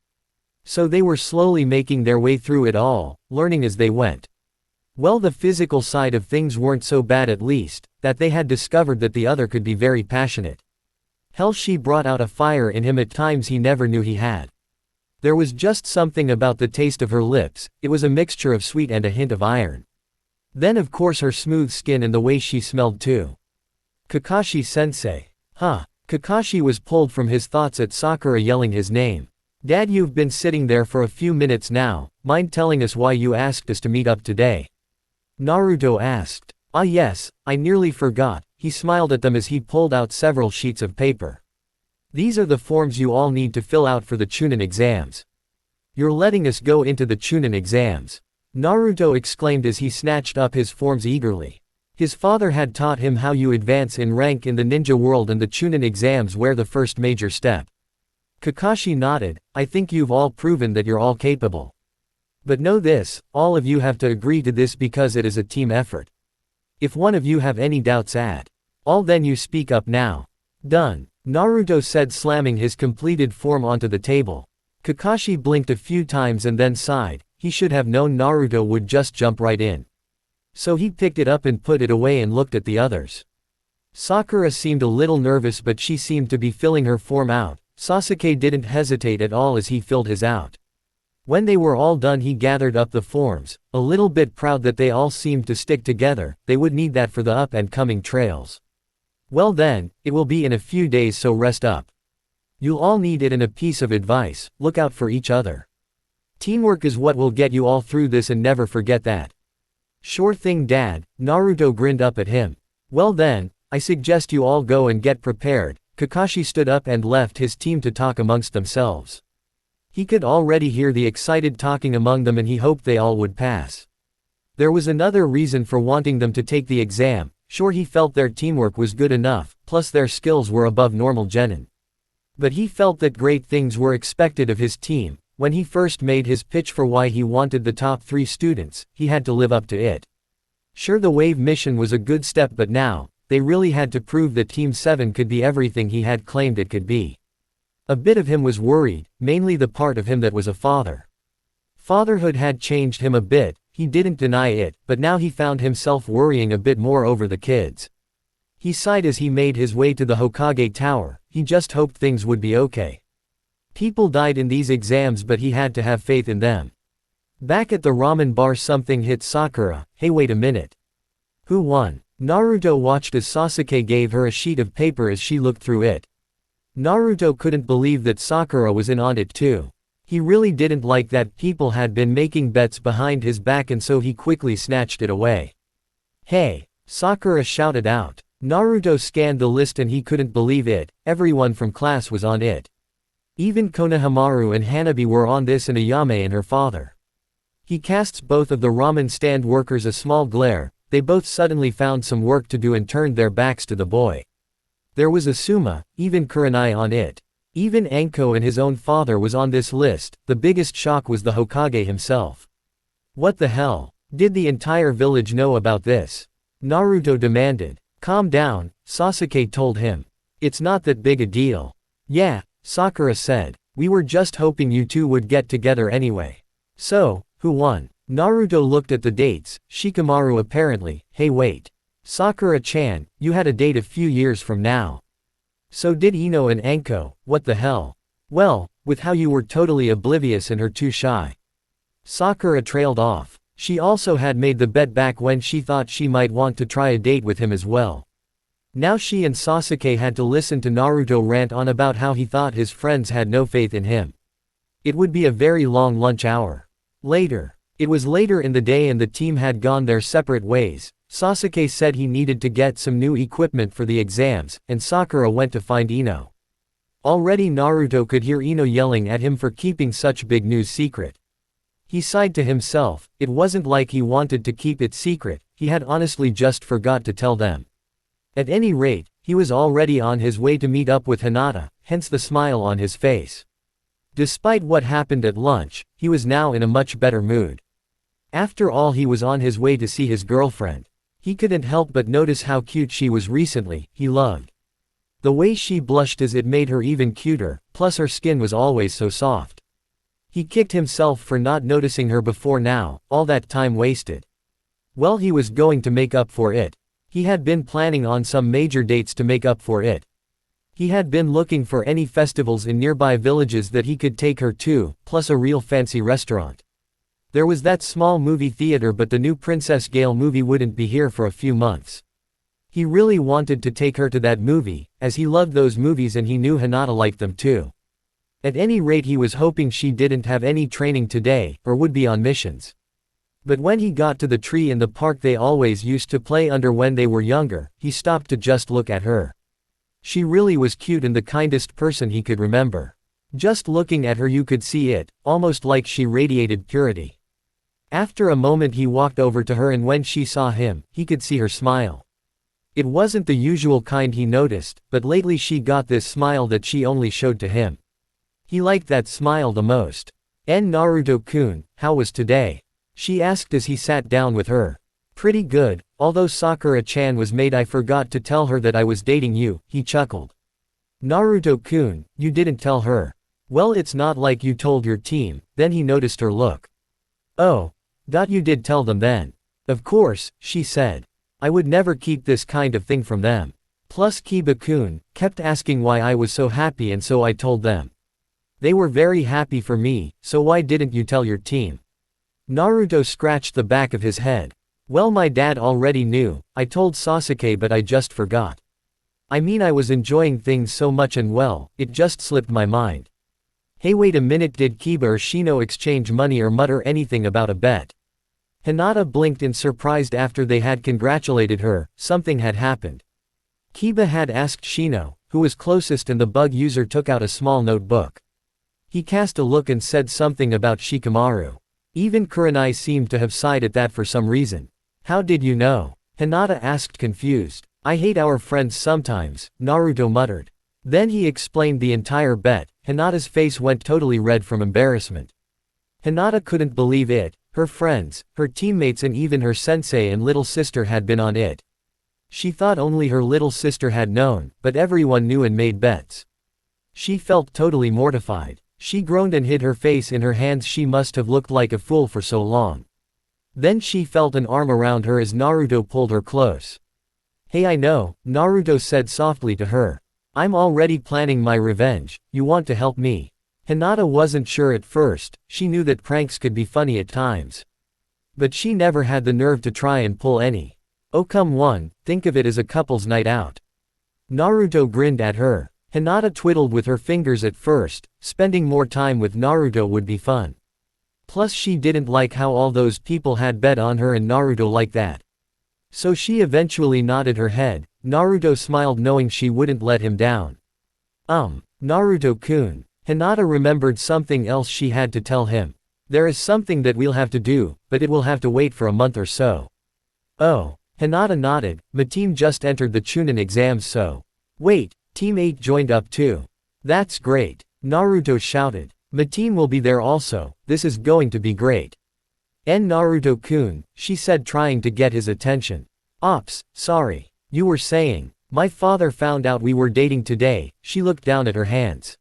So they were slowly making their way through it all, learning as they went. Well, the physical side of things weren't so bad, at least, that they had discovered that the other could be very passionate. Hell, she brought out a fire in him at times he never knew he had. There was just something about the taste of her lips, it was a mixture of sweet and a hint of iron. Then of course her smooth skin and the way she smelled too. Kakashi-sensei. Kakashi was pulled from his thoughts at Sakura yelling his name. Dad, you've been sitting there for a few minutes now, mind telling us why you asked us to meet up today? Naruto asked. Yes, I nearly forgot. He smiled at them as he pulled out several sheets of paper. These are the forms you all need to fill out for the Chunin exams. You're letting us go into the Chunin exams? Naruto exclaimed as he snatched up his forms eagerly. His father had taught him how you advance in rank in the ninja world, and the Chunin exams were the first major step. Kakashi nodded. I think you've all proven that you're all capable. But know this, all of you have to agree to this because it is a team effort. If one of you have any doubts at all, then you speak up now. Done, Naruto said, slamming his completed form onto the table. Kakashi blinked a few times and then sighed. He should have known Naruto would just jump right in. So he picked it up and put it away and looked at the others. Sakura seemed a little nervous, but she seemed to be filling her form out. Sasuke didn't hesitate at all as he filled his out. When they were all done, he gathered up the forms, a little bit proud that they all seemed to stick together. They would need that for the up and coming trails. Well then, it will be in a few days, so rest up. You'll all need it, and a piece of advice, look out for each other. Teamwork is what will get you all through this, and never forget that. Sure thing, Dad, Naruto grinned up at him. Well then, I suggest you all go and get prepared. Kakashi stood up and left his team to talk amongst themselves. He could already hear the excited talking among them, and he hoped they all would pass. There was another reason for wanting them to take the exam. Sure, he felt their teamwork was good enough, plus their skills were above normal genin. But he felt that great things were expected of his team. When he first made his pitch for why he wanted the top 3 students, he had to live up to it. Sure, the wave mission was a good step, but now, they really had to prove that Team 7 could be everything he had claimed it could be. A bit of him was worried, mainly the part of him that was a father. Fatherhood had changed him a bit, he didn't deny it, but now he found himself worrying a bit more over the kids. He sighed as he made his way to the Hokage Tower. He just hoped things would be okay. People died in these exams, but he had to have faith in them. Back at the ramen bar something hit Sakura. Hey, wait a minute. Who won? Naruto watched as Sasuke gave her a sheet of paper as she looked through it. Naruto couldn't believe that Sakura was in on it too. He really didn't like that people had been making bets behind his back, and so he quickly snatched it away. Hey! Sakura shouted out. Naruto scanned the list and he couldn't believe it. Everyone from class was on it. Even Konohamaru and Hanabi were on this, and Ayame and her father. He casts both of the ramen stand workers a small glare. They both suddenly found some work to do and turned their backs to the boy. There was Asuma, even Kurenai on it. Even Anko and his own father was on this list. The biggest shock was the Hokage himself. What the hell? Did the entire village know about this? Naruto demanded. Calm down, Sasuke told him. It's not that big a deal. Yeah, Sakura said. We were just hoping you two would get together anyway. So, who won? Naruto looked at the dates. Shikamaru apparently. Hey wait. Sakura-chan, you had a date a few years from now. So did Ino and Anko. What the hell? Well, with how you were totally oblivious and her too shy. Sakura trailed off. She also had made the bet back when she thought she might want to try a date with him as well. Now she and Sasuke had to listen to Naruto rant on about how he thought his friends had no faith in him. It would be a very long lunch hour. Later. It was later in the day and the team had gone their separate ways. Sasuke said he needed to get some new equipment for the exams, and Sakura went to find Ino. Already Naruto could hear Ino yelling at him for keeping such big news secret. He sighed to himself. It wasn't like he wanted to keep it secret, he had honestly just forgot to tell them. At any rate, he was already on his way to meet up with Hinata, hence the smile on his face. Despite what happened at lunch, he was now in a much better mood. After all, he was on his way to see his girlfriend. He couldn't help but notice how cute she was recently. He loved the way she blushed as it made her even cuter, plus her skin was always so soft. He kicked himself for not noticing her before now, all that time wasted. Well, he was going to make up for it. He had been planning on some major dates to make up for it. He had been looking for any festivals in nearby villages that he could take her to, plus a real fancy restaurant. There was that small movie theater, but the new Princess Gale movie wouldn't be here for a few months. He really wanted to take her to that movie, as he loved those movies and he knew Hinata liked them too. At any rate, he was hoping she didn't have any training today, or would be on missions. But when he got to the tree in the park they always used to play under when they were younger, he stopped to just look at her. She really was cute and the kindest person he could remember. Just looking at her you could see it, almost like she radiated purity. After a moment he walked over to her and when she saw him, he could see her smile. It wasn't the usual kind he noticed, but lately she got this smile that she only showed to him. He liked that smile the most. Naruto-kun, how was today? She asked as he sat down with her. Pretty good, although Sakura-chan was made. I forgot to tell her that I was dating you, he chuckled. Naruto-kun, you didn't tell her. Well, it's not like you told your team. Then he noticed her look. Oh. You did tell them then. Of course, she said. I would never keep this kind of thing from them. Plus Kiba-kun kept asking why I was so happy and so I told them. They were very happy for me, so why didn't you tell your team? Naruto scratched the back of his head. Well, my dad already knew. I told Sasuke but I just forgot. I mean, I was enjoying things so much and well, it just slipped my mind. Hey, wait a minute, did Kiba or Shino exchange money or mutter anything about a bet? Hinata blinked in surprise. After they had congratulated her, something had happened. Kiba had asked Shino, who was closest, and the bug user took out a small notebook. He cast a look and said something about Shikamaru. Even Kurenai seemed to have sighed at that for some reason. How did you know? Hinata asked, confused. I hate our friends sometimes, Naruto muttered. Then he explained the entire bet. Hinata's face went totally red from embarrassment. Hinata couldn't believe it. Her friends, her teammates and even her sensei and little sister had been on it. She thought only her little sister had known, but everyone knew and made bets. She felt totally mortified. She groaned and hid her face in her hands. She must have looked like a fool for so long. Then she felt an arm around her as Naruto pulled her close. Hey, I know, Naruto said softly to her. I'm already planning my revenge. You want to help me? Hinata wasn't sure at first, she knew that pranks could be funny at times. But she never had the nerve to try and pull any. Oh come on, think of it as a couple's night out. Naruto grinned at her. Hinata twiddled with her fingers at first, spending more time with Naruto would be fun. Plus she didn't like how all those people had bet on her and Naruto like that. So she eventually nodded her head. Naruto smiled knowing she wouldn't let him down. Naruto-kun. Hinata remembered something else she had to tell him. There is something that we'll have to do, but it will have to wait for a month or so. Oh. Hinata nodded, my team just entered the Chunin exams so. Wait, Team 8 joined up too. That's great. Naruto shouted. My team will be there also, this is going to be great. Naruto-kun, she said trying to get his attention. Ops, sorry. You were saying. My father found out we were dating today, she looked down at her hands.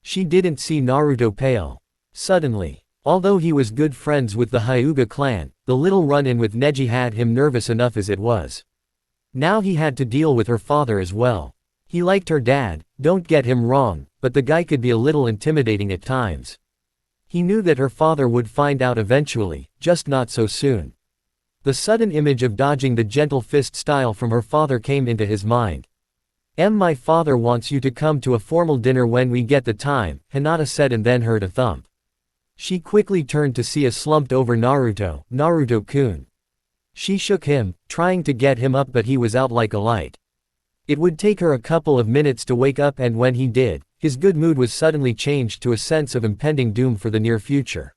She didn't see Naruto pale. Suddenly. Although he was good friends with the Hyuga clan, the little run-in with Neji had him nervous enough as it was. Now he had to deal with her father as well. He liked her dad, don't get him wrong, but the guy could be a little intimidating at times. He knew that her father would find out eventually, just not so soon. The sudden image of dodging the gentle fist style from her father came into his mind. My father wants you to come to a formal dinner when we get the time, Hinata said and then heard a thump. She quickly turned to see a slumped over Naruto, Naruto-kun. She shook him, trying to get him up but he was out like a light. It would take her a couple of minutes to wake up and when he did, his good mood was suddenly changed to a sense of impending doom for the near future.